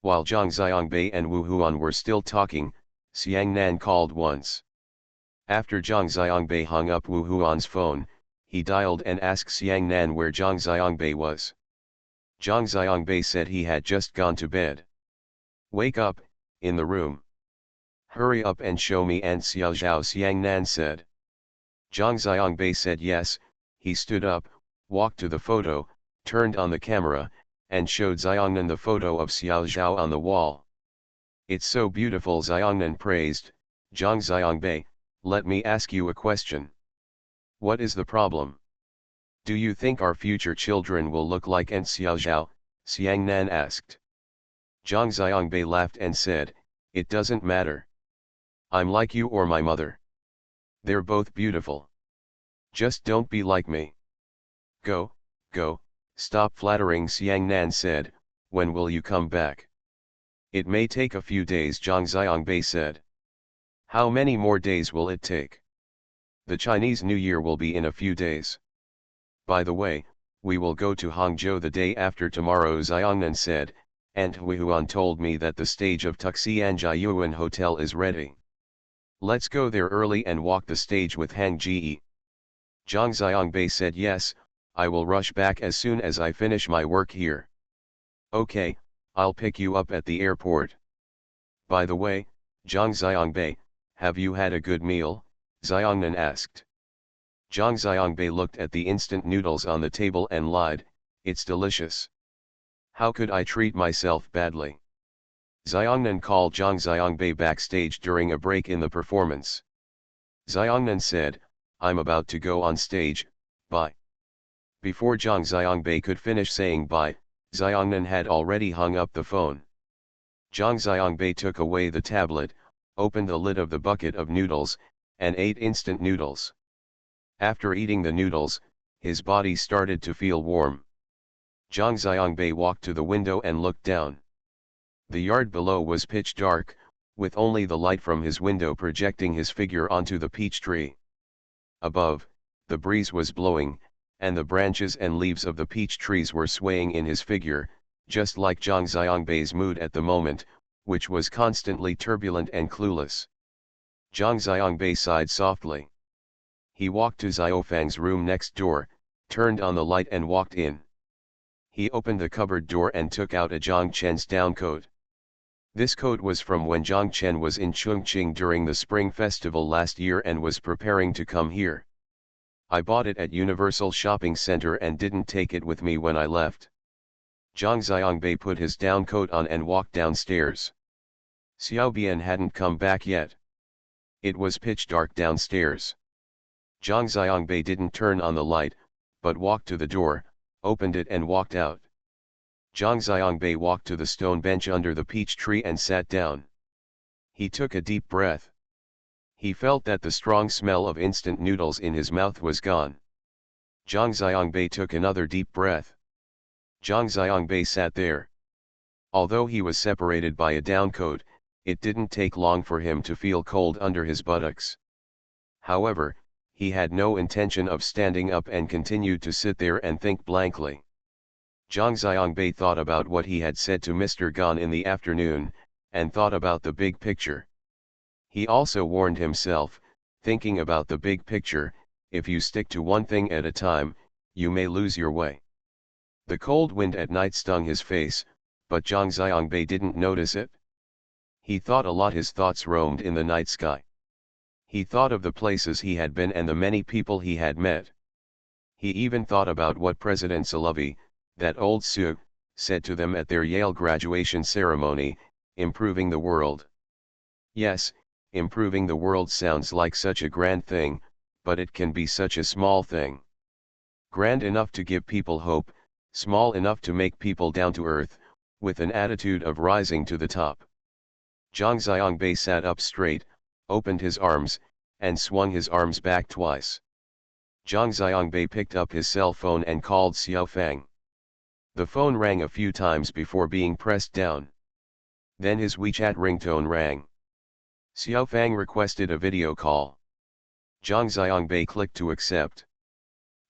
While Zhang Xiangbei and Wu Huan were still talking, Xiang Nan called once. After Zhang Xiangbei hung up Wu Huan's phone, he dialed and asked Xiang Nan where Zhang Xiangbei was. Zhang Xiangbei said he had just gone to bed. Wake up, in the room. Hurry up and show me Aunt Xiao Zhao, Xiang Nan said. Zhang Xiangbei said yes. He stood up, walked to the photo, turned on the camera, and showed Xiangnan the photo of Xiao Zhao on the wall. It's so beautiful, Xiangnan praised. Zhang Xiangbei, let me ask you a question. What is the problem? Do you think our future children will look like Aunt Xiao Zhao? Xiangnan asked. Zhang Xiangbei laughed and said, it doesn't matter. I'm like you or my mother. They're both beautiful. Just don't be like me. Go, stop flattering, Xiangnan said. When will you come back? It may take a few days, Zhang Xiangbei said. How many more days will it take? The Chinese New Year will be in a few days. By the way, we will go to Hangzhou the day after tomorrow, Xiangnan said, and Wu Huan told me that the stage of Tuxianjiayuan Hotel is ready. Let's go there early and walk the stage with Hang Ji. Zhang Xiangbei said yes, I will rush back as soon as I finish my work here. Okay, I'll pick you up at the airport. By the way, Zhang Xiangbei, have you had a good meal? Xiangnan asked. Zhang Xiangbei looked at the instant noodles on the table and lied, it's delicious. How could I treat myself badly? Xiangnan called Zhang Xiangbei backstage during a break in the performance. Xiongnan said, I'm about to go on stage, bye. Before Zhang Xiangbei could finish saying bye, Xiongnan had already hung up the phone. Zhang Xiangbei took away the tablet, opened the lid of the bucket of noodles, and ate instant noodles. After eating the noodles, his body started to feel warm. Zhang Xiangbei walked to the window and looked down. The yard below was pitch dark, with only the light from his window projecting his figure onto the peach tree. Above, the breeze was blowing, and the branches and leaves of the peach trees were swaying in his figure, just like Zhang Xiangbei's mood at the moment, which was constantly turbulent and clueless. Zhang Xiangbei sighed softly. He walked to Xiaofang's room next door, turned on the light and walked in. He opened the cupboard door and took out a Zhang Chen's down coat. This coat was from when Zhang Chen was in Chongqing during the Spring Festival last year and was preparing to come here. I bought it at Universal Shopping Center and didn't take it with me when I left. Zhang Xiangbei put his down coat on and walked downstairs. Xiao Bian hadn't come back yet. It was pitch dark downstairs. Zhang Xiangbei didn't turn on the light, but walked to the door, opened it and walked out. Zhang Xiangbei walked to the stone bench under the peach tree and sat down. He took a deep breath. He felt that the strong smell of instant noodles in his mouth was gone. Zhang Xiangbei took another deep breath. Zhang Xiangbei sat there. Although he was separated by a downcoat, it didn't take long for him to feel cold under his buttocks. However, he had no intention of standing up and continued to sit there and think blankly. Zhang Xiangbei thought about what he had said to Mr. Gan in the afternoon, and thought about the big picture. He also warned himself, thinking about the big picture, if you stick to one thing at a time, you may lose your way. The cold wind at night stung his face, but Zhang Xiangbei didn't notice it. He thought a lot. His thoughts roamed in the night sky. He thought of the places he had been and the many people he had met. He even thought about what President Solovey, that old Su, said to them at their Yale graduation ceremony, improving the world. Yes, improving the world sounds like such a grand thing, but it can be such a small thing. Grand enough to give people hope, small enough to make people down to earth, with an attitude of rising to the top. Zhang Xiangbei sat up straight, opened his arms, and swung his arms back twice. Zhang Xiangbei picked up his cell phone and called Xiaofang. The phone rang a few times before being pressed down. Then his WeChat ringtone rang. Xiaofang requested a video call. Zhang Xiangbei clicked to accept.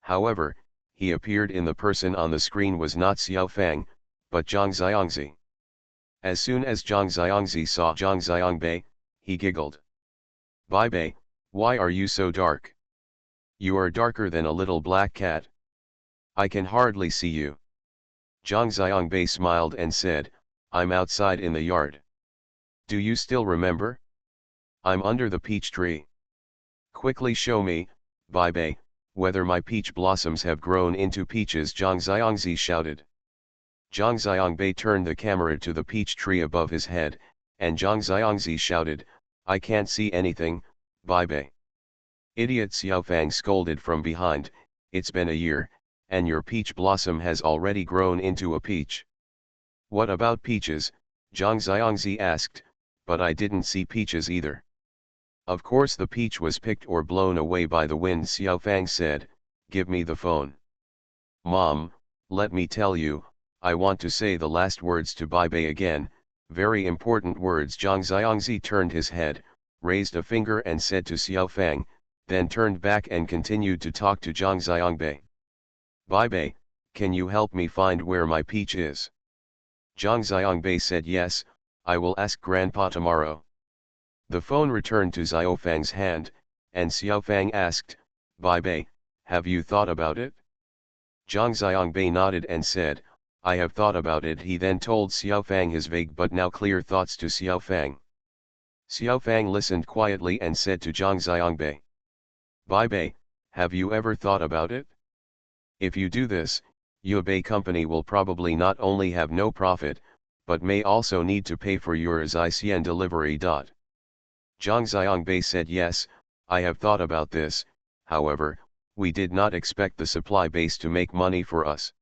However, he appeared in the person on the screen was not Xiaofang, but Zhang Xiangzi. As soon as Zhang Xiangzi saw Zhang Xiangbei, he giggled. "Bai Bei, why are you so dark? You are darker than a little black cat. I can hardly see you." Zhang Xiangbei smiled and said, "I'm outside in the yard. Do you still remember? I'm under the peach tree. Quickly show me, Bai Bei, whether my peach blossoms have grown into peaches," Zhang Xiangzi shouted. Zhang Xiangbei turned the camera to the peach tree above his head, and Zhang Xiangzi shouted, "I can't see anything, Bai Bei." "Idiot," Xiaofang scolded from behind, "it's been a year, and your peach blossom has already grown into a peach." "What about peaches?" Zhang Xiangzi asked, "but I didn't see peaches either." "Of course the peach was picked or blown away by the wind," Xiaofang said, "give me the phone." "Mom, let me tell you, I want to say the last words to Bai Bei again, very important words." Zhang Xiangzi turned his head, raised a finger and said to Xiaofang, then turned back and continued to talk to Zhang Xiangbei. "Bai Bei, can you help me find where my peach is?" Zhang Xiangbei said, "Yes, I will ask Grandpa tomorrow." The phone returned to Xiaofang's hand, and Xiaofang asked, "Bai Bei, have you thought about it?" Zhang Xiangbei nodded and said, "I have thought about it." He then told Xiaofang his vague but now clear thoughts to Xiaofang. Xiaofang listened quietly and said to Zhang Xiangbei, "Bai Bei, have you ever thought about it? If you do this, Yubei company will probably not only have no profit, but may also need to pay for your Zician delivery. Zhang Xiangbei said, "Yes, I have thought about this, however, we did not expect the supply base to make money for us.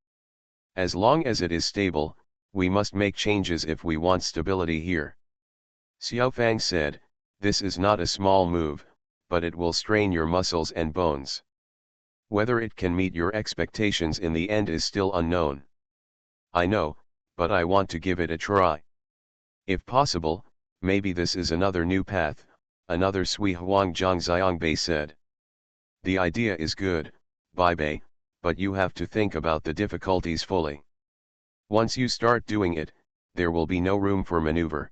As long as it is stable, we must make changes if we want stability here. Xiaofang said, this is not a small move, but it will strain your muscles and bones. Whether it can meet your expectations in the end is still unknown. I know, but I want to give it a try. If possible, maybe this is another new path, another Sui Huang Zhang Xiangbei said. The idea is good, Bai Bei, but you have to think about the difficulties fully. Once you start doing it, there will be no room for maneuver.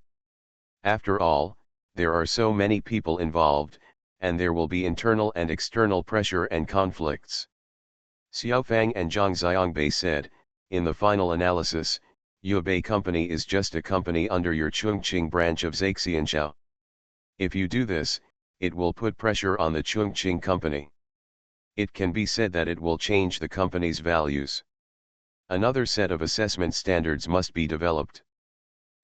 After all, there are so many people involved, and there will be internal and external pressure and conflicts. Xiaofang and Zhang Xiangbei said, in the final analysis, Yubei Company is just a company under your Chongqing branch of Zaixianxiao. If you do this, it will put pressure on the Chongqing Company. It can be said that it will change the company's values. Another set of assessment standards must be developed.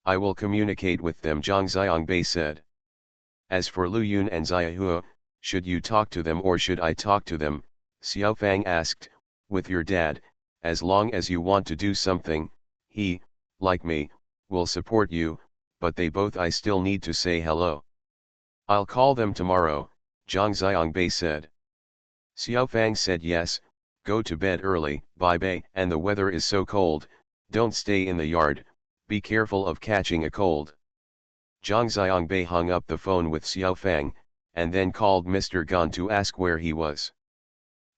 I will communicate with them, Zhang Xiangbei said. As for Lu Yun and Xiahua, should you talk to them or should I talk to them? Xiaofang asked. With your dad, as long as you want to do something, he, like me, will support you, but they both I still need to say hello. I'll call them tomorrow, Zhang Xiangbei said. Xiaofang said yes, go to bed early, Bai Bei, and the weather is so cold, don't stay in the yard, be careful of catching a cold. Zhang Xiangbei hung up the phone with Xiaofang, and then called Mr. Gan to ask where he was.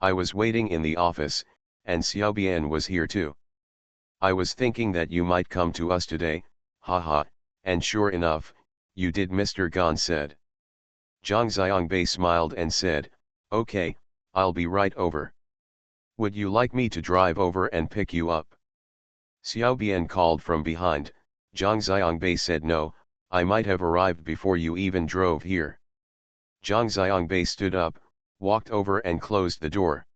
I was waiting in the office, and Xiaobian was here too. I was thinking that you might come to us today, haha, and sure enough, you did, Mr. Gan said. Zhang Xiangbei smiled and said, okay, I'll be right over. Would you like me to drive over and pick you up? Xiaobian called from behind. Zhang Xiangbei said no, I might have arrived before you even drove here. Zhang Xiangbei stood up, walked over and closed the door.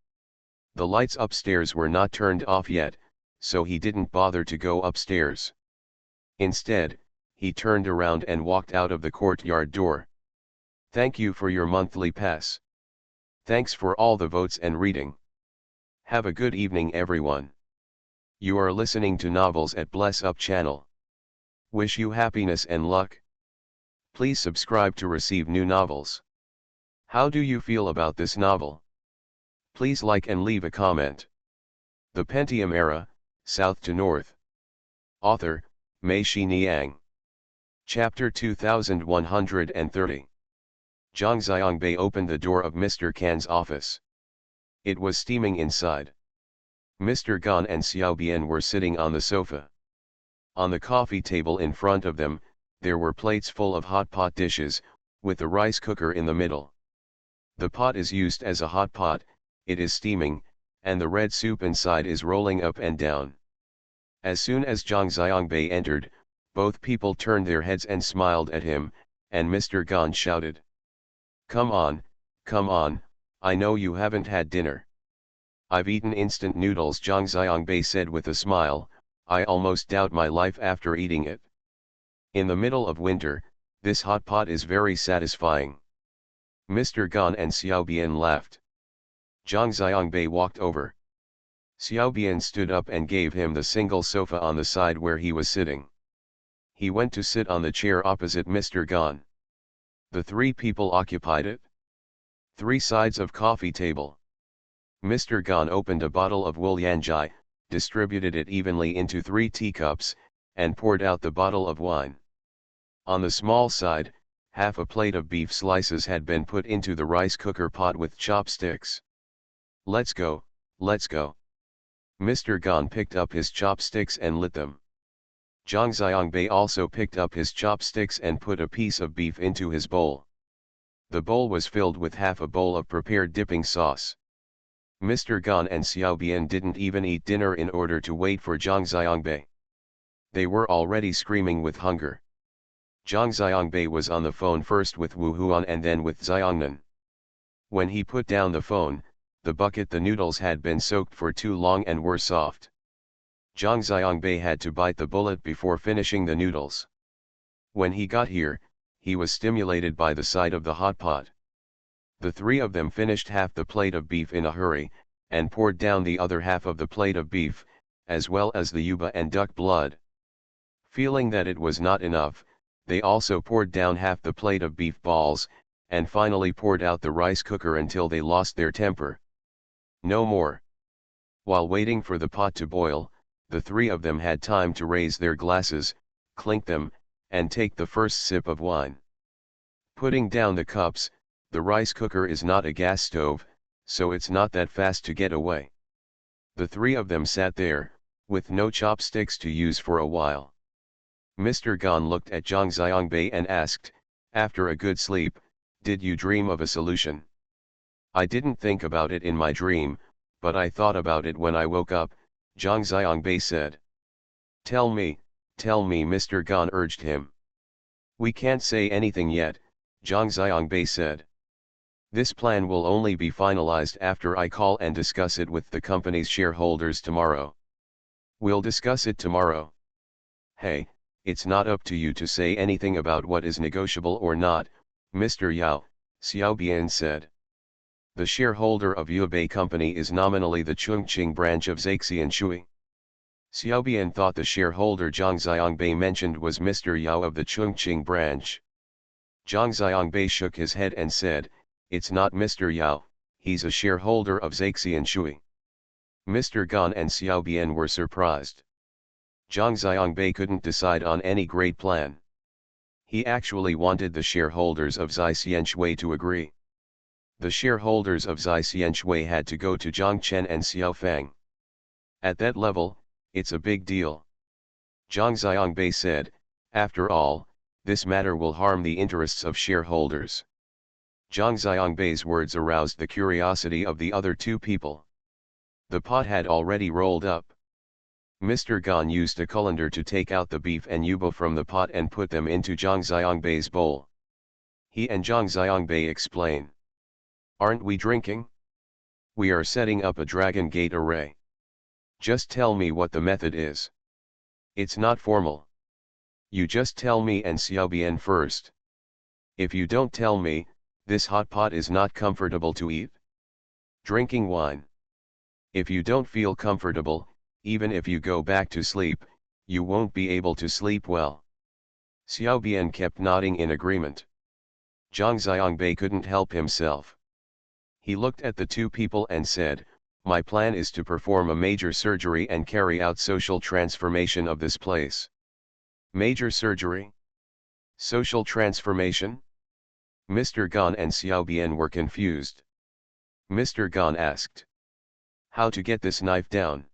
The lights upstairs were not turned off yet, so he didn't bother to go upstairs. Instead, he turned around and walked out of the courtyard door. Thank you for your monthly pass. Thanks for all the votes and reading. Have a good evening, everyone. You are listening to Novels at Bless Up channel. Wish you happiness and luck. Please subscribe to receive new novels. How do you feel about this novel? Please like and leave a comment. The Pentium Era, South to North. Author, Mei Shi Niang. Chapter 2130. Zhang Xiangbei opened the door of Mr. Kan's office. It was steaming inside. Mr. Gan and Xiaobian were sitting on the sofa. On the coffee table in front of them, there were plates full of hot pot dishes, with the rice cooker in the middle. The pot is used as a hot pot, it is steaming, and the red soup inside is rolling up and down. As soon as Zhang Xiangbei entered, both people turned their heads and smiled at him, and Mr. Gan shouted, come on, I know you haven't had dinner. I've eaten instant noodles, Zhang Xiangbei said with a smile, I almost doubt my life after eating it. In the middle of winter, this hot pot is very satisfying. Mr. Gan and Xiaobian laughed. Zhang Xiangbei walked over. Xiaobian stood up and gave him the single sofa on the side where he was sitting. He went to sit on the chair opposite Mr. Gan. The three people occupied it. 3 sides of coffee table. Mr. Gan opened a bottle of Wulianjai, distributed it evenly into 3 teacups, and poured out the bottle of wine. On the small side, half a plate of beef slices had been put into the rice cooker pot with chopsticks. Let's go, let's go. Mr. Gan picked up his chopsticks and lit them. Zhang Xiangbei also picked up his chopsticks and put a piece of beef into his bowl. The bowl was filled with half a bowl of prepared dipping sauce. Mr. Gan and Xiaobian didn't even eat dinner in order to wait for Zhang Xiangbei. They were already screaming with hunger. Zhang Xiangbei was on the phone first with Wu Huan and then with Xiangnan. When he put down the phone, the noodles had been soaked for too long and were soft. Zhang Xiangbei had to bite the bullet before finishing the noodles. When he got here, he was stimulated by the sight of the hot pot. The three of them finished half the plate of beef in a hurry, and poured down the other half of the plate of beef, as well as the yuba and duck blood. Feeling that it was not enough, they also poured down half the plate of beef balls, and finally poured out the rice cooker until they lost their temper. No more. While waiting for the pot to boil, the three of them had time to raise their glasses, clink them, and take the first sip of wine. Putting down the cups, the rice cooker is not a gas stove, so it's not that fast to get away. The three of them sat there, with no chopsticks to use for a while. Mr. Gan looked at Zhang Xiangbei and asked, after a good sleep, "Did you dream of a solution?" "I didn't think about it in my dream, but I thought about it when I woke up," Zhang Xiangbei said. Tell me," Mr. Gan urged him. "We can't say anything yet," Zhang Xiangbei said. "This plan will only be finalized after I call and discuss it with the company's shareholders tomorrow." "We'll discuss it tomorrow." "Hey, it's not up to you to say anything about what is negotiable or not, Mr. Yao," Xiaobian said. "The shareholder of Yubei Company is nominally the Chongqing branch of Zaixian Shui." Xiaobian thought the shareholder Zhang Xiangbei mentioned was Mr. Yao of the Chongqing branch. Zhang Xiangbei shook his head and said, "It's not Mr. Yao, he's a shareholder of Zaixian Shui." Mr. Gan and Xiaobian were surprised. Zhang Xiangbei couldn't decide on any great plan. He actually wanted the shareholders of Zaixian Shui to agree. The shareholders of Zaixian Shui had to go to Zhang Chen and Xiao Fang. At that level, it's a big deal. Zhang Xiangbei said, "After all, this matter will harm the interests of shareholders." Zhang Xiangbei's words aroused the curiosity of the other two people. The pot had already rolled up. Mr. Gan used a colander to take out the beef and yuba from the pot and put them into Zhang Xiangbei's bowl. He and Zhang Xiangbei explain. "Aren't we drinking? We are setting up a Dragon Gate array. Just tell me what the method is. It's not formal. You just tell me and Xiaobian first. If you don't tell me, this hot pot is not comfortable to eat. Drinking wine. If you don't feel comfortable, even if you go back to sleep, you won't be able to sleep well." Xiaobian kept nodding in agreement. Zhang Xiangbei couldn't help himself. He looked at the two people and said, "My plan is to perform a major surgery and carry out social transformation of this place." Major surgery? Social transformation? Mr. Gan and Xiaobian were confused. Mr. Gan asked, "How to get this knife down?"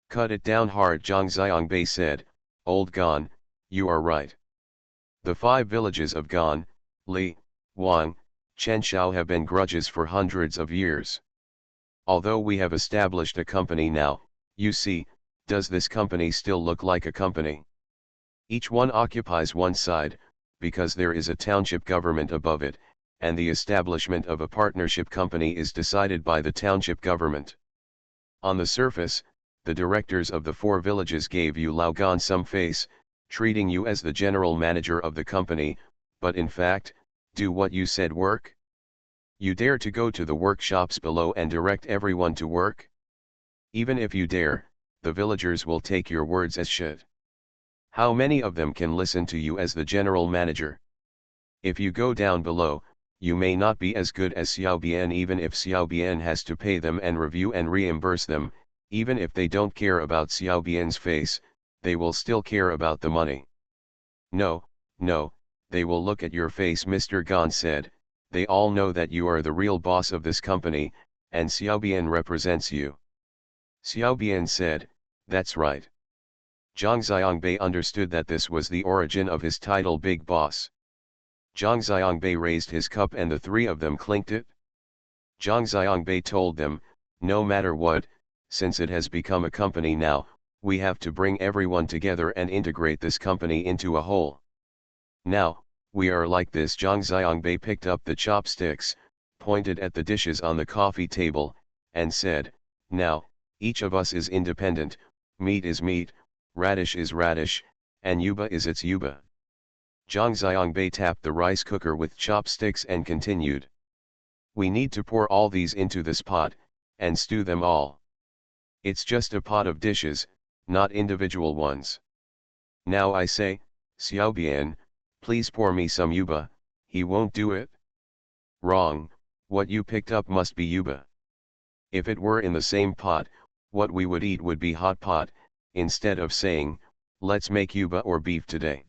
"Cut it down hard," Zhang Xiangbei said. "Old Gan, you are right. The 5 villages of Gan, Li, Wang, Chenshao have been grudges for hundreds of years. Although we have established a company now, you see, does this company still look like a company? Each one occupies one side, because there is a township government above it, and the establishment of a partnership company is decided by the township government. On the surface, the directors of the 4 villages gave you Laogan some face, treating you as the general manager of the company, but in fact, do what you said work? You dare to go to the workshops below and direct everyone to work? Even if you dare, the villagers will take your words as shit. How many of them can listen to you as the general manager? If you go down below, you may not be as good as Xiaobian, even if Xiaobian has to pay them and review and reimburse them. Even if they don't care about Xiaobian's face, they will still care about the money." No, they will look at your face," Mr. Gan said. "They all know that you are the real boss of this company, and Xiaobian represents you." Xiaobian said, "That's right." Zhang Xiangbei understood that this was the origin of his title Big Boss. Zhang Xiangbei raised his cup and the three of them clinked it. Zhang Xiangbei told them, "No matter what, since it has become a company now, we have to bring everyone together and integrate this company into a whole. Now, we are like this." Zhang Xiangbei picked up the chopsticks, pointed at the dishes on the coffee table, and said, "Now, each of us is independent, meat is meat, radish is radish, and yuba is its yuba." Zhang Xiangbei tapped the rice cooker with chopsticks and continued. We need to pour all these into this pot, and stew them all. It's just a pot of dishes, not individual ones. Now I say, Xiaobian, please pour me some yuba. He won't do it? Wrong, what you picked up must be yuba. If it were in the same pot, what we would eat would be hot pot, instead of saying, let's make yuba or beef today.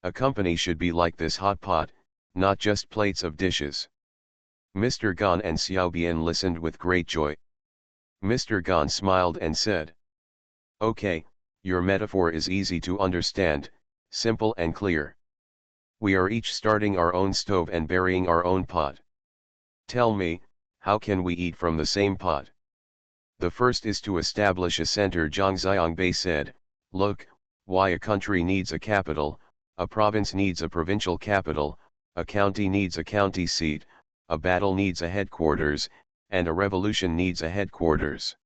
A company should be like this hot pot, not just plates of dishes. Mr. Gan and Xiaobian listened with great joy. Mr. Gan smiled and said, okay, your metaphor is easy to understand, simple and clear. We are each starting our own stove and burying our own pot. Tell me, how can we eat from the same pot? The first is to establish a center. Zhang Xiangbei said, look, why a country needs a capital, a province needs a provincial capital, a county needs a county seat, a battle needs a headquarters, and a revolution needs a headquarters.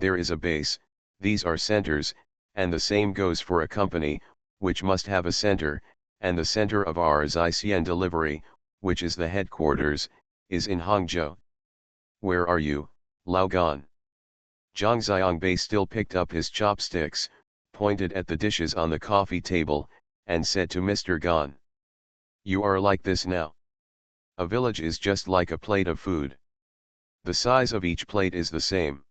There is a base, these are centers, and the same goes for a company, which must have a center, and the center of ours ICN delivery, which is the headquarters, is in Hangzhou. Where are you, Lao Gan? Zhang Xiangbei still picked up his chopsticks, pointed at the dishes on the coffee table, and said to Mr. Gan, you are like this now. A village is just like a plate of food. The size of each plate is the same.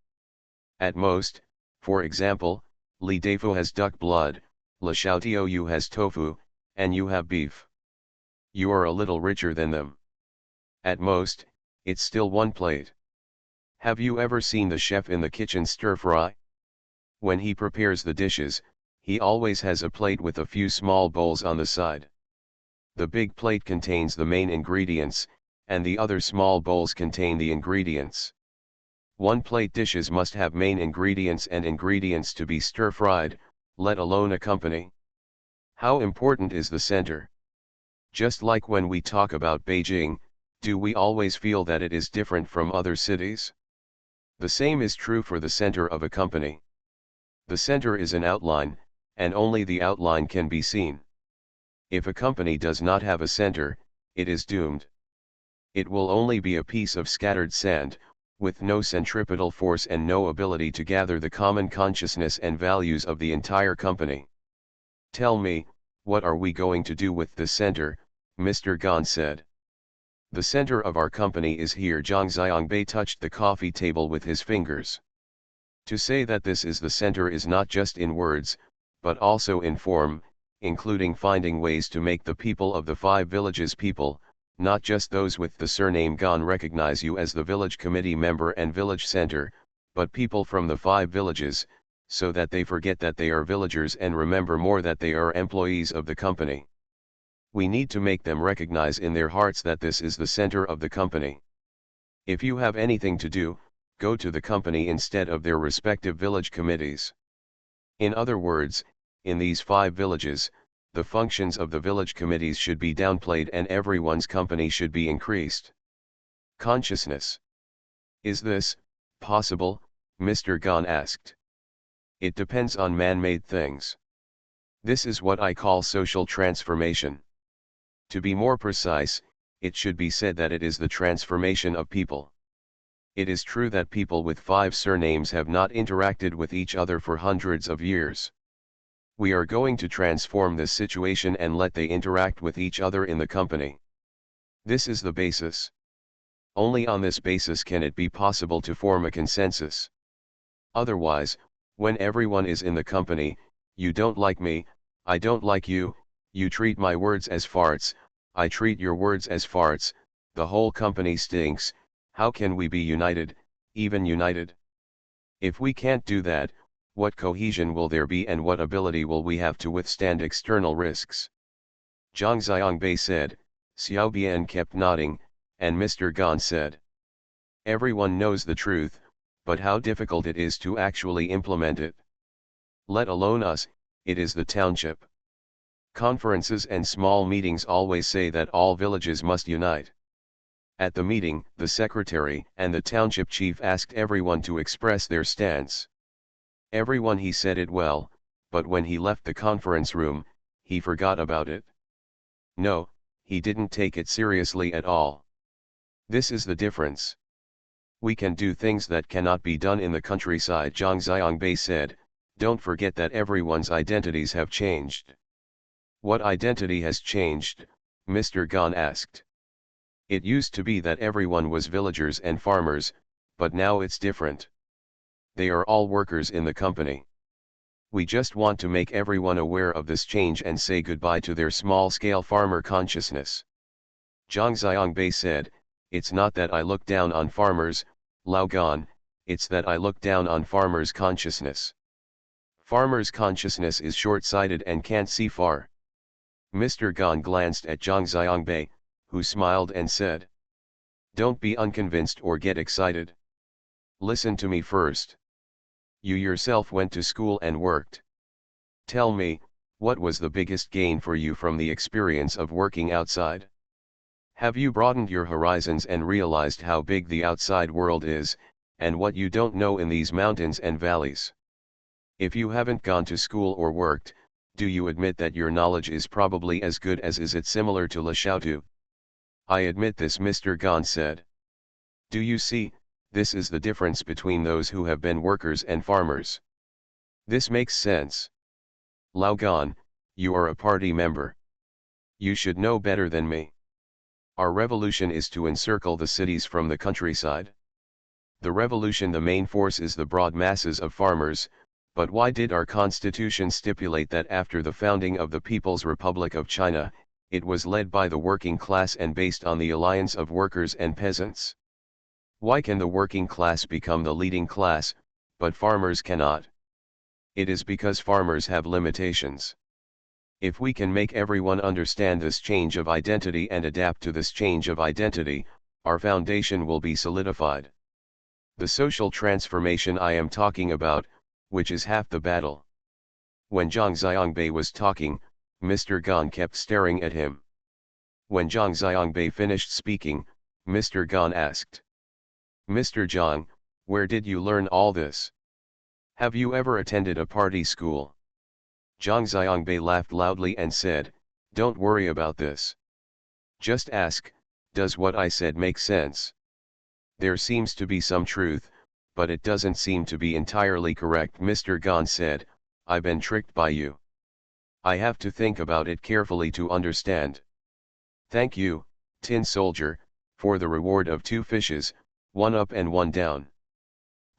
At most, for example, Li Deifu has duck blood, Le Xiaotiou has tofu, and you have beef. You are a little richer than them. At most, it's still one plate. Have you ever seen the chef in the kitchen stir fry? When he prepares the dishes, he always has a plate with a few small bowls on the side. The big plate contains the main ingredients, and the other small bowls contain the ingredients. One plate dishes must have main ingredients and ingredients to be stir-fried, let alone a company. How important is the center? Just like when we talk about Beijing, do we always feel that it is different from other cities? The same is true for the center of a company. The center is an outline, and only the outline can be seen. If a company does not have a center, it is doomed. It will only be a piece of scattered sand, with no centripetal force and no ability to gather the common consciousness and values of the entire company. Tell me, what are we going to do with the center? Mr. Gan said. The center of our company is here. Zhang Xiangbei touched the coffee table with his fingers. To say that this is the center is not just in words, but also in form, including finding ways to make the people of the 5 villages people, not just those with the surname Gan, recognize you as the village committee member and village center, but people from the 5 villages, so that they forget that they are villagers and remember more that they are employees of the company. We need to make them recognize in their hearts that this is the center of the company. If you have anything to do, go to the company instead of their respective village committees. In other words, in these 5 villages, the functions of the village committees should be downplayed and everyone's company should be increased. Consciousness. Is this possible? Mr. Gan asked. It depends on man-made things. This is what I call social transformation. To be more precise, it should be said that it is the transformation of people. It is true that people with 5 surnames have not interacted with each other for hundreds of years. We are going to transform this situation and let they interact with each other in the company. This is the basis. Only on this basis can it be possible to form a consensus. Otherwise, when everyone is in the company, you don't like me, I don't like you, you treat my words as farts, I treat your words as farts, the whole company stinks. How can we be united, even united? If we can't do that, what cohesion will there be and what ability will we have to withstand external risks? Zhang Xiangbei said. Xiaobian kept nodding, and Mr. Gan said, everyone knows the truth, but how difficult it is to actually implement it. Let alone us, it is the township. Conferences and small meetings always say that all villages must unite. At the meeting, the secretary and the township chief asked everyone to express their stance. Everyone he said it well, but when he left the conference room, he forgot about it. No, he didn't take it seriously at all. This is the difference. We can do things that cannot be done in the countryside, Zhang Xiangbei said. Don't forget that everyone's identities have changed. What identity has changed? Mr. Gan asked. It used to be that everyone was villagers and farmers, but now it's different. They are all workers in the company. We just want to make everyone aware of this change and say goodbye to their small-scale farmer consciousness. Zhang Xiangbei said, it's not that I look down on farmers, Lao Gan, it's that I look down on farmers' consciousness. Farmers' consciousness is short-sighted and can't see far. Mr. Gan glanced at Zhang Xiangbei, who smiled and said, don't be unconvinced or get excited. Listen to me first. You yourself went to school and worked. Tell me, what was the biggest gain for you from the experience of working outside? Have you broadened your horizons and realized how big the outside world is, and what you don't know in these mountains and valleys? If you haven't gone to school or worked, do you admit that your knowledge is probably as good as is it similar to Le Xiaotu? I admit this, Mr. Gan said. Do you see, this is the difference between those who have been workers and farmers. This makes sense. Lao Gan, you are a party member. You should know better than me. Our revolution is to encircle the cities from the countryside. The revolution, the main force is the broad masses of farmers, but why did our constitution stipulate that after the founding of the People's Republic of China, it was led by the working class and based on the alliance of workers and peasants? Why can the working class become the leading class, but farmers cannot? It is because farmers have limitations. If we can make everyone understand this change of identity and adapt to this change of identity, our foundation will be solidified. The social transformation I am talking about, which is half the battle. When Zhang Xiangbei was talking, Mr. Gan kept staring at him. When Zhang Xiangbei finished speaking, Mr. Gan asked, Mr. Zhang, where did you learn all this? Have you ever attended a party school? Zhang Xiangbei laughed loudly and said, don't worry about this. Just ask, does what I said make sense? There seems to be some truth, but it doesn't seem to be entirely correct. Mr. Gan said, I've been tricked by you. I have to think about it carefully to understand. Thank you, Tin Soldier, for the reward of 2 fishes, 1 up and 1 down.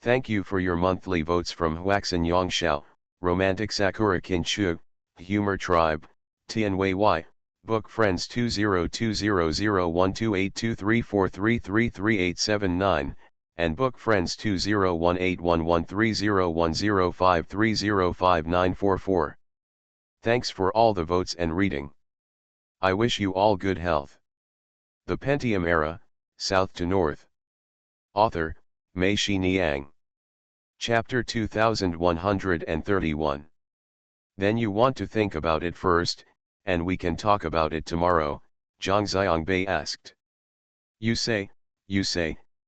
Thank you for your monthly votes from Huaxin Yongxiao, Romantic Sakura Kinchu, Humor Tribe, Tian Wei Y, Book Friends 202001282343333879, and Book Friends 20181130105305305944. Thanks for all the votes and reading. I wish you all good health. The Pentium Era, South to North. Author, Mei Shi Niang. Chapter 2131. Then you want to think about it first, and we can talk about it tomorrow, Zhang Xiangbei asked. You say,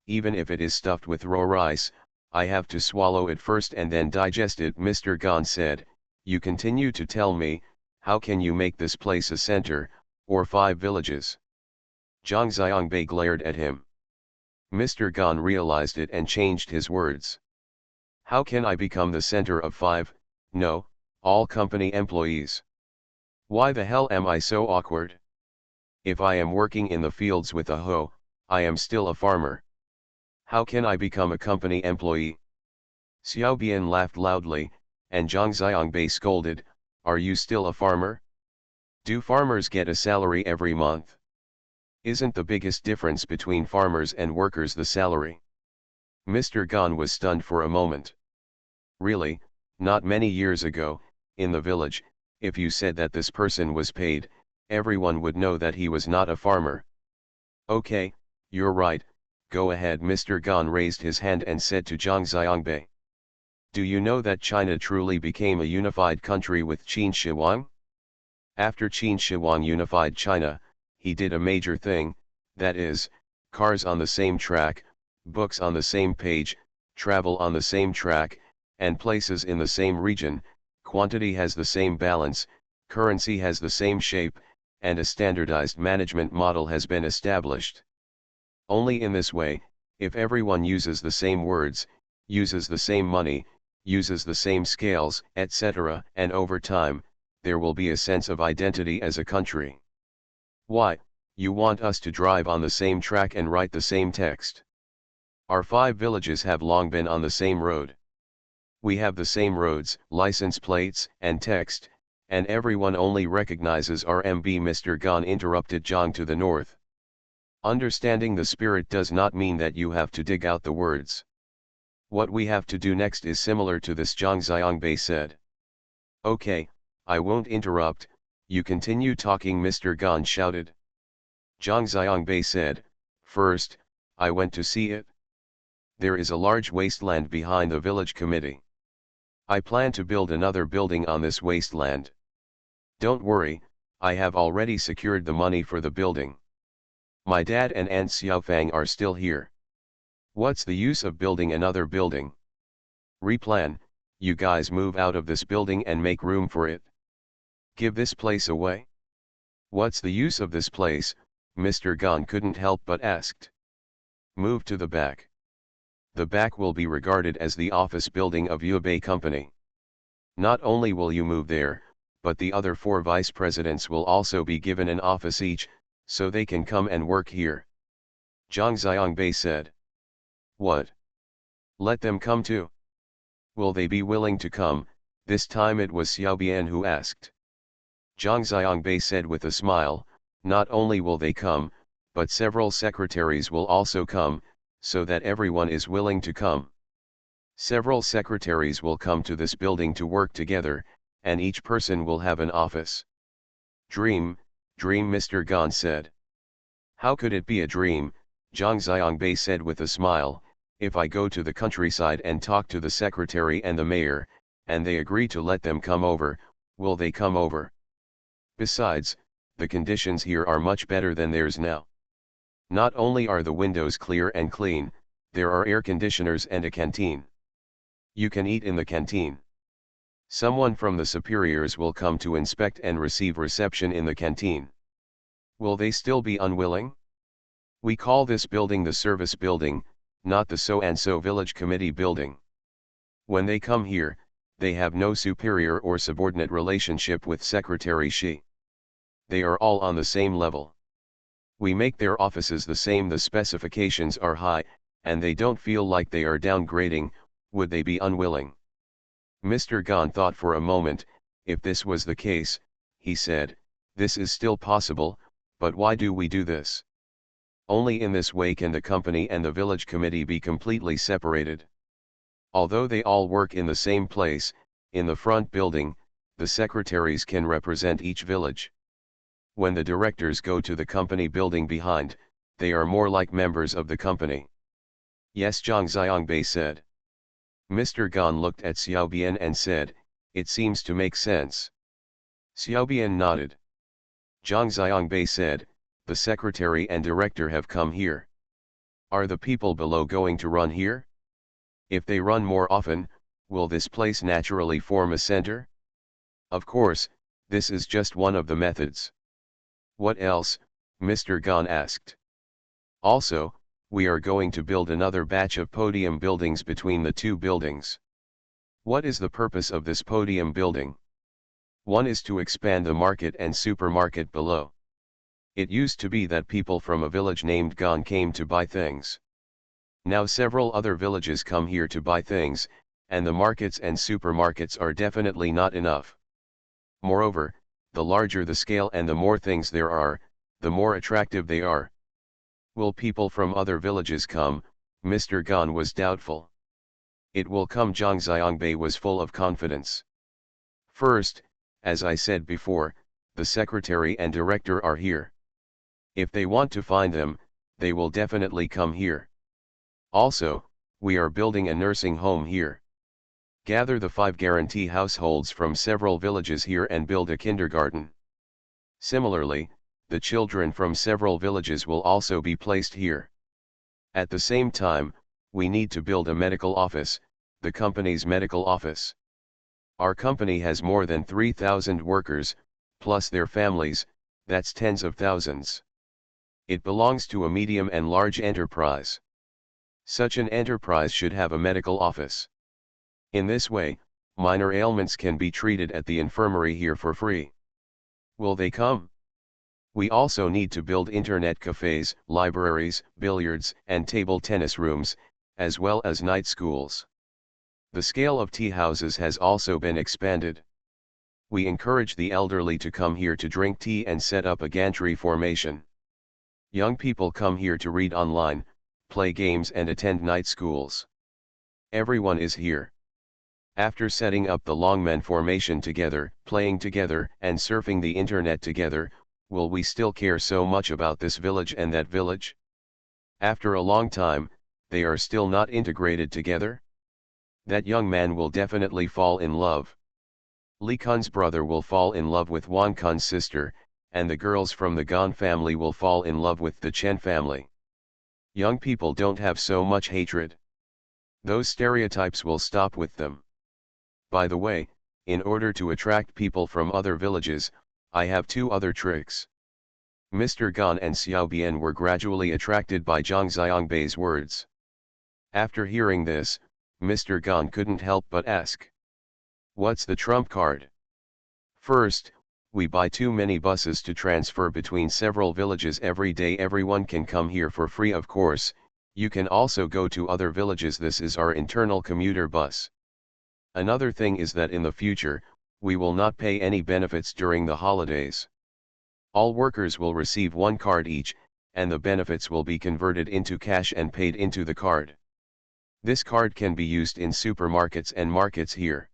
even if it is stuffed with raw rice, I have to swallow it first and then digest it, Mr. Gan said. You continue to tell me, how can you make this place a center, or 5 villages? Zhang Xiangbei glared at him. Mr. Gan realized it and changed his words. How can I become the center of 5, no, all company employees? Why the hell am I so awkward? If I am working in the fields with a hoe, I am still a farmer. How can I become a company employee? Xiao Bian laughed loudly, and Zhang Xiangbei scolded, are you still a farmer? Do farmers get a salary every month? Isn't the biggest difference between farmers and workers the salary? Mr. Gan was stunned for a moment. Really, not many years ago, in the village, if you said that this person was paid, everyone would know that he was not a farmer. Okay, you're right, go ahead. Mr. Gan raised his hand and said to Zhang Xiangbei. Do you know that China truly became a unified country with Qin Shi Huang? After Qin Shi Huang unified China, he did a major thing, that is, cars on the same track, books on the same page, travel on the same track, and places in the same region, quantity has the same balance, currency has the same shape, and a standardized management model has been established. Only in this way, if everyone uses the same words, uses the same money, uses the same scales, etc., and over time, there will be a sense of identity as a country. Why, you want us to drive on the same track and write the same text? Our 5 villages have long been on the same road. We have the same roads, license plates, and text, and everyone only recognizes our MB. Mr. Gan interrupted Zhang to the north. Understanding the spirit does not mean that you have to dig out the words. What we have to do next is similar to this, Zhang Xiangbei said. Okay, I won't interrupt, you continue talking, Mr. Gan shouted. Zhang Xiangbei said, first, I went to see it. There is a large wasteland behind the village committee. I plan to build another building on this wasteland. Don't worry, I have already secured the money for the building. My dad and Aunt Xiaofang are still here. What's the use of building another building? Replan, you guys move out of this building and make room for it. Give this place away? What's the use of this place? Mr. Gan couldn't help but asked. Move to the back. The back will be regarded as the office building of Yubei Company. Not only will you move there, but the other 4 vice presidents will also be given an office each, so they can come and work here. Zhang Xiangbei said. What? Let them come too? Will they be willing to come? This time it was Xiaobian who asked. Zhang Xiangbei said with a smile, not only will they come, but several secretaries will also come, so that everyone is willing to come. Several secretaries will come to this building to work together, and each person will have an office. Dream, Mr. Gan said. How could it be a dream? Zhang Xiangbei said with a smile, if I go to the countryside and talk to the secretary and the mayor, and they agree to let them come over, will they come over? Besides, the conditions here are much better than theirs now. Not only are the windows clear and clean, there are air conditioners and a canteen. You can eat in the canteen. Someone from the superiors will come to inspect and receive reception in the canteen. Will they still be unwilling? We call this building the service building, not the so-and-so village committee building. When they come here, they have no superior or subordinate relationship with Secretary Shi. They are all on the same level. We make their offices the same, the specifications are high, and they don't feel like they are downgrading. Would they be unwilling? Mr. Gan thought for a moment. If this was the case, he said, this is still possible, but why do we do this? Only in this way can the company and the village committee be completely separated. Although they all work in the same place, in the front building, the secretaries can represent each village. When the directors go to the company building behind, they are more like members of the company. Yes, Zhang Xiangbei said. Mr. Gan looked at Xiaobian and said, it seems to make sense. Xiaobian nodded. Zhang Xiangbei said, the secretary and director have come here. Are the people below going to run here? If they run more often, will this place naturally form a center? Of course, this is just one of the methods. What else? Mr. Gan asked. Also, we are going to build another batch of podium buildings between the 2 buildings. What is the purpose of this podium building? One is to expand the market and supermarket below. It used to be that people from a village named Gan came to buy things. Now several other villages come here to buy things, and the markets and supermarkets are definitely not enough. Moreover, the larger the scale and the more things there are, the more attractive they are. Will people from other villages come? Mr. Gan was doubtful. It will come. Zhang Xiangbei was full of confidence. First, as I said before, the secretary and director are here. If they want to find them, they will definitely come here. Also, we are building a nursing home here. Gather the 5 guarantee households from several villages here and build a kindergarten. Similarly, the children from several villages will also be placed here. At the same time, we need to build a medical office, the company's medical office. Our company has more than 3,000 workers, plus their families, that's tens of thousands. It belongs to a medium and large enterprise. Such an enterprise should have a medical office. In this way, minor ailments can be treated at the infirmary here for free. Will they come? We also need to build internet cafes, libraries, billiards, and table tennis rooms, as well as night schools. The scale of tea houses has also been expanded. We encourage the elderly to come here to drink tea and set up a gantry formation. Young people come here to read online, play games and attend night schools. Everyone is here. After setting up the longman formation together, playing together, and surfing the internet together, will we still care so much about this village and that village? After a long time, they are still not integrated together? That young man will definitely fall in love. Li Kun's brother will fall in love with Wan Kun's sister, and the girls from the Gan family will fall in love with the Chen family. Young people don't have so much hatred. Those stereotypes will stop with them. By the way, in order to attract people from other villages, I have two other tricks. Mr. Gan and Xiao Bian were gradually attracted by Zhang Xiangbei's words. After hearing this, Mr. Gan couldn't help but ask. What's the trump card? First, we buy too many buses to transfer between several villages every day. Everyone can come here for free, of course. You can also go to other villages. This is our internal commuter bus. Another thing is that in the future, we will not pay any benefits during the holidays. All workers will receive one card each, and the benefits will be converted into cash and paid into the card. This card can be used in supermarkets and markets here.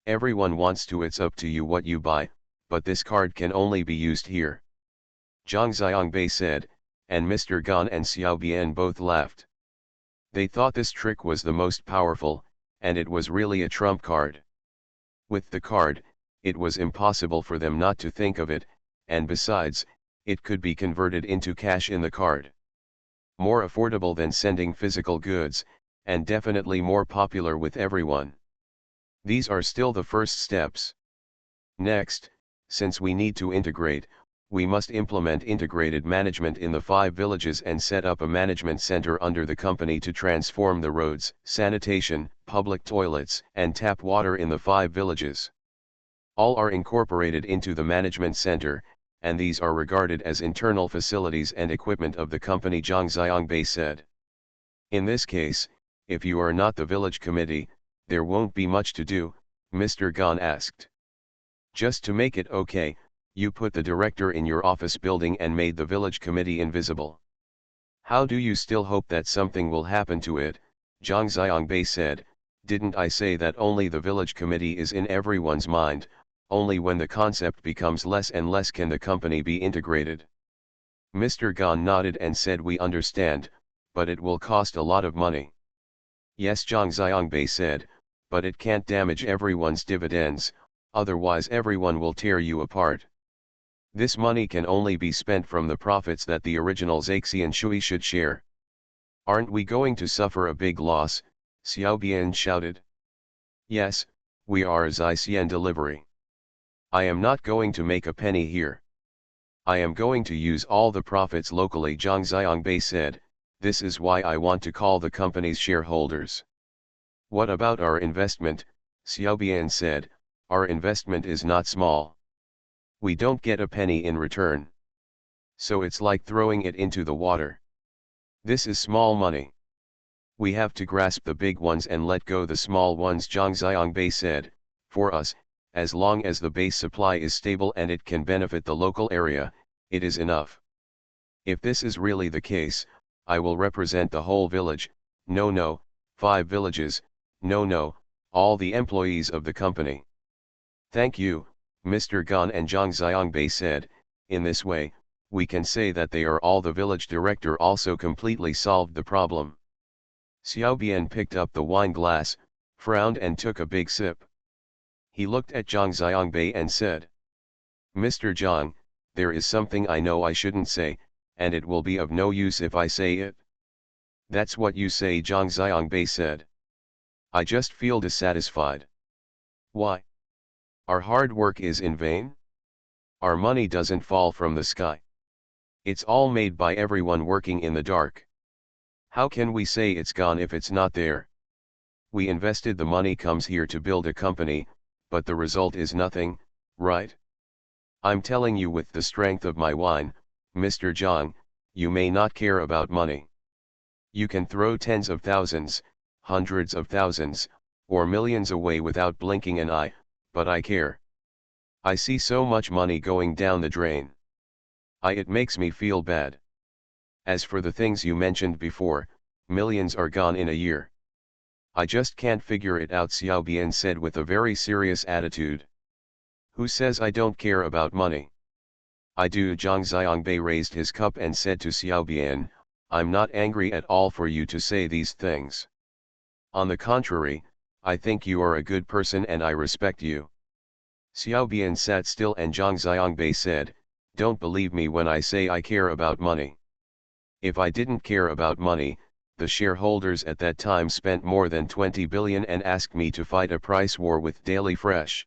Everyone wants to. It's up to you what you buy, but this card can only be used here. Zhang Xiangbei said, and Mr. Gan and Xiao Bian both laughed. They thought this trick was the most powerful, and it was really a trump card. With the card, it was impossible for them not to think of it, and besides, it could be converted into cash in the card. More affordable than sending physical goods, and definitely more popular with everyone. These are still the first steps. Next, since we need to integrate, we must implement integrated management in the 5 villages and set up a management center under the company to transform the roads, sanitation, public toilets, and tap water in the 5 villages. All are incorporated into the management center, and these are regarded as internal facilities and equipment of the company, Zhang Xiangbei said. In this case, if you are not the village committee, there won't be much to do, Mr. Gan asked. Just to make it okay, you put the director in your office building and made the village committee invisible. How do you still hope that something will happen to it? Zhang Xiangbei said, didn't I say that only the village committee is in everyone's mind? Only when the concept becomes less and less can the company be integrated. Mr. Gan nodded and said, we understand, but it will cost a lot of money. Yes, Zhang Xiangbei said, but it can't damage everyone's dividends, otherwise everyone will tear you apart. This money can only be spent from the profits that the original Zaixian Shui should share. Aren't we going to suffer a big loss? Xiao Bian shouted. Yes, we are a Zaixian delivery. I am not going to make a penny here. I am going to use all the profits locally, Zhang Xiangbei said. This is why I want to call the company's shareholders. What about our investment? Xiao Bian said, our investment is not small. We don't get a penny in return. So it's like throwing it into the water. This is small money. We have to grasp the big ones and let go the small ones, Zhang Xiangbei said. For us, as long as the base supply is stable and it can benefit the local area, it is enough. If this is really the case, I will represent the whole village. No, 5 villages, no, all the employees of the company. Thank you, Mr. Gan and Zhang Xiangbei said. In this way, we can say that they are all. The village director also completely solved the problem. Xiao Bian picked up the wine glass, frowned and took a big sip. He looked at Zhang Xiangbei and said, Mr. Zhang, there is something I know I shouldn't say, and it will be of no use if I say it. That's what you say, Zhang Xiangbei said. I just feel dissatisfied. Why? Our hard work is in vain? Our money doesn't fall from the sky. It's all made by everyone working in the dark. How can we say it's gone if it's not there? We invested the money comes here to build a company, but the result is nothing, right? I'm telling you with the strength of my wine, Mr. Zhang, you may not care about money. You can throw tens of thousands, hundreds of thousands, or millions away without blinking an eye, but I care. I see so much money going down the drain. It makes me feel bad. As for the things you mentioned before, millions are gone in a year. I just can't figure it out, Xiao Bian said with a very serious attitude. Who says I don't care about money? I do. Zhang Xiangbei raised his cup and said to Xiao Bian, I'm not angry at all for you to say these things. On the contrary, I think you are a good person and I respect you. Xiao Bian sat still and Zhang Xiangbei said, don't believe me when I say I care about money. If I didn't care about money, the shareholders at that time spent more than 20 billion and asked me to fight a price war with Daily Fresh.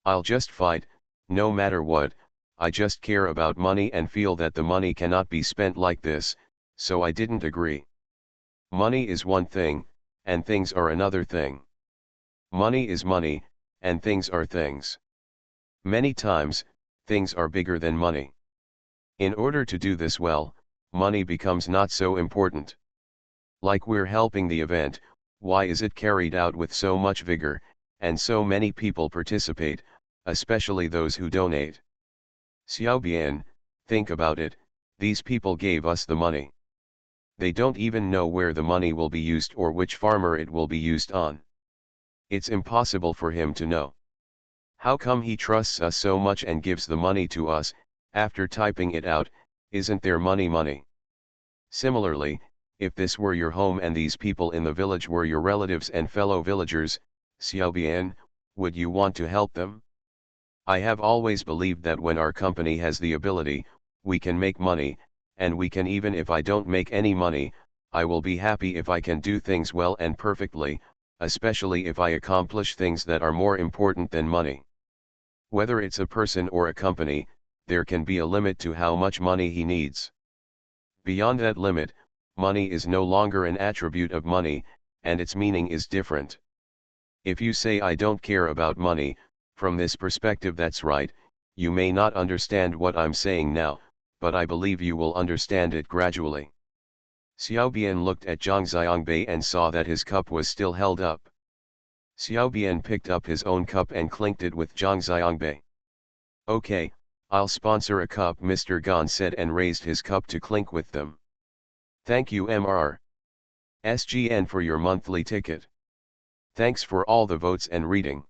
I'll just fight, no matter what. I just care about money and feel that the money cannot be spent like this, so I didn't agree. Money is one thing, and things are another thing. Money is money, and things are things. Many times, things are bigger than money. In order to do this well, money becomes not so important. Like we're helping the event, why is it carried out with so much vigor, and so many people participate, especially those who donate? Xiao Bian, think about it, these people gave us the money. They don't even know where the money will be used or which farmer it will be used on. It's impossible for him to know. How come he trusts us so much and gives the money to us, after typing it out? Isn't there money? Similarly, if this were your home and these people in the village were your relatives and fellow villagers, Xiao Bian, would you want to help them? I have always believed that when our company has the ability, we can make money, and we can. Even if I don't make any money, I will be happy if I can do things well and perfectly, especially if I accomplish things that are more important than money. Whether it's a person or a company, there can be a limit to how much money he needs. Beyond that limit, money is no longer an attribute of money, and its meaning is different. If you say I don't care about money, from this perspective that's right, you may not understand what I'm saying now, but I believe you will understand it gradually. Xiao Bian looked at Zhang Xiangbei and saw that his cup was still held up. Xiao Bian picked up his own cup and clinked it with Zhang Xiangbei. Okay, I'll sponsor a cup, Mr. Gan said and raised his cup to clink with them. Thank you MRSGN for your monthly ticket. Thanks for all the votes and reading.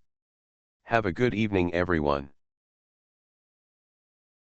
Have a good evening everyone.